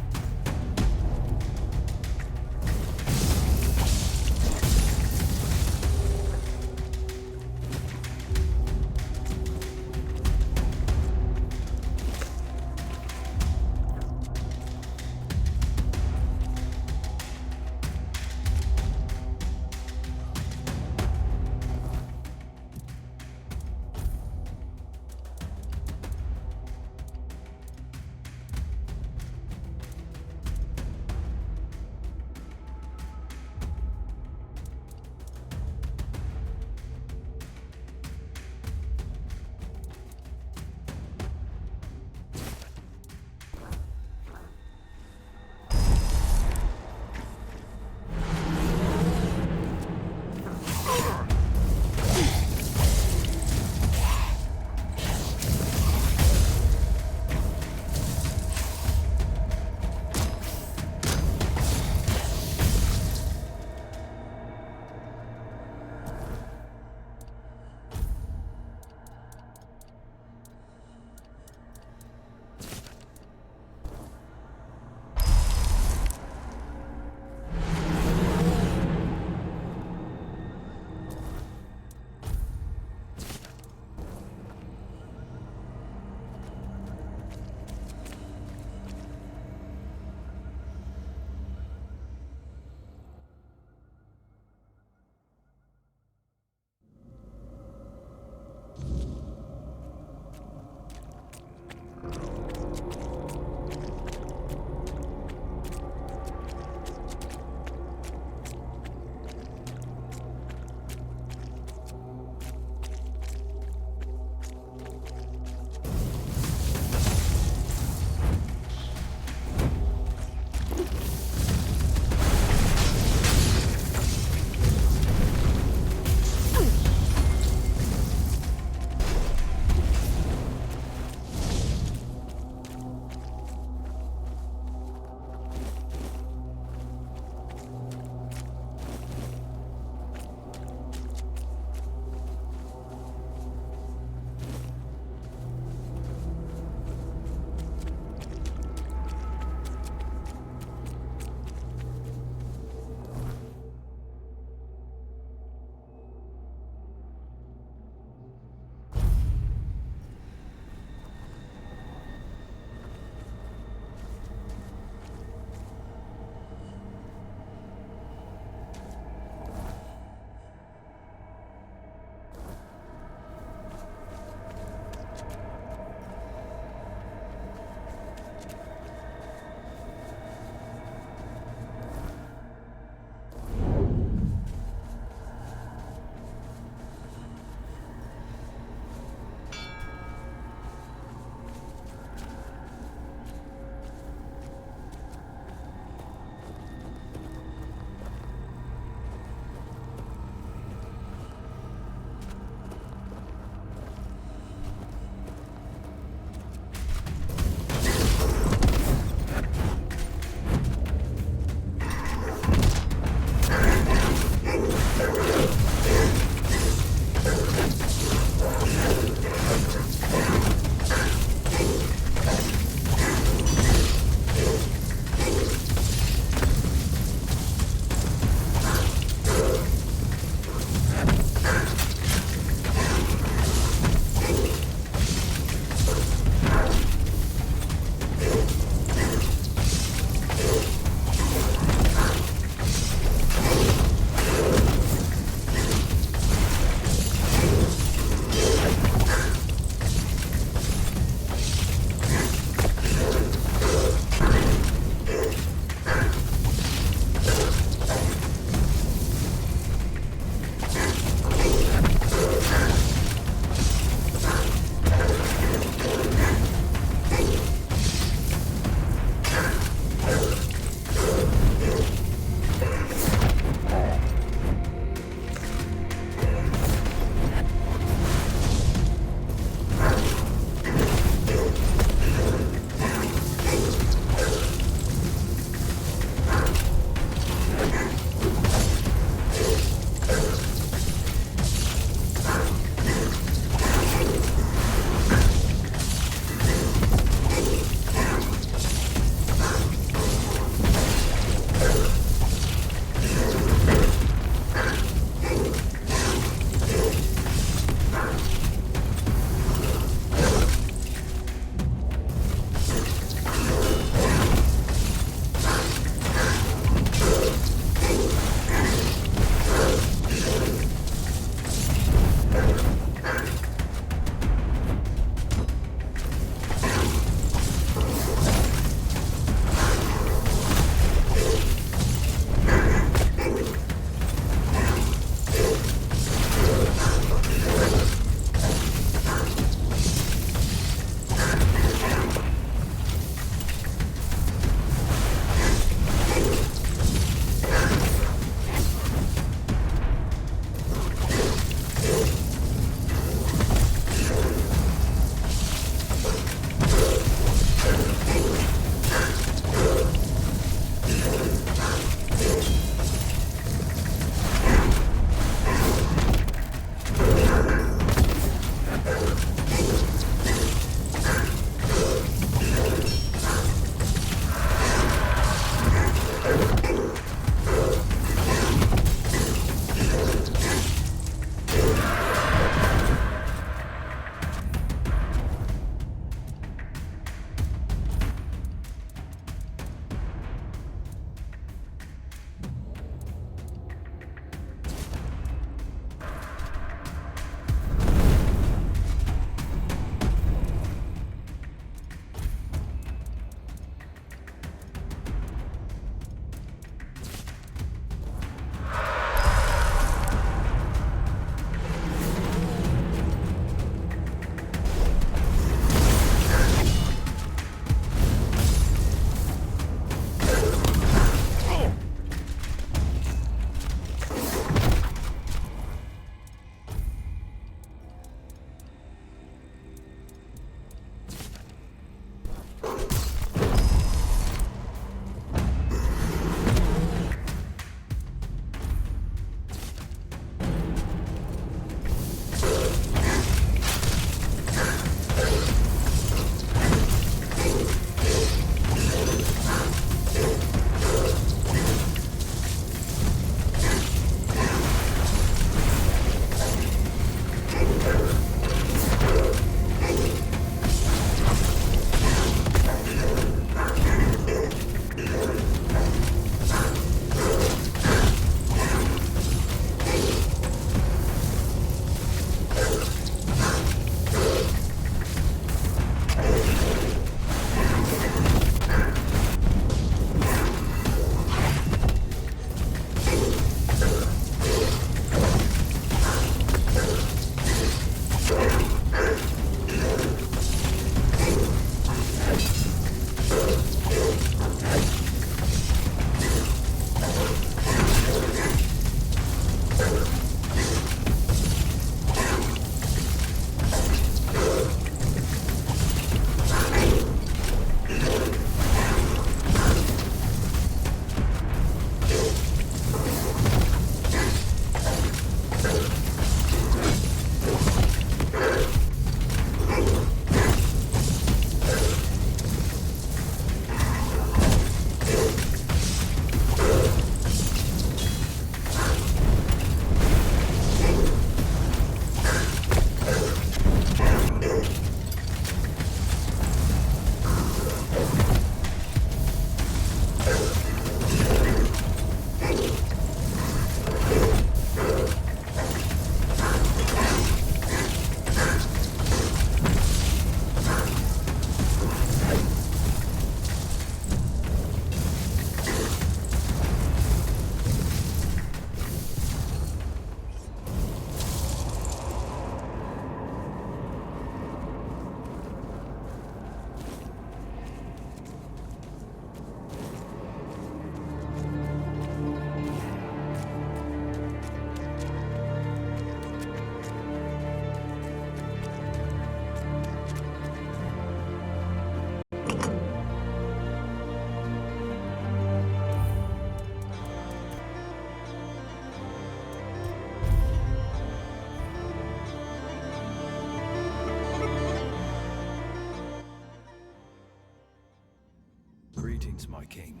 Greetings, my king.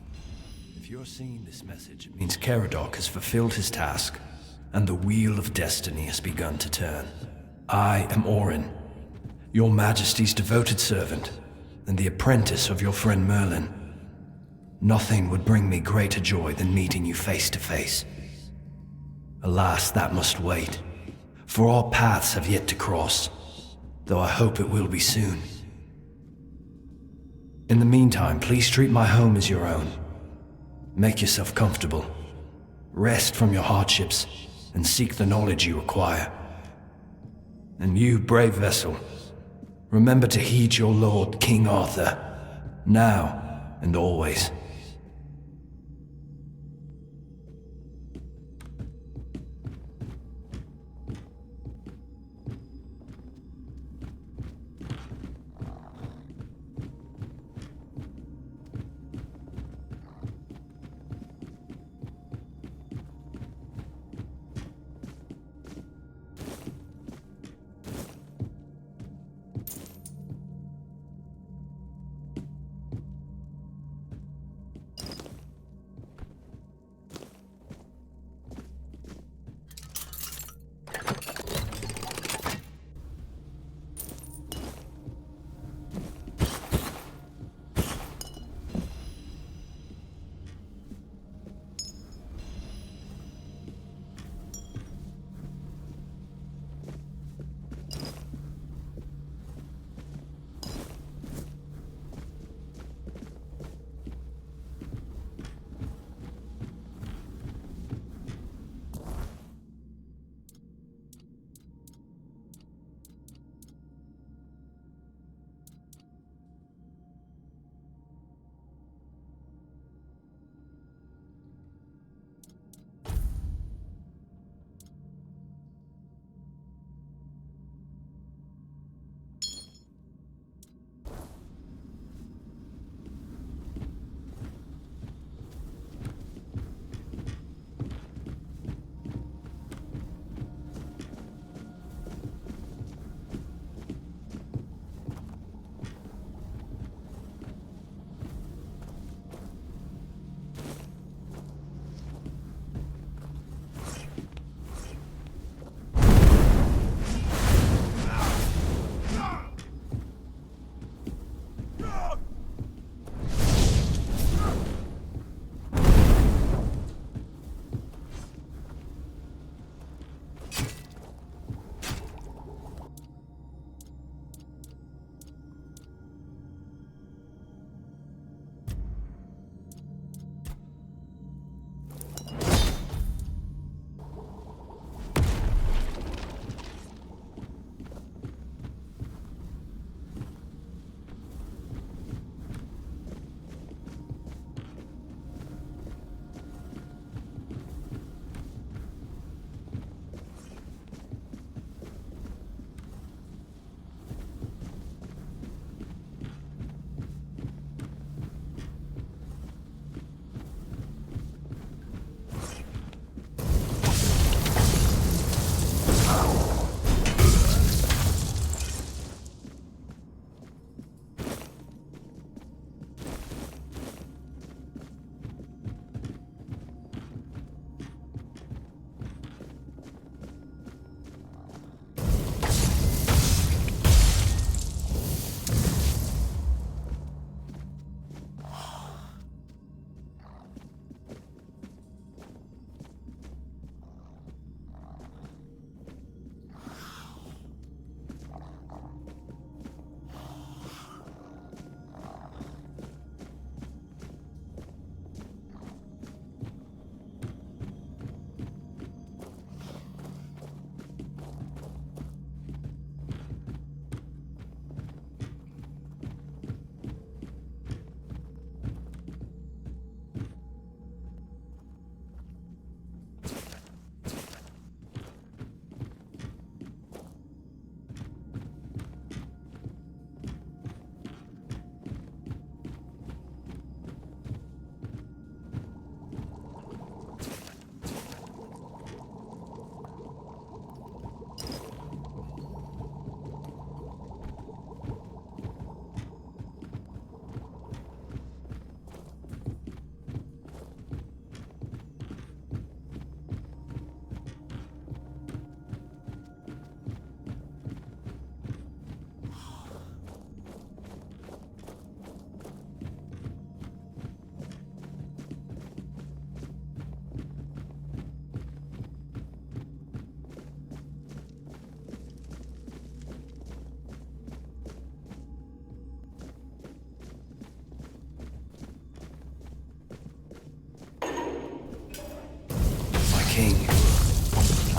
If you're seeing this message, it means Caradoc has fulfilled his task, and the wheel of destiny has begun to turn. I am Orin, your majesty's devoted servant, and the apprentice of your friend Merlin. Nothing would bring me greater joy than meeting you face to face. Alas, that must wait, for our paths have yet to cross, though I hope it will be soon. In the meantime, please treat my home as your own. Make yourself comfortable. Rest from your hardships, and seek the knowledge you require. And you, brave vessel, remember to heed your lord, King Arthur, now and always.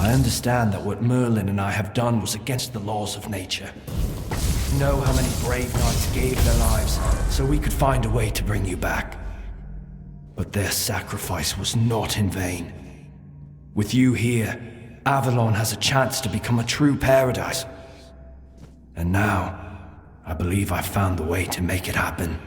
I understand that what Merlin and I have done was against the laws of nature. You know how many brave knights gave their lives so we could find a way to bring you back. But their sacrifice was not in vain. With you here, Avalon has a chance to become a true paradise. And now, I believe I've found the way to make it happen.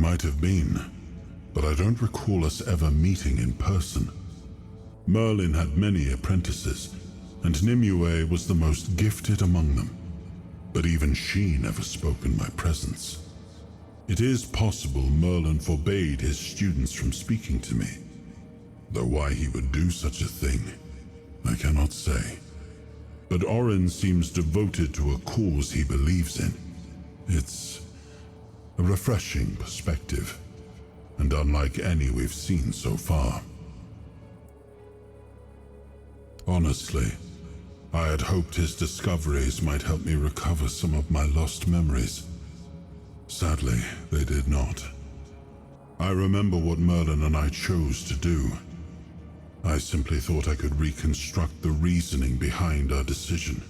might have been, but I don't recall us ever meeting in person. Merlin had many apprentices, and Nimue was the most gifted among them, but even she never spoke in my presence. It is possible Merlin forbade his students from speaking to me, though why he would do such a thing, I cannot say. But Orin seems devoted to a cause he believes in. It's a refreshing perspective, and unlike any we've seen so far. Honestly, I had hoped his discoveries might help me recover some of my lost memories. Sadly, they did not. I remember what Merlin and I chose to do. I simply thought I could reconstruct the reasoning behind our decision.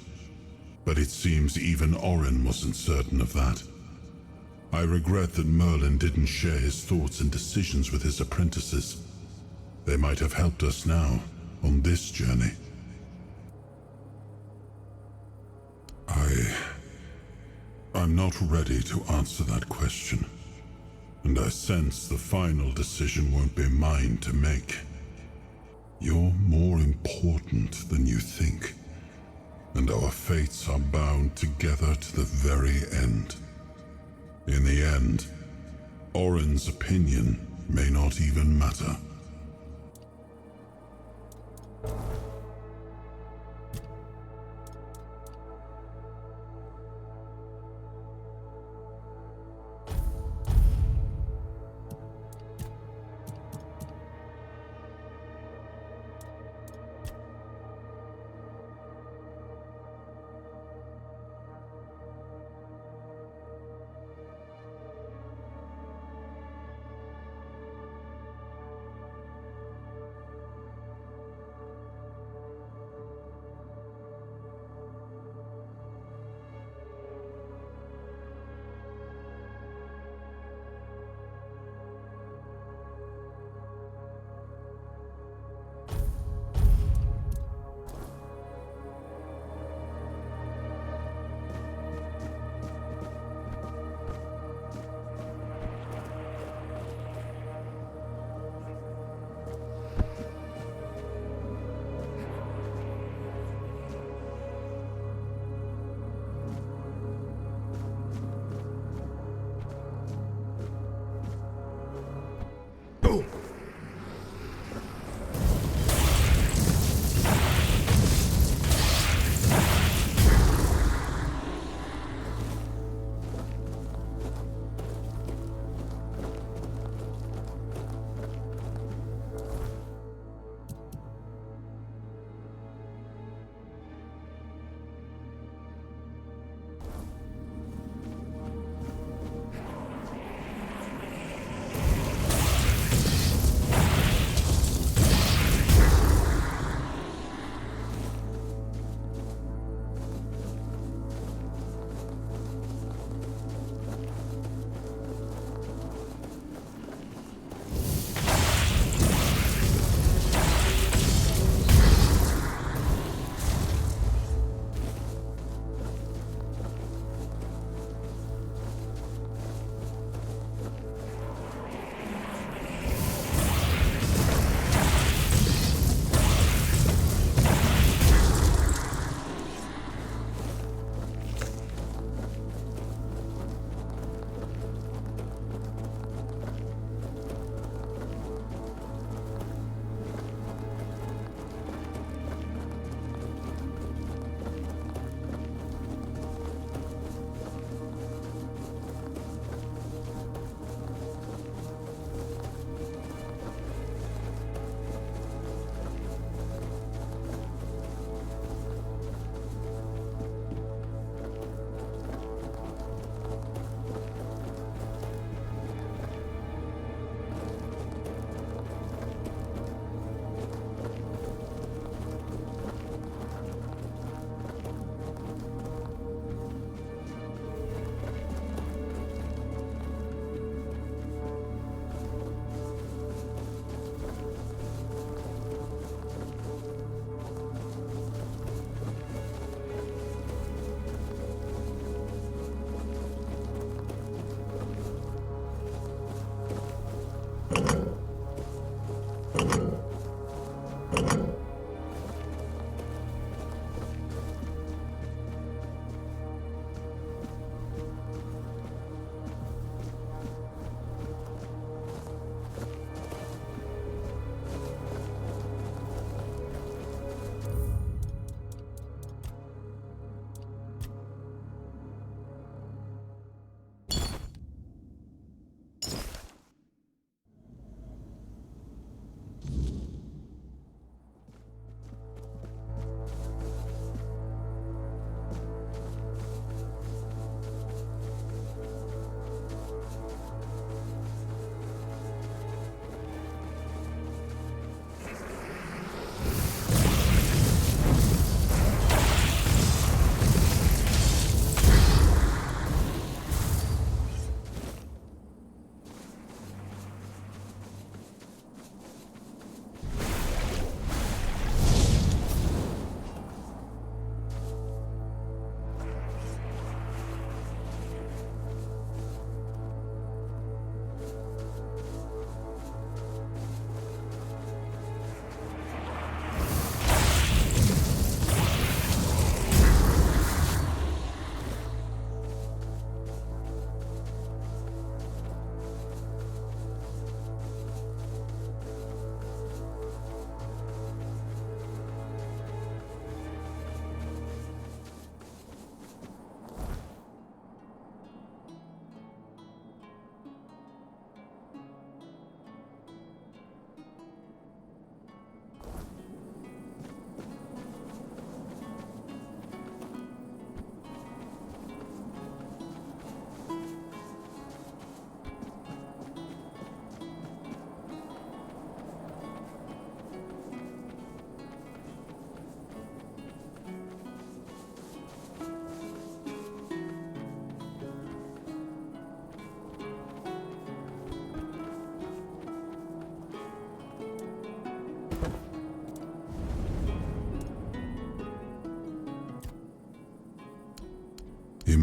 But it seems even Orin wasn't certain of that. I regret that Merlin didn't share his thoughts and decisions with his apprentices. They might have helped us now, on this journey. I'm not ready to answer that question, and I sense the final decision won't be mine to make. You're more important than you think, and our fates are bound together to the very end. In the end, Orin's opinion may not even matter.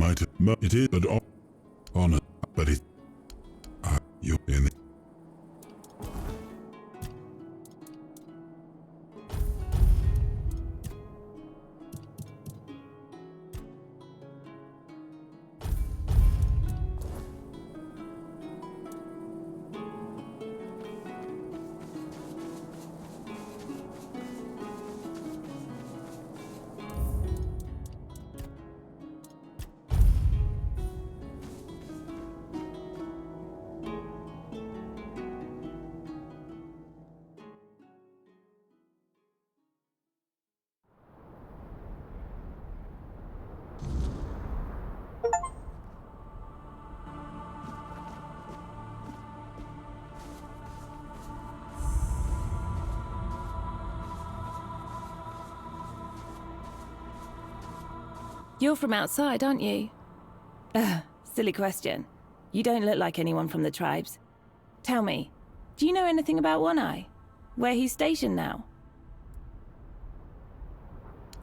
might have... It is, but honor. But it... you in the... You're from outside, aren't you? Silly question. You don't look like anyone from the tribes. Tell me, do you know anything about One Eye? Where he's stationed now?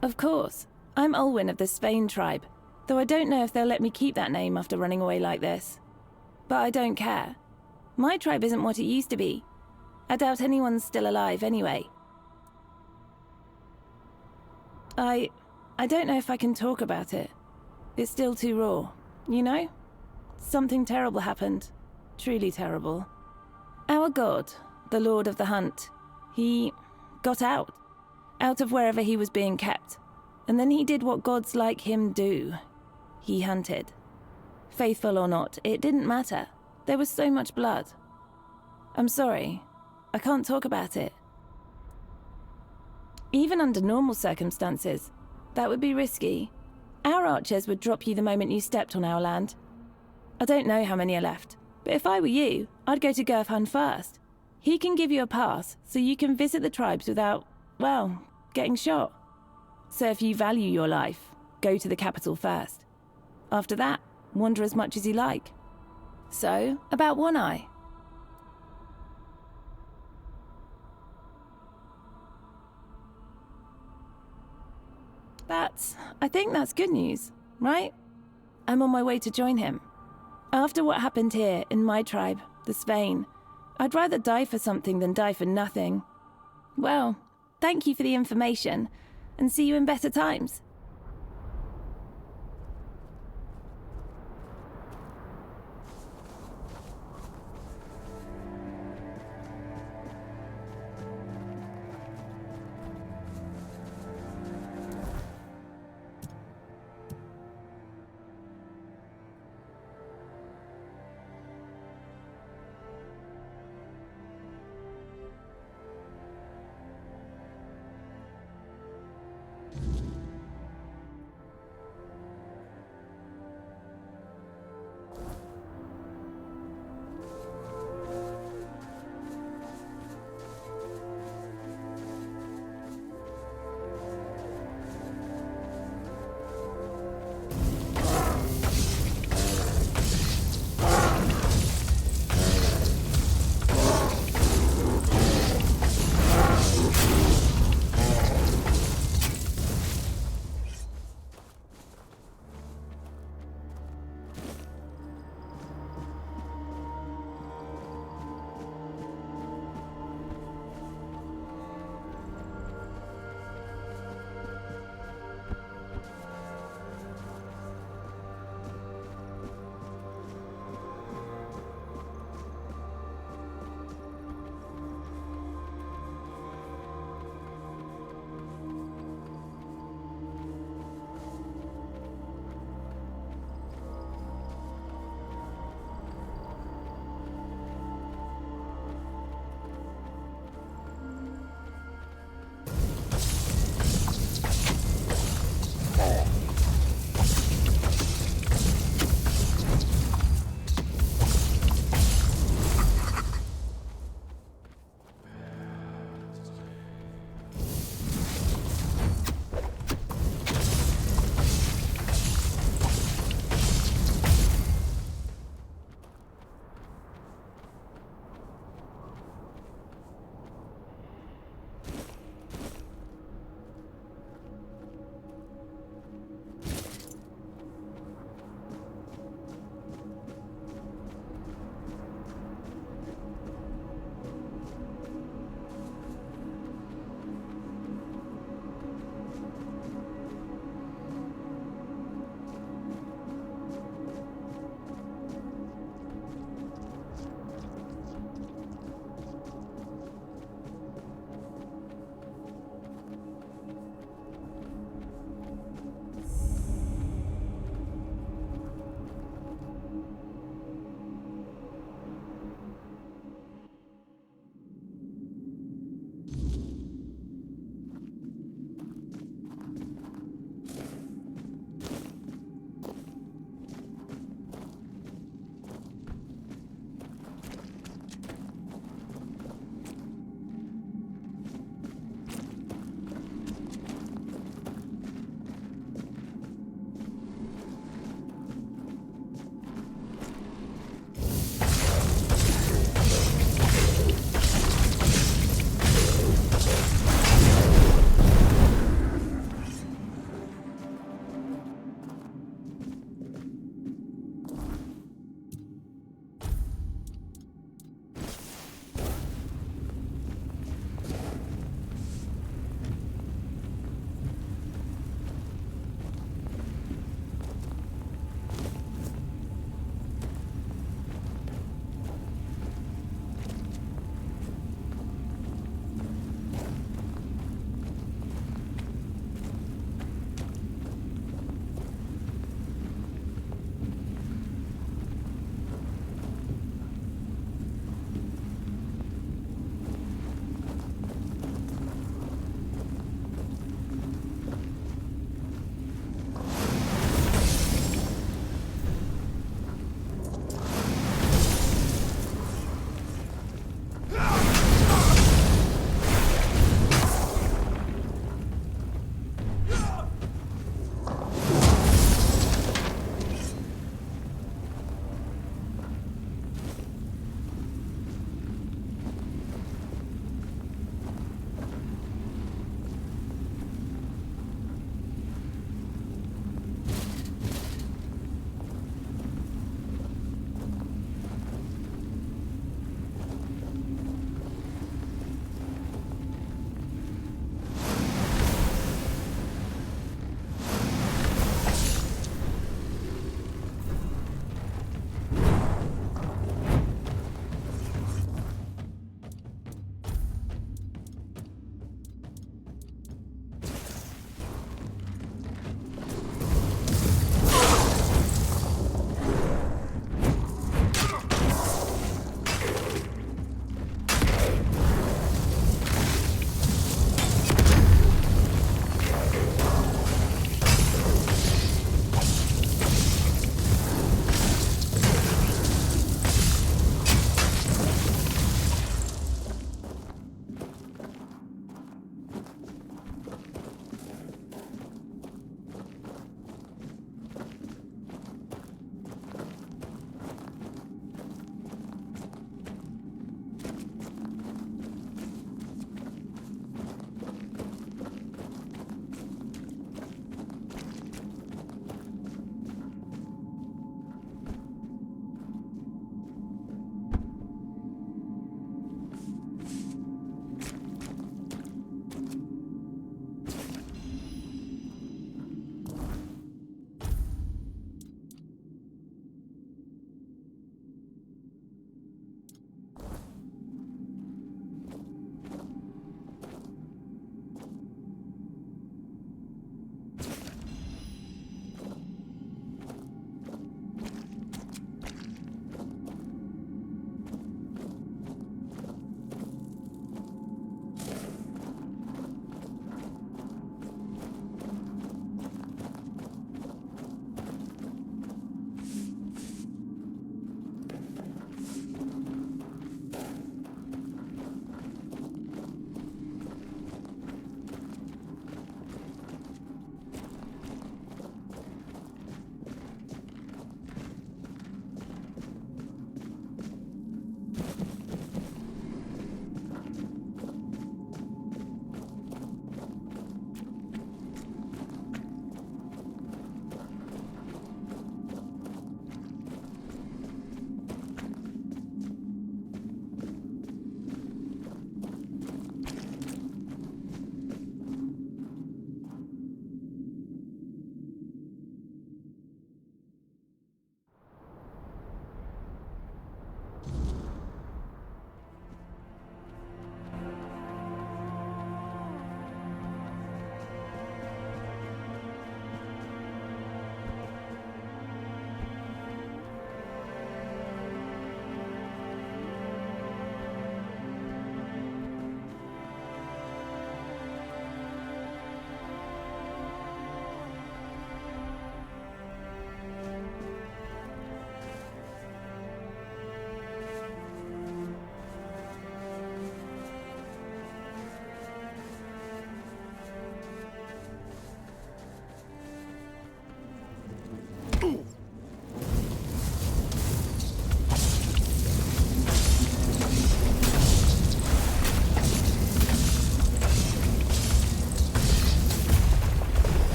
Of course. I'm Olwyn of the Svein tribe, though I don't know if they'll let me keep that name after running away like this. But I don't care. My tribe isn't what it used to be. I doubt anyone's still alive anyway. I don't know if I can talk about it. It's still too raw, you know? Something terrible happened. Truly terrible. Our god, the Lord of the Hunt, he got out of wherever he was being kept. And then he did what gods like him do. He hunted. Faithful or not, it didn't matter. There was so much blood. I'm sorry. I can't talk about it. Even under normal circumstances, that would be risky. Our archers would drop you the moment you stepped on our land. I don't know how many are left, but if I were you, I'd go to Gurfhan first. He can give you a pass, so you can visit the tribes without, well, getting shot. So if you value your life, go to the capital first. After that, wander as much as you like. So, about One Eye. I think that's good news, right? I'm on my way to join him. After what happened here, in my tribe, the Svein, I'd rather die for something than die for nothing. Well, thank you for the information, and see you in better times.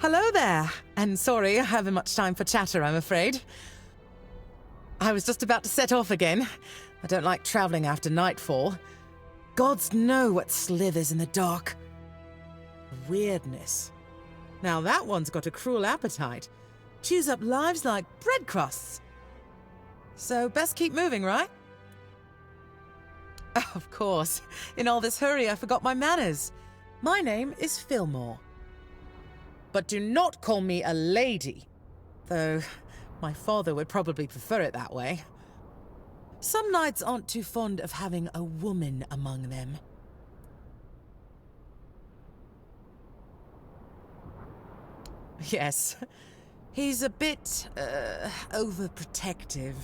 Hello there, and sorry I haven't much time for chatter, I'm afraid. I was just about to set off again. I don't like traveling after nightfall. Gods know what slithers in the dark. Weirdness. Now that one's got a cruel appetite. Chews up lives like bread crusts. So best keep moving, right? Oh, of course. In all this hurry, I forgot my manners. My name is Fillmore. But do not call me a lady. Though, my father would probably prefer it that way. Some knights aren't too fond of having a woman among them. Yes, he's a bit, overprotective.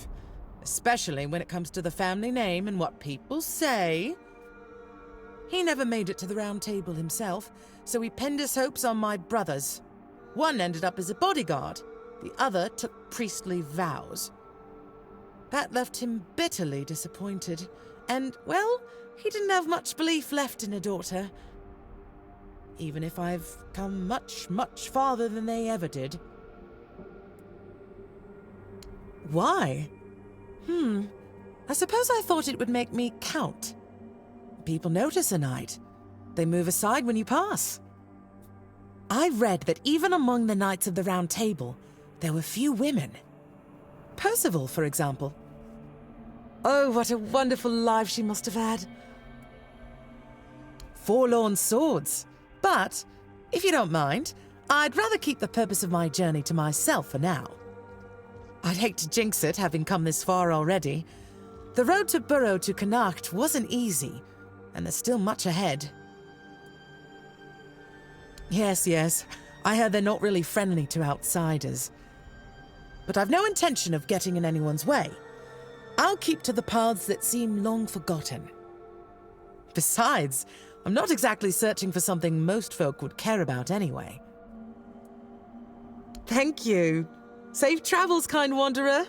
Especially when it comes to the family name and what people say. He never made it to the Round Table himself, so he pinned his hopes on my brothers. One ended up as a bodyguard, the other took priestly vows. That left him bitterly disappointed, and, well, he didn't have much belief left in a daughter. Even if I've come much, much farther than they ever did. Why? I suppose I thought it would make me count. People notice a knight. They move aside when you pass. I read that even among the knights of the Round Table, there were few women. Percival, for example. Oh, what a wonderful life she must have had. Forlorn swords. But, if you don't mind, I'd rather keep the purpose of my journey to myself for now. I'd hate to jinx it, having come this far already. The road to Burrow to Connacht wasn't easy, and there's still much ahead. Yes, I heard they're not really friendly to outsiders. But I've no intention of getting in anyone's way. I'll keep to the paths that seem long forgotten. Besides, I'm not exactly searching for something most folk would care about anyway. Thank you. Safe travels, kind wanderer.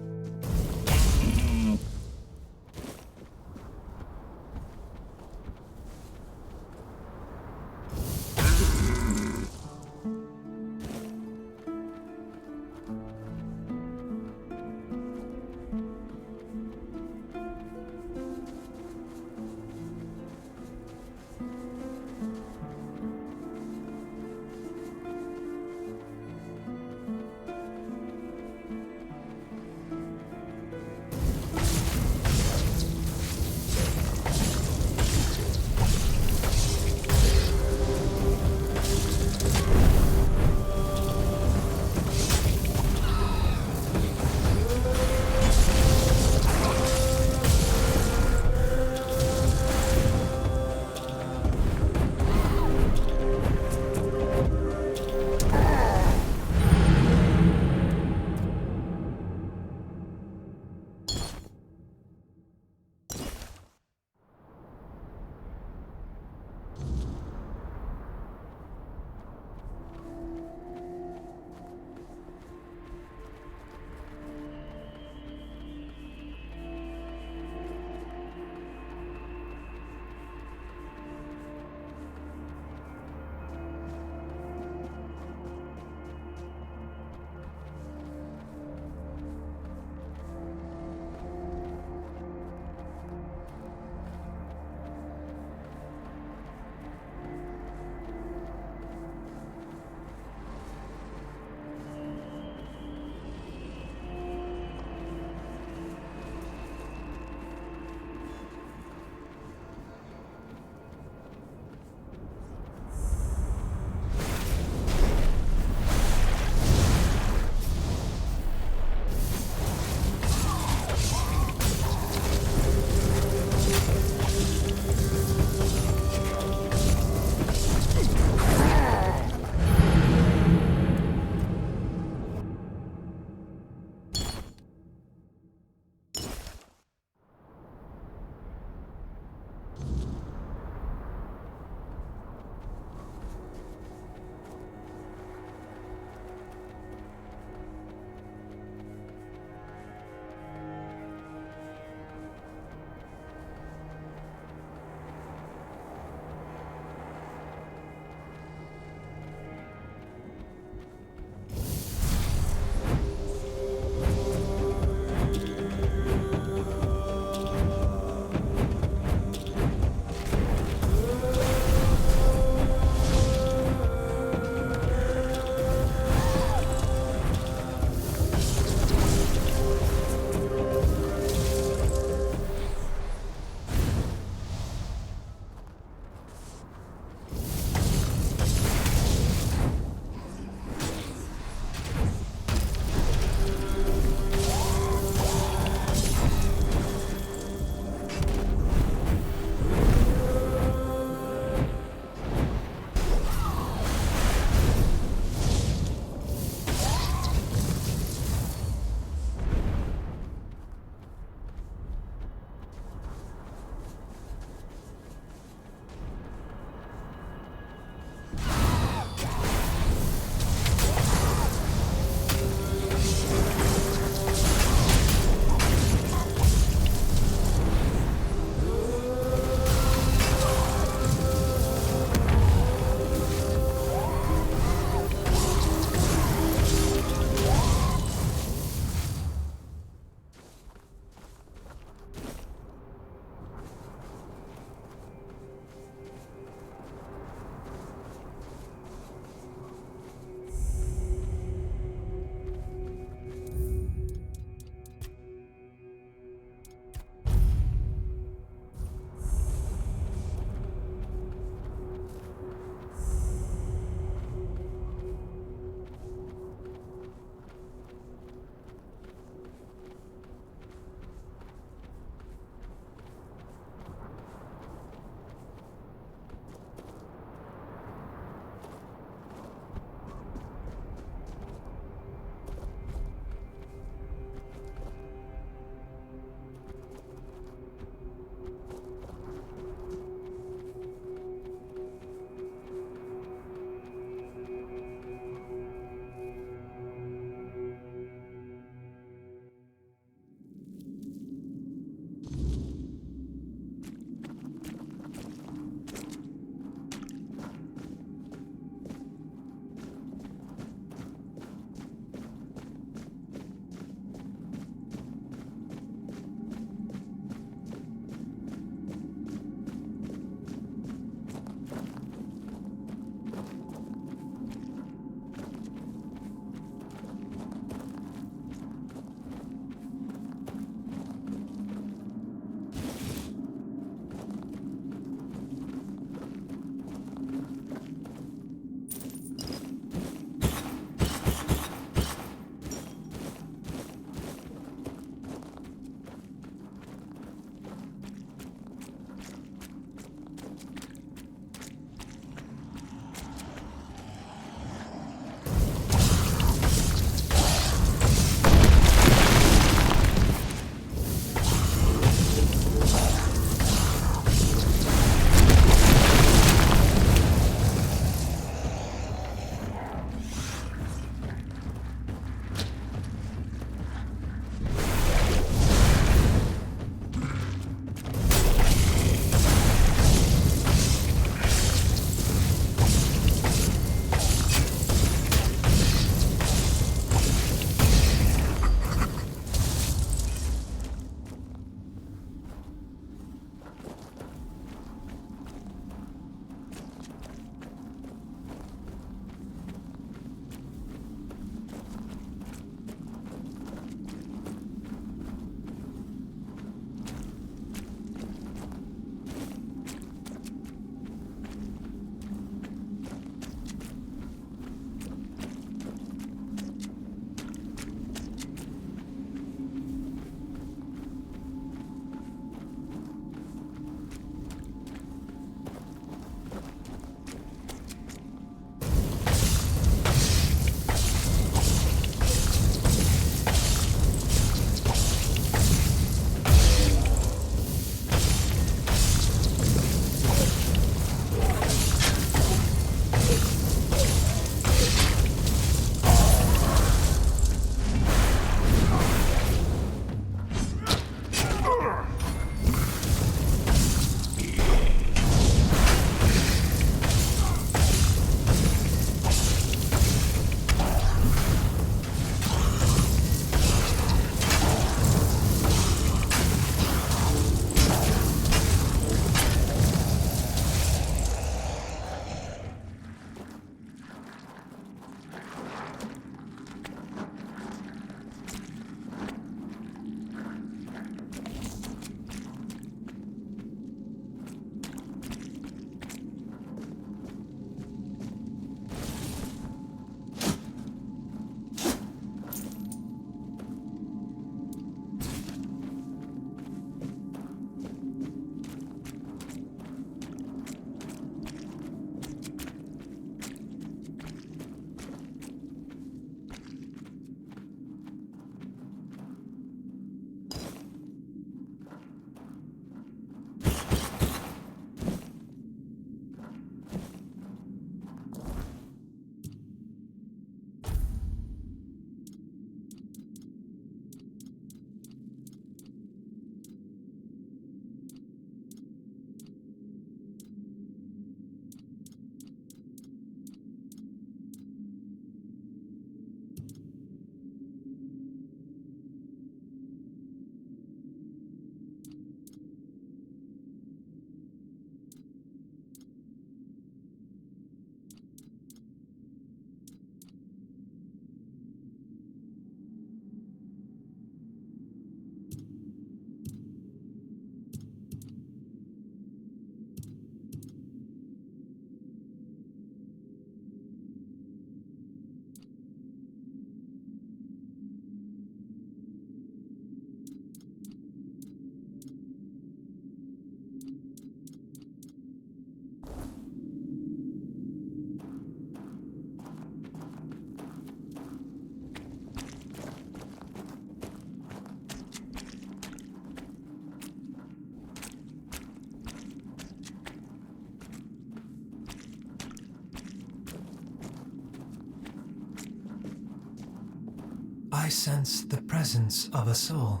I sense the presence of a soul.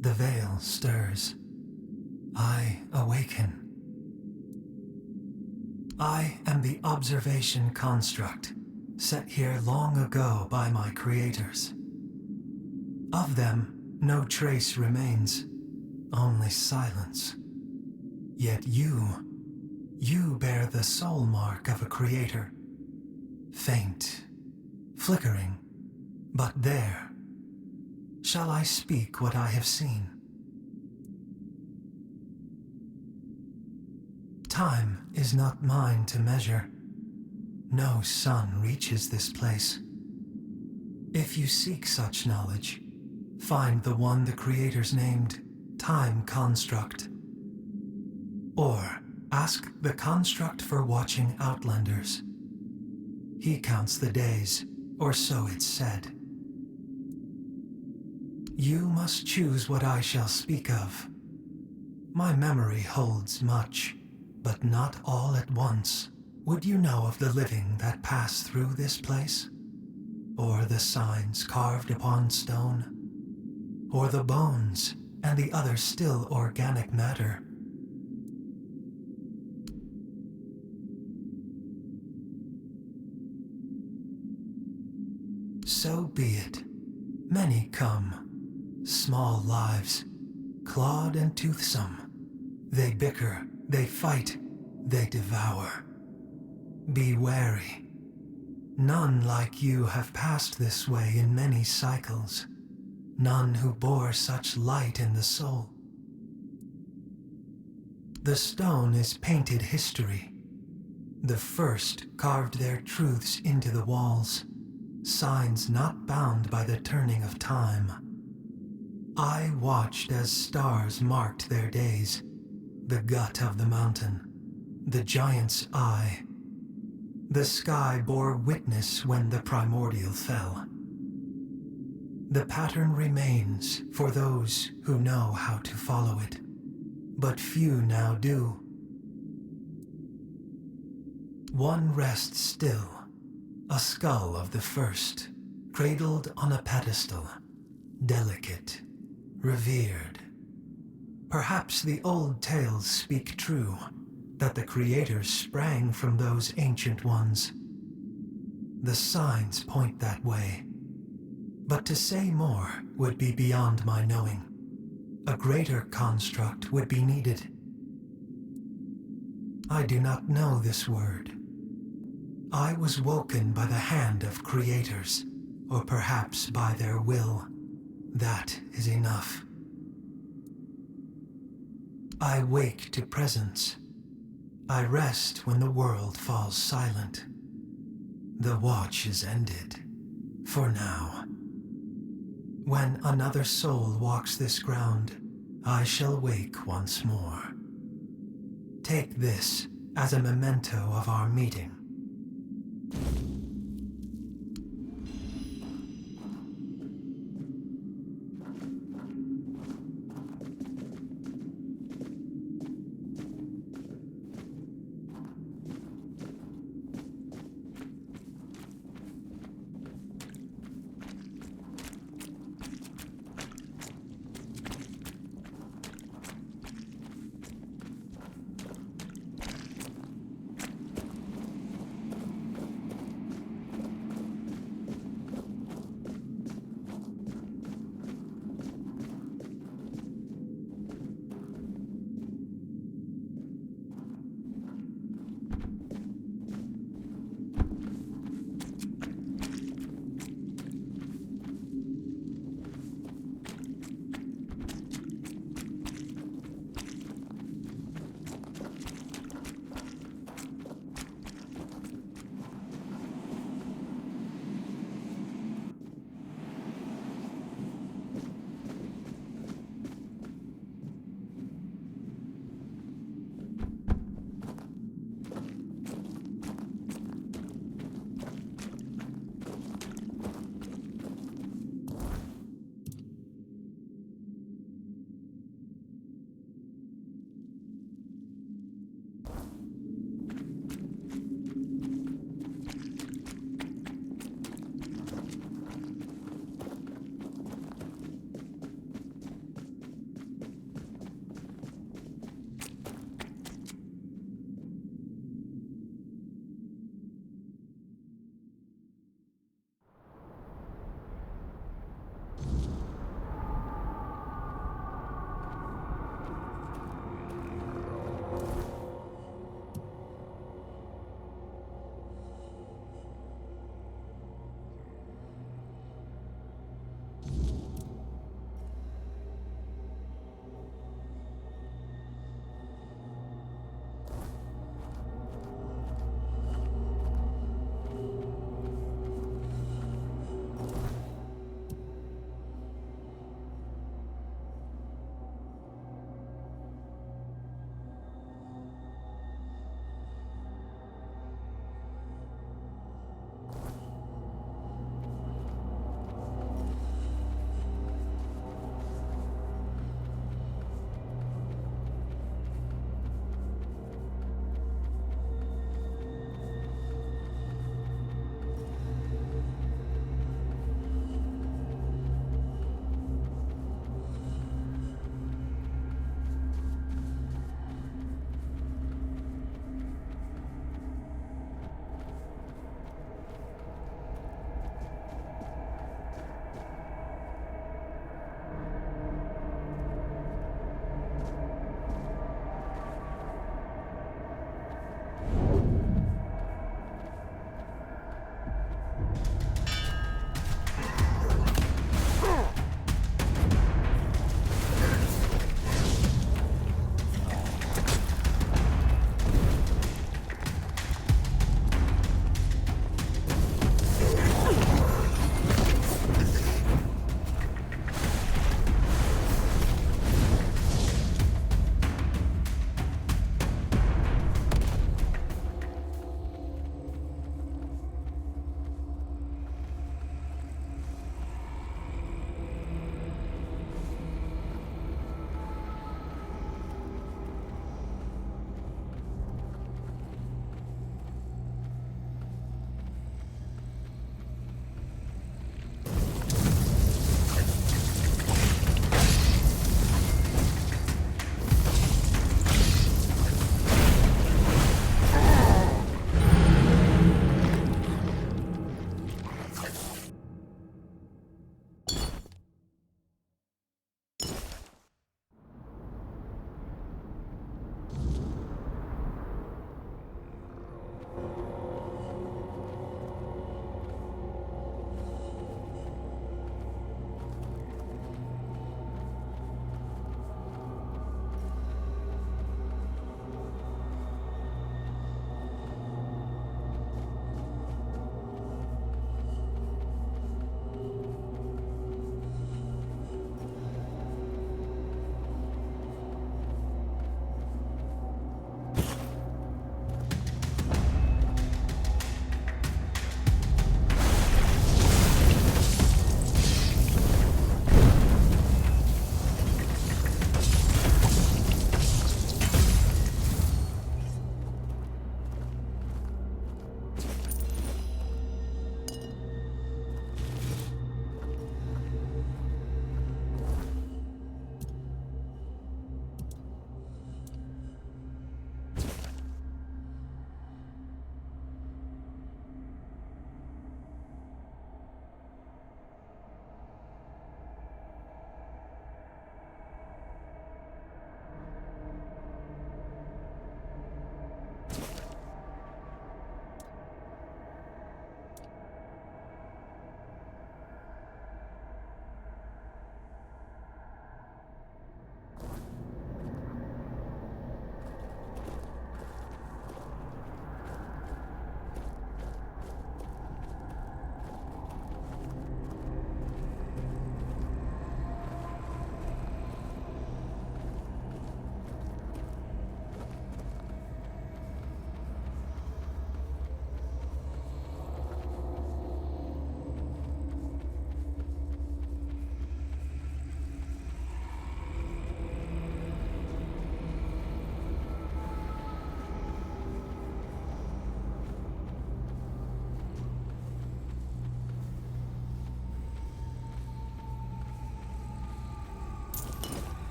The veil stirs. I awaken. I am the observation construct, set here long ago by my creators. Of them, no trace remains, only silence. Yet you bear the soul mark of a creator. Faint, flickering, but there. Shall I speak what I have seen? Time is not mine to measure. No sun reaches this place. If you seek such knowledge, find the one the creators named Time Construct. Or ask the construct for watching Outlanders. He counts the days, or so it's said. You must choose what I shall speak of. My memory holds much, but not all at once. Would you know of the living that pass through this place? Or the signs carved upon stone? Or the bones and the other still organic matter? So be it. Many come, small lives, clawed and toothsome. They bicker, they fight, they devour. Be wary. None like you have passed this way in many cycles. None who bore such light in the soul. The stone is painted history. The first carved their truths into the walls, signs not bound by the turning of time. I watched as stars marked their days, the gut of the mountain, the giant's eye. The sky bore witness when the primordial fell. The pattern remains for those who know how to follow it, but few now do. One rests still, a skull of the first, cradled on a pedestal, delicate, revered. Perhaps the old tales speak true, that the creators sprang from those ancient ones. The signs point that way. But to say more would be beyond my knowing. A greater construct would be needed. I do not know this word. I was woken by the hand of creators, or perhaps by their will. That is enough. I wake to presence. I rest when the world falls silent. The watch is ended, for now. When another soul walks this ground, I shall wake once more. Take this as a memento of our meeting.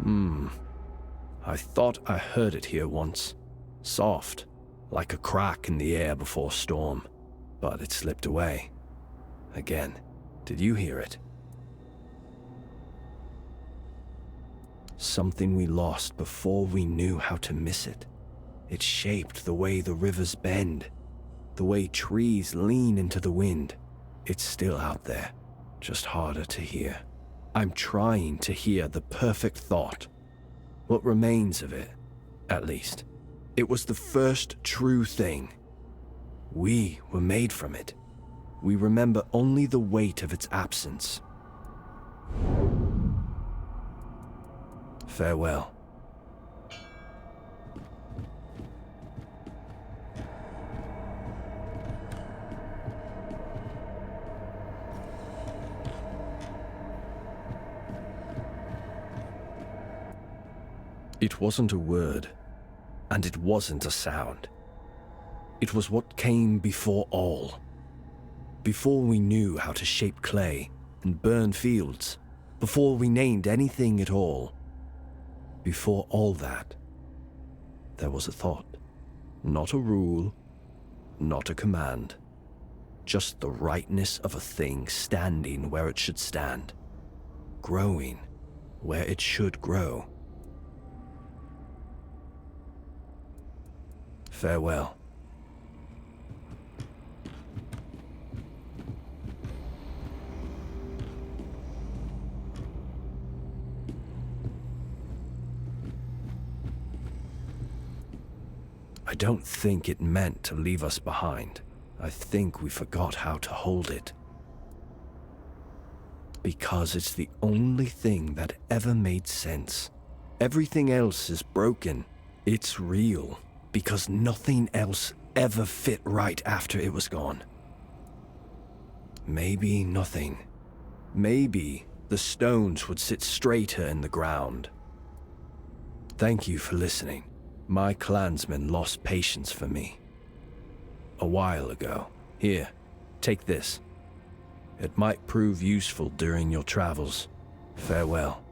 I thought I heard it here once. Soft, like a crack in the air before storm. But it slipped away. Again. Did you hear it? Something we lost before we knew how to miss it. It shaped the way the rivers bend, the way trees lean into the wind. It's still out there, just harder to hear. I'm trying to hear the perfect thought. What remains of it, at least. It was the first true thing. We were made from it. We remember only the weight of its absence. Farewell. It wasn't a word, and it wasn't a sound. It was what came before all. Before we knew how to shape clay and burn fields, before we named anything at all. Before all that, there was a thought. Not a rule, not a command. Just the rightness of a thing standing where it should stand. Growing where it should grow. Farewell. I don't think it meant to leave us behind. I think we forgot how to hold it. Because it's the only thing that ever made sense. Everything else is broken. It's real. Because nothing else ever fit right after it was gone. Maybe nothing. Maybe the stones would sit straighter in the ground. Thank you for listening. My clansmen lost patience for me. A while ago. Here, take this. It might prove useful during your travels. Farewell.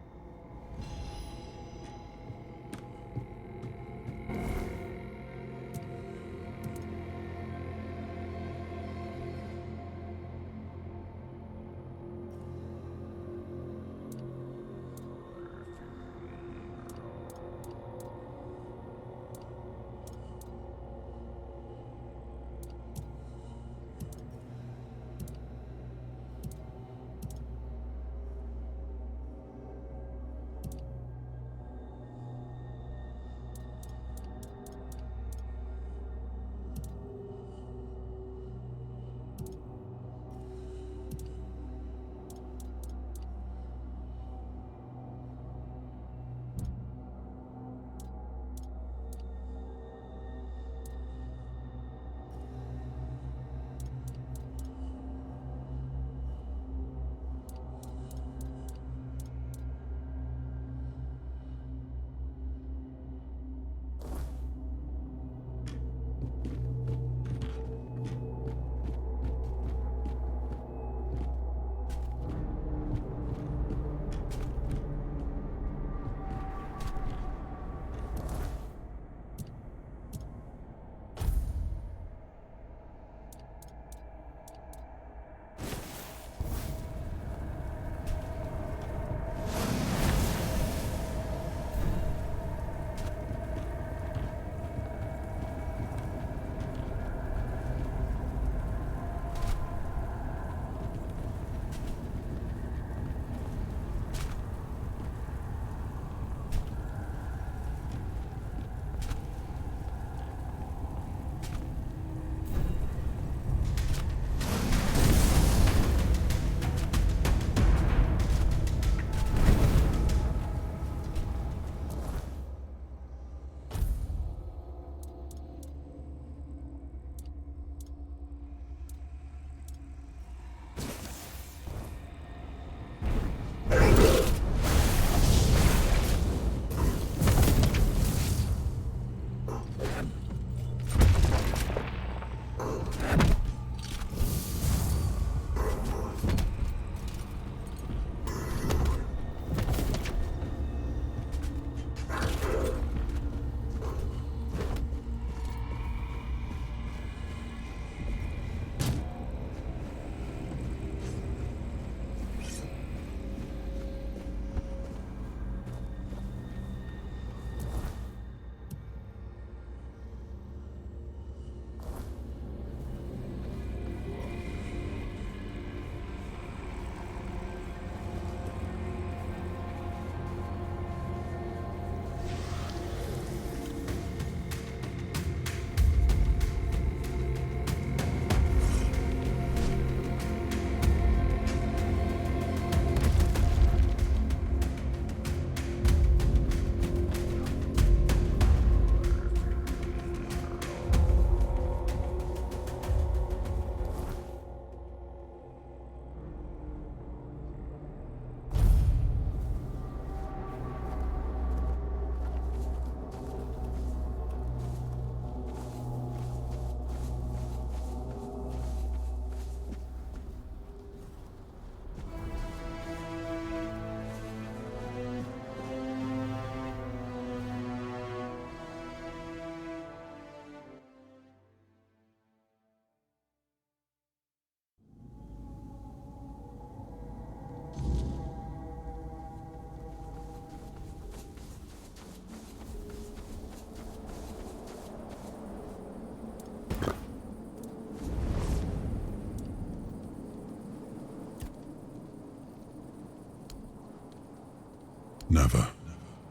Never.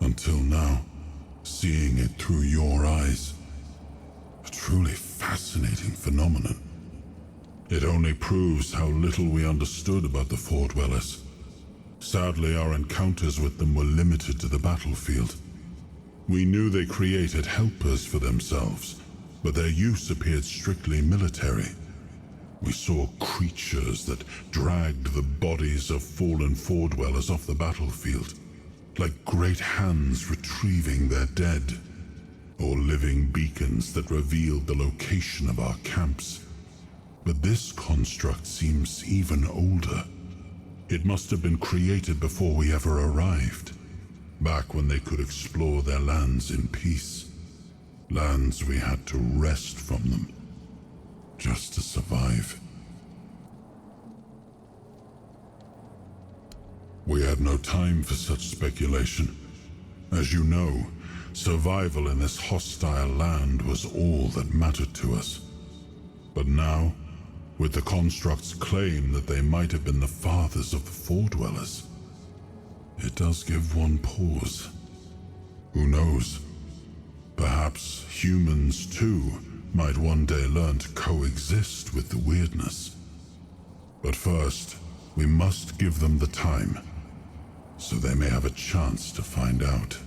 Until now. Seeing it through your eyes. A truly fascinating phenomenon. It only proves how little we understood about the Four Dwellers. Sadly, our encounters with them were limited to the battlefield. We knew they created helpers for themselves, but their use appeared strictly military. We saw creatures that dragged the bodies of fallen Four Dwellers off the battlefield, like great hands retrieving their dead, or living beacons that revealed the location of our camps. But this construct seems even older. It must have been created before we ever arrived, back when they could explore their lands in peace. Lands we had to wrest from them, just to survive. We had no time for such speculation. As you know, survival in this hostile land was all that mattered to us. But now, with the construct's claim that they might have been the fathers of the Four Dwellers, it does give one pause. Who knows? Perhaps humans, too, might one day learn to coexist with the weirdness. But first, we must give them the time, so they may have a chance to find out.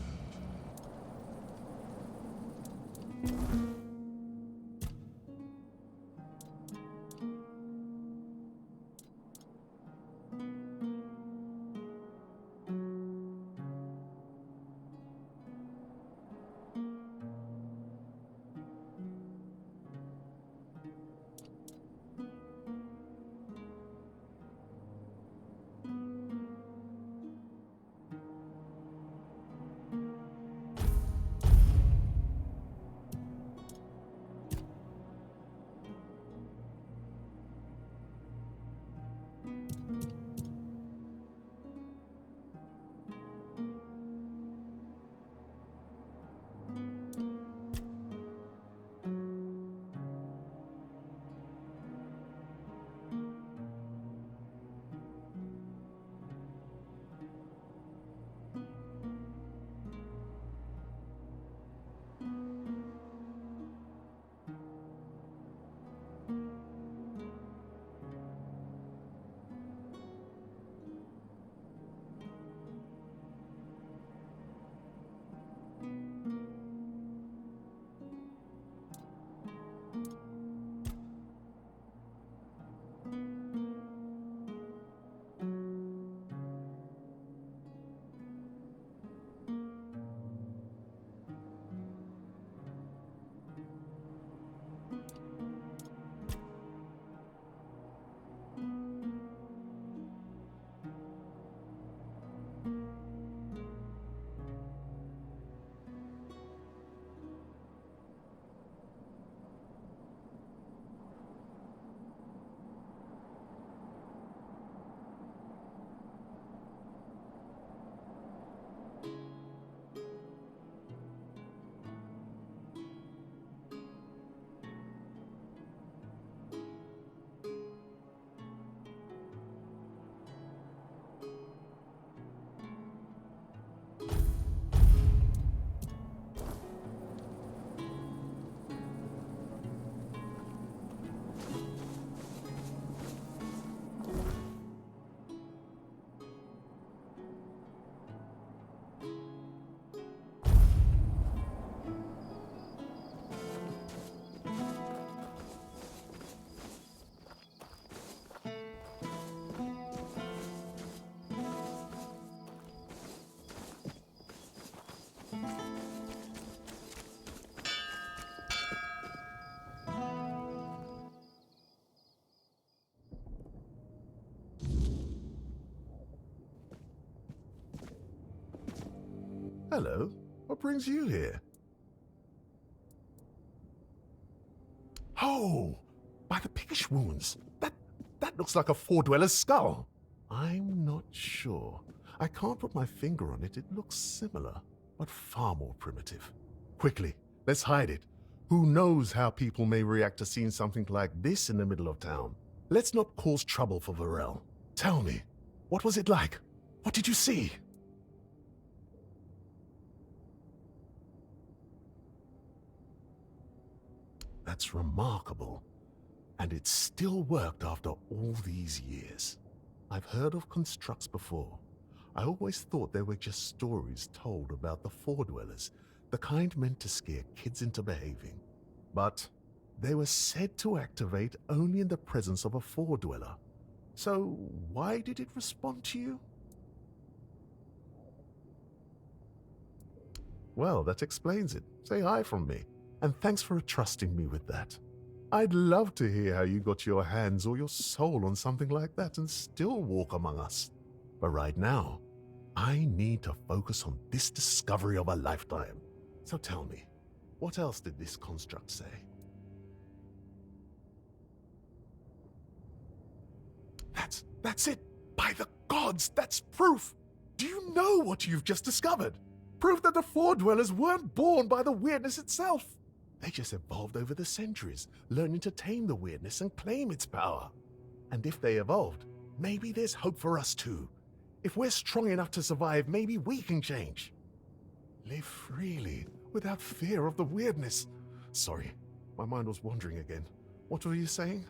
Hello. What brings you here? Oh! By the piggish wounds. That looks like a Four Dweller's skull. I'm not sure. I can't put my finger on it. It looks similar, but far more primitive. Quickly, let's hide it. Who knows how people may react to seeing something like this in the middle of town? Let's not cause trouble for Varel. Tell me, what was it like? What did you see? That's remarkable. And it still worked after all these years. I've heard of constructs before. I always thought they were just stories told about the Four-Dwellers, the kind meant to scare kids into behaving. But they were said to activate only in the presence of a Four-Dweller. So why did it respond to you? Well, that explains it. Say hi from me. And thanks for trusting me with that. I'd love to hear how you got your hands or your soul on something like that and still walk among us. But right now, I need to focus on this discovery of a lifetime. So tell me, what else did this construct say? That's it! By the gods, that's proof! Do you know what you've just discovered? Proof that the Four-Dwellers weren't born by the weirdness itself. They just evolved over the centuries, learning to tame the weirdness and claim its power. And if they evolved, maybe there's hope for us too. If we're strong enough to survive, maybe we can change. Live freely, without fear of the weirdness. Sorry, my mind was wandering again. What were you saying?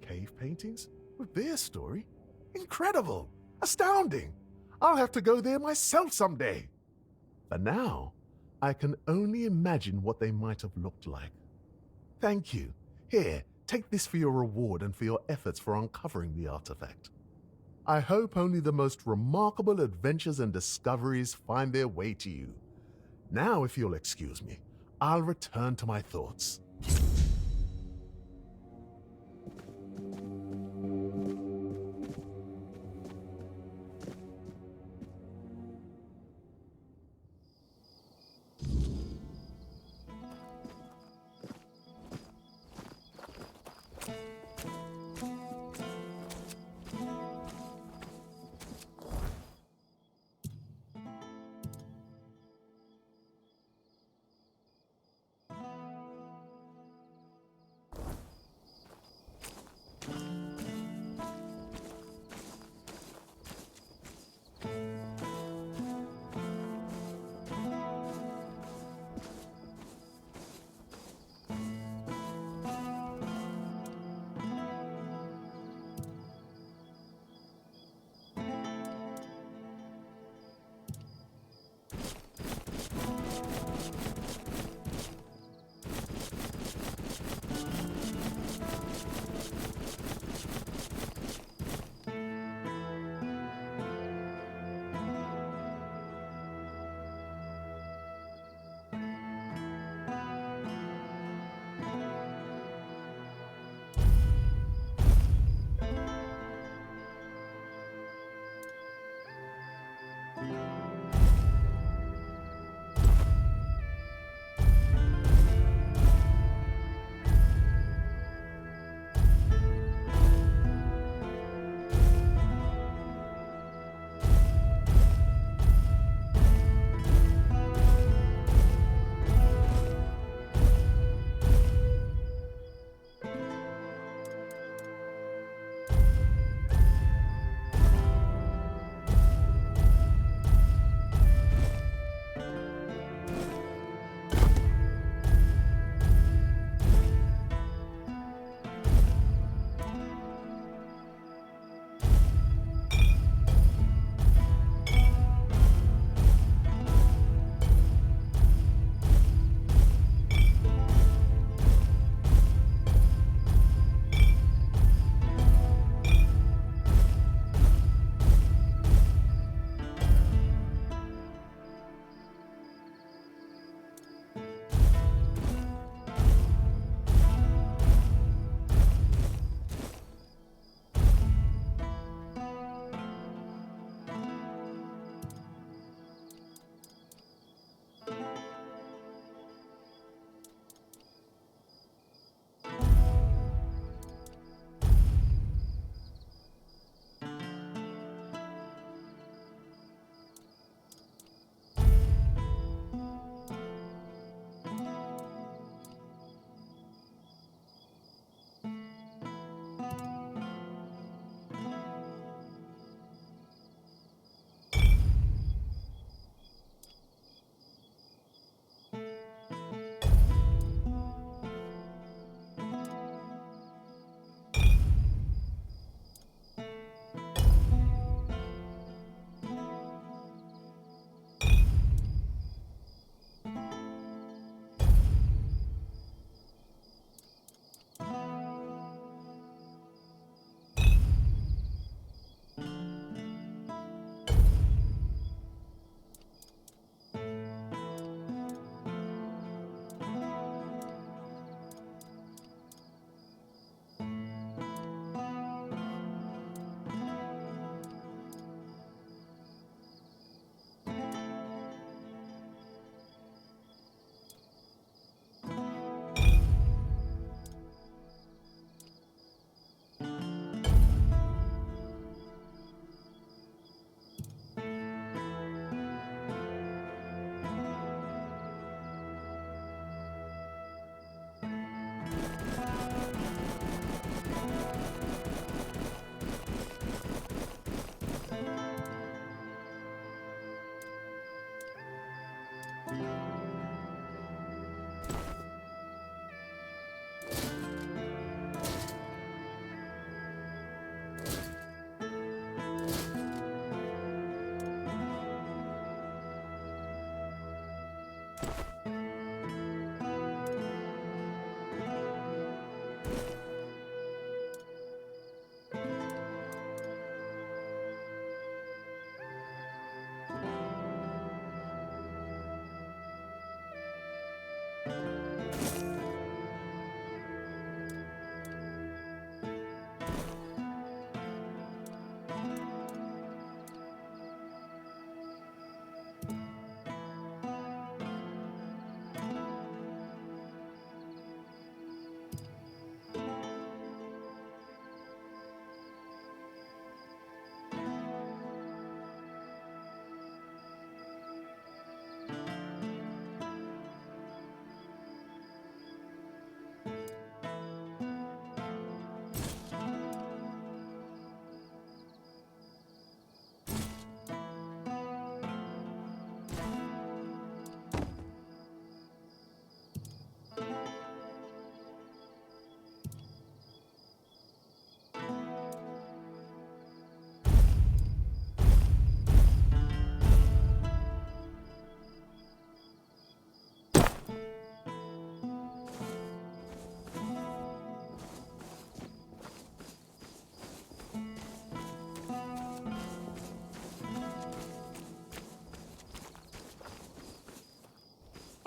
Cave paintings? With their story? Incredible! Astounding! I'll have to go there myself someday. For now, I can only imagine what they might have looked like. Thank you. Here, take this for your reward and for your efforts for uncovering the artifact. I hope only the most remarkable adventures and discoveries find their way to you. Now, if you'll excuse me, I'll return to my thoughts.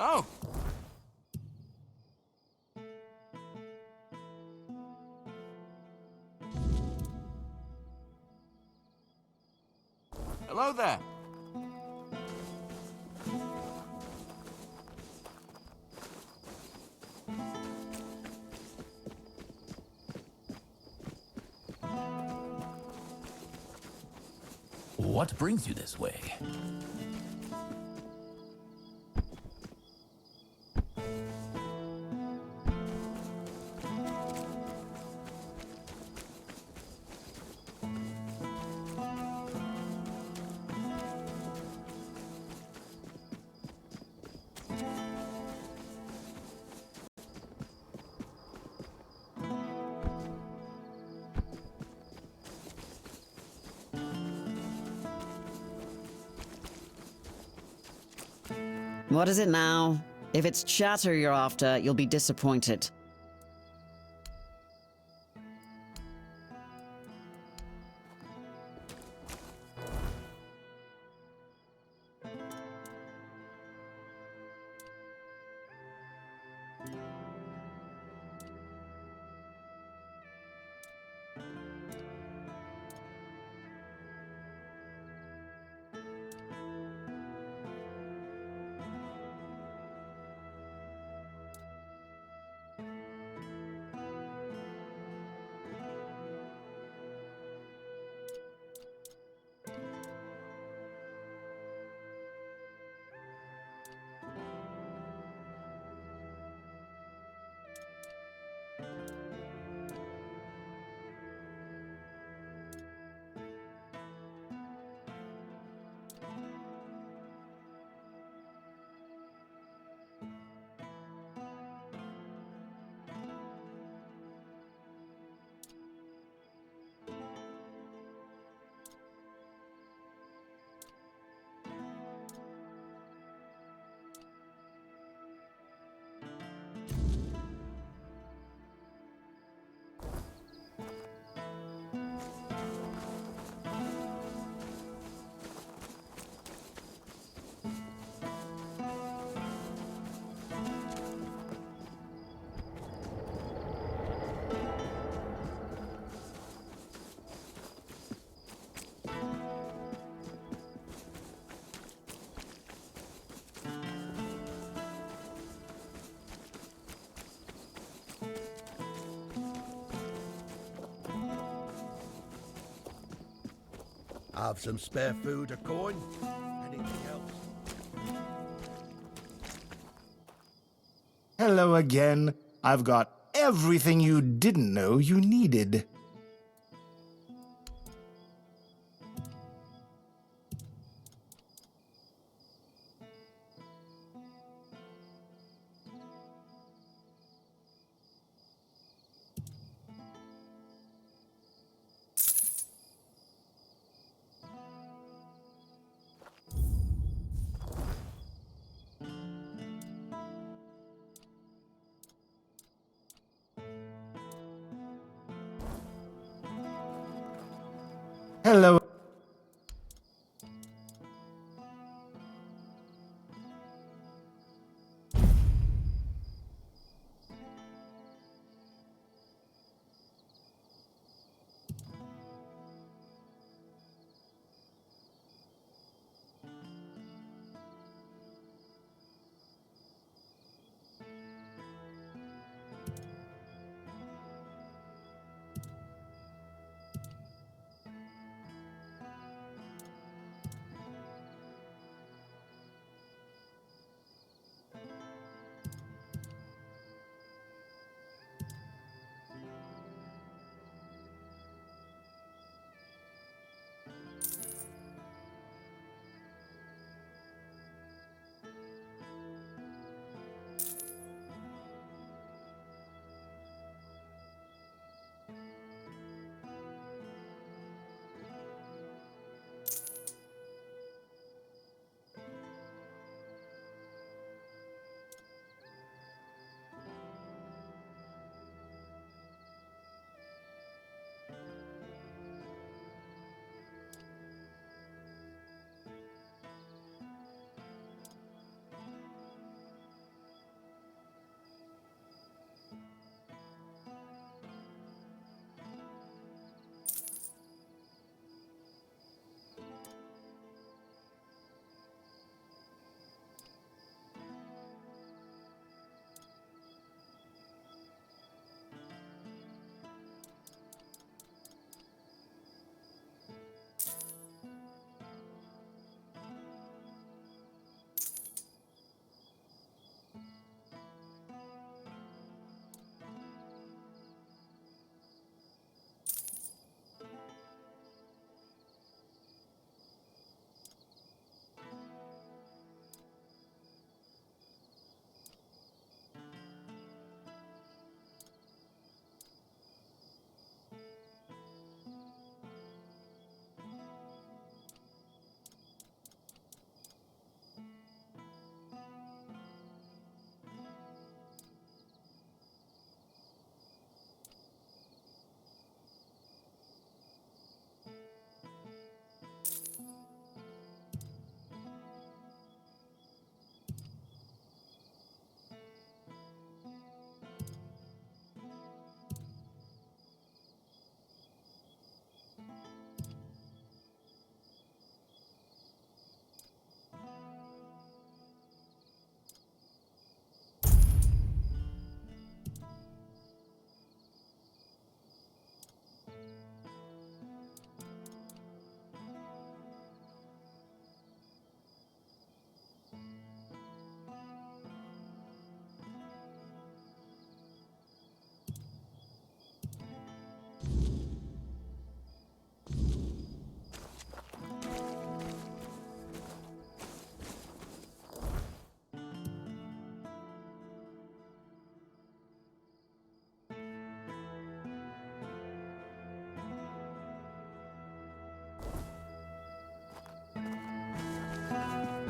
Oh! Hello there. What brings you this way? What is it now? If it's chatter you're after, you'll be disappointed. Have some spare food or coin? Anything else? Hello again. I've got everything you didn't know you needed. Hello.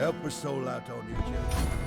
Help a soul out on you, Joe.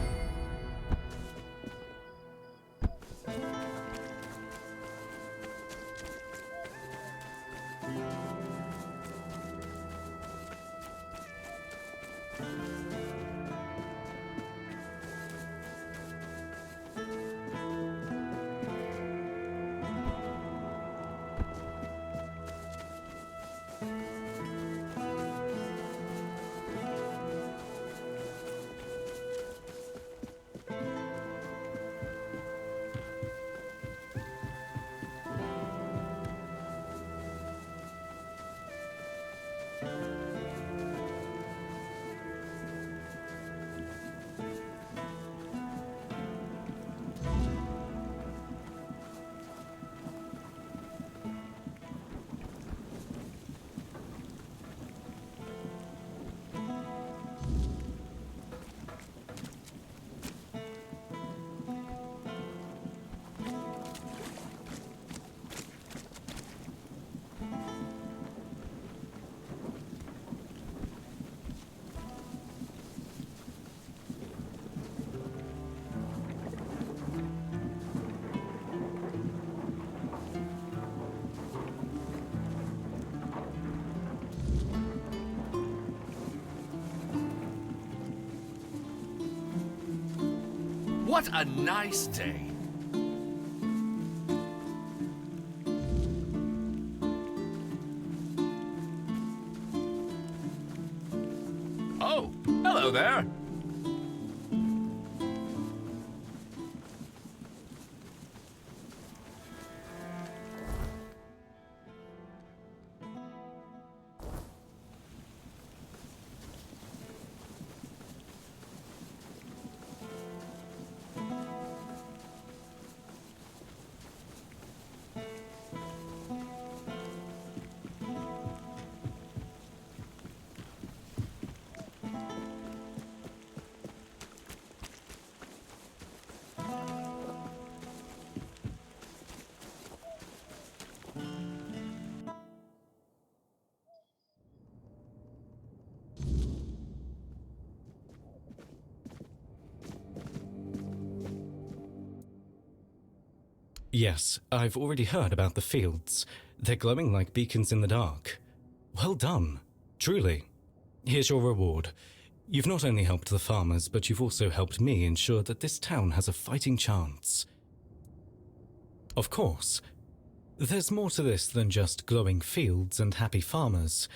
What a nice day. Oh, hello there. Yes, I've already heard about the fields. They're glowing like beacons in the dark. Well done, truly. Here's your reward. You've not only helped the farmers, but you've also helped me ensure that this town has a fighting chance. Of course, there's more to this than just glowing fields and happy farmers.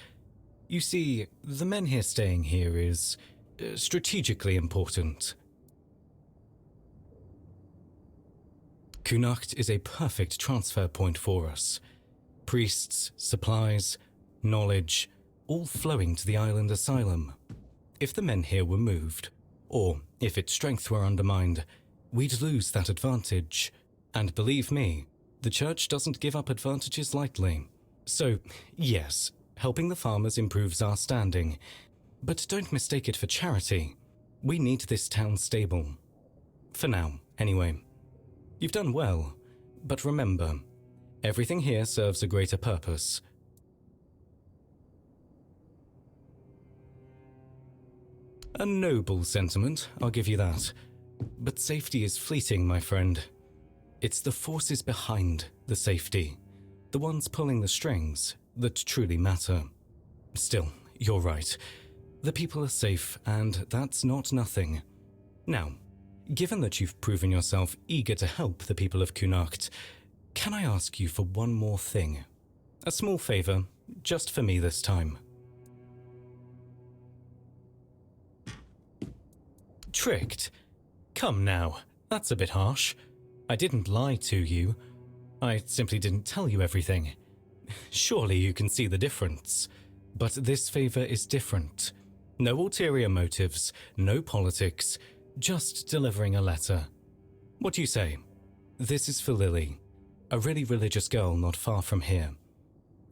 You see, the men here staying here is strategically important. Connacht is a perfect transfer point for us. Priests, supplies, knowledge, all flowing to the island asylum. If the men here were moved, or if its strength were undermined, we'd lose that advantage. And believe me, the church doesn't give up advantages lightly. So, yes, helping the farmers improves our standing. But don't mistake it for charity. We need this town stable. For now, anyway. You've done well, but remember, everything here serves a greater purpose. A noble sentiment, I'll give you that. But safety is fleeting, my friend. It's the forces behind the safety, the ones pulling the strings, that truly matter. Still, you're right. The people are safe, and that's not nothing. Now, given that you've proven yourself eager to help the people of Connacht, can I ask you for one more thing? A small favor, just for me this time. Tricked? Come now, that's a bit harsh. I didn't lie to you. I simply didn't tell you everything. Surely you can see the difference. But this favor is different. No ulterior motives, no politics, just delivering a letter. What do you say? This is for Lily, a really religious girl not far from here.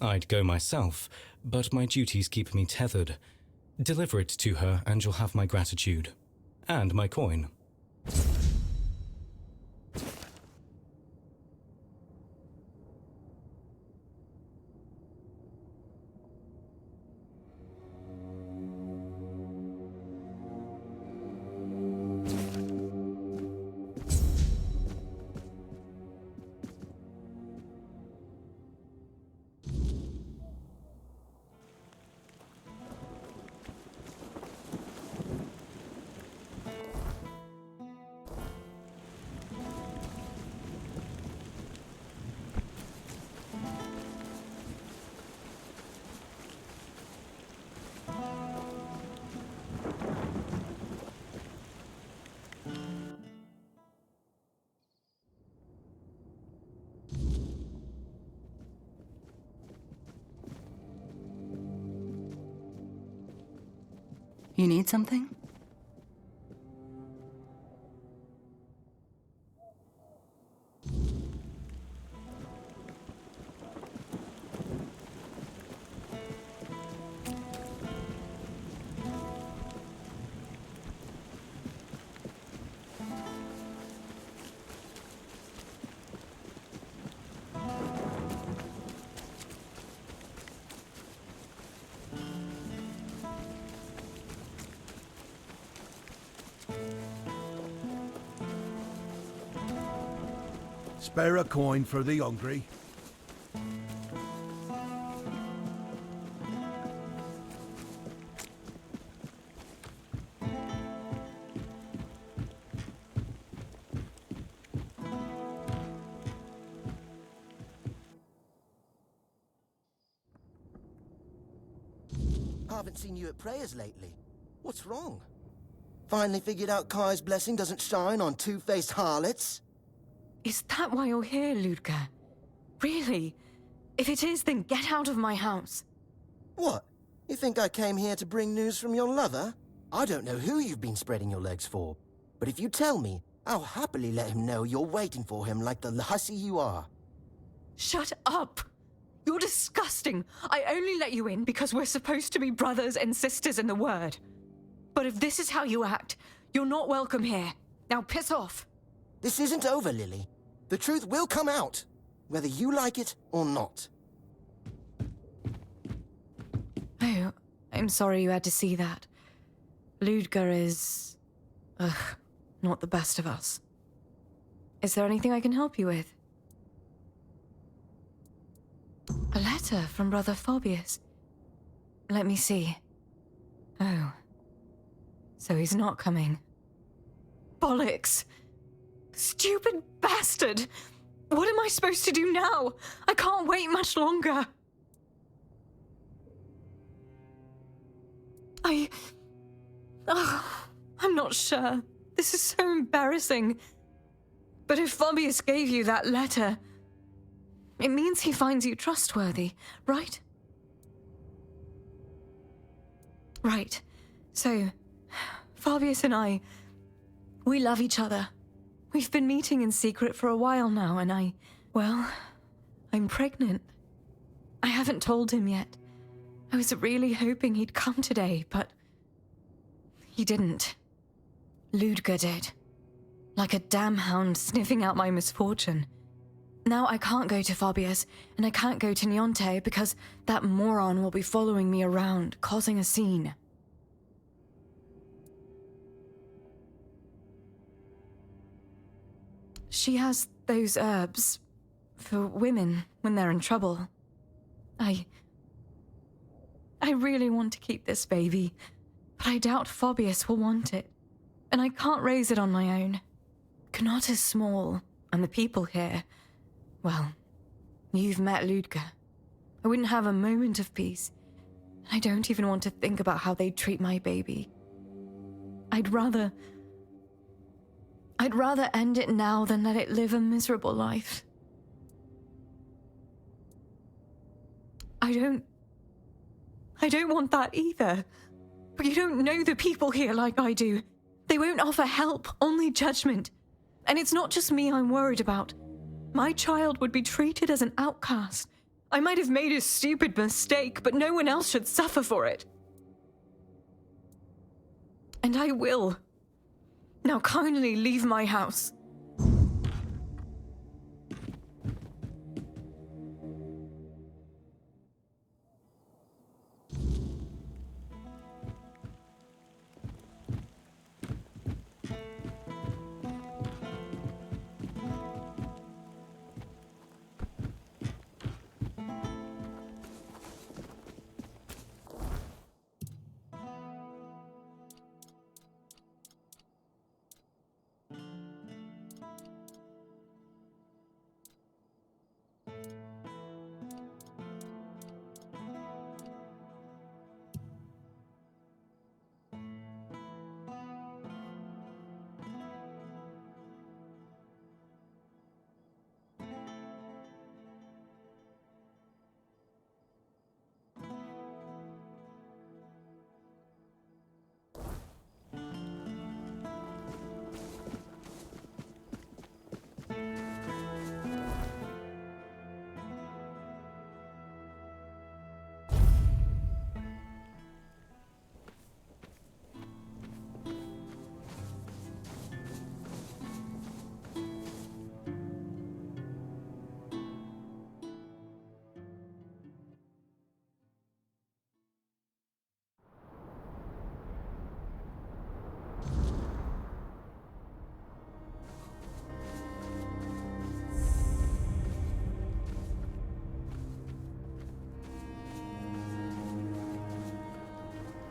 I'd go myself, but my duties keep me tethered. Deliver it to her and you'll have my gratitude. And my coin. You need something? Spare a coin for the hungry. Haven't seen you at prayers lately. What's wrong? Finally figured out Kai's blessing doesn't shine on two-faced harlots? Is that why you're here, Ludger? Really? If it is, then get out of my house. What? You think I came here to bring news from your lover? I don't know who you've been spreading your legs for, but if you tell me, I'll happily let him know you're waiting for him like the hussy you are. Shut up! You're disgusting. I only let you in because we're supposed to be brothers and sisters in the word. But if this is how you act, you're not welcome here. Now piss off. This isn't over, Lily. The truth will come out, whether you like it or not. Oh, I'm sorry you had to see that. Ludger is... not the best of us. Is there anything I can help you with? A letter from Brother Fabius. Let me see. Oh. So he's not coming. Bollocks! Stupid bastard! What am I supposed to do now? I can't wait much longer. I'm not sure. This is so embarrassing. But if Fabius gave you that letter, it means he finds you trustworthy, right? Right. So, Fabius and I, we love each other. We've been meeting in secret for a while now, and I'm pregnant. I haven't told him yet. I was really hoping he'd come today, but he didn't. Ludger did. Like a damn hound sniffing out my misfortune. Now I can't go to Fabius, and I can't go to Niente because that moron will be following me around, causing a scene. She has those herbs for women when they're in trouble. I really want to keep this baby, but I doubt Fabius will want it, and I can't raise it on my own. Connaught is small, and the people here, well, you've met Ludger. I wouldn't have a moment of peace, and I don't even want to think about how they'd treat my baby. I'd rather end it now than let it live a miserable life. I don't want that either. But you don't know the people here like I do. They won't offer help, only judgment. And it's not just me I'm worried about. My child would be treated as an outcast. I might have made a stupid mistake, but no one else should suffer for it. And I will. Now kindly leave my house.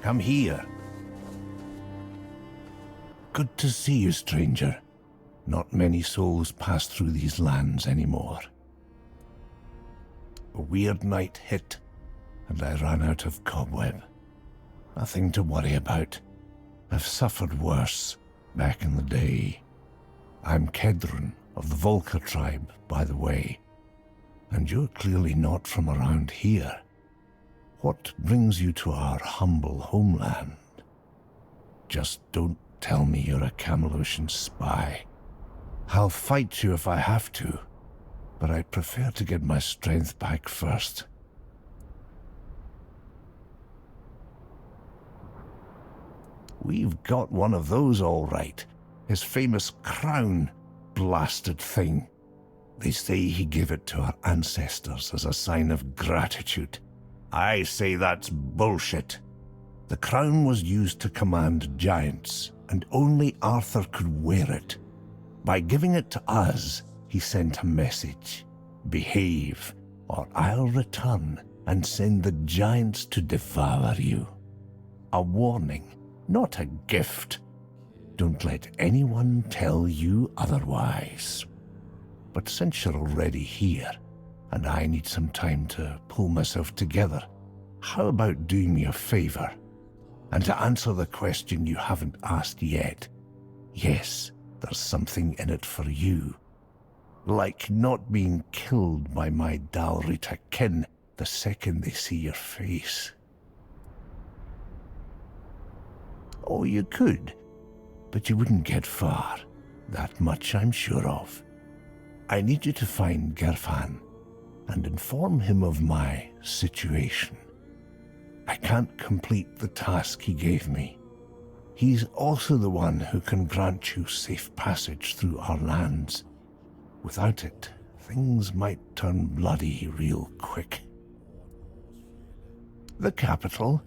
Come here. Good to see you, stranger. Not many souls pass through these lands anymore. A weird night hit, and I ran out of cobweb. Nothing to worry about. I've suffered worse back in the day. I'm Kedron of the Volca tribe, by the way. And you're clearly not from around here. What brings you to our humble homeland? Just don't tell me you're a Camalosian spy. I'll fight you if I have to, but I prefer to get my strength back first. We've got one of those all right. His famous crown, blasted thing. They say he gave it to our ancestors as a sign of gratitude. I say that's bullshit. The crown was used to command giants, and only Arthur could wear it. By giving it to us, he sent a message. Behave, or I'll return and send the giants to devour you. A warning, not a gift. Don't let anyone tell you otherwise. But since you're already here, and I need some time to pull myself together, how about doing me a favor? And to answer the question you haven't asked yet, yes, there's something in it for you. Like not being killed by my Dalrita kin the second they see your face. Oh, you could, but you wouldn't get far. That much I'm sure of. I need you to find Gerfan and inform him of my situation. I can't complete the task he gave me. He's also the one who can grant you safe passage through our lands. Without it, things might turn bloody real quick. The capital,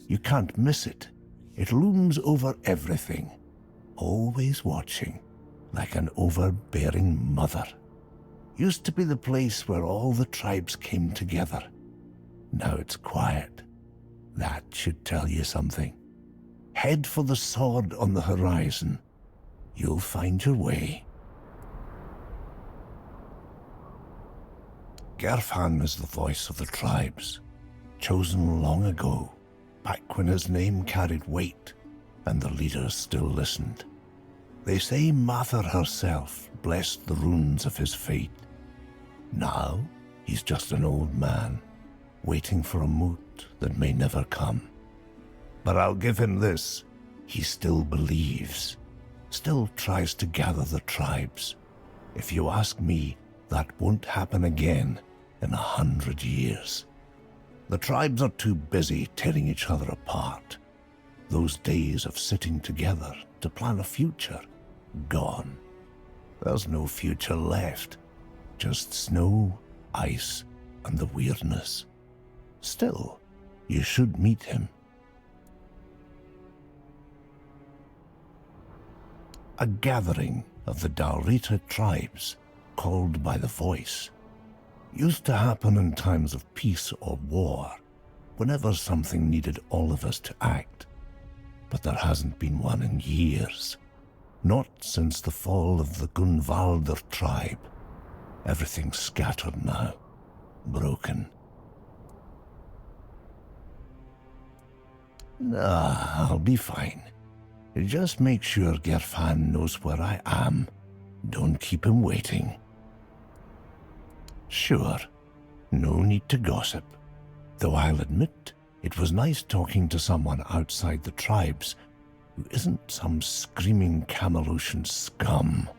you can't miss it. It looms over everything, always watching, like an overbearing mother. Used to be the place where all the tribes came together. Now it's quiet. That should tell you something. Head for the sword on the horizon. You'll find your way. Gerfan is the voice of the tribes, chosen long ago, back when his name carried weight and the leaders still listened. They say Mather herself blessed the runes of his fate. Now, he's just an old man, waiting for a moot that may never come. But I'll give him this. He still believes, still tries to gather the tribes. If you ask me, that won't happen again in 100 years. The tribes are too busy tearing each other apart. Those days of sitting together to plan a future, gone. There's no future left. Just snow, ice, and the weirdness. Still, you should meet him. A gathering of the Dalrita tribes, called by the voice. Used to happen in times of peace or war, whenever something needed all of us to act. But there hasn't been one in years. Not since the fall of the Gunvalder tribe. Everything's scattered now. Broken. Nah, I'll be fine. Just make sure Gerfan knows where I am. Don't keep him waiting. Sure, no need to gossip. Though I'll admit, it was nice talking to someone outside the tribes who isn't some screaming Camalosian scum.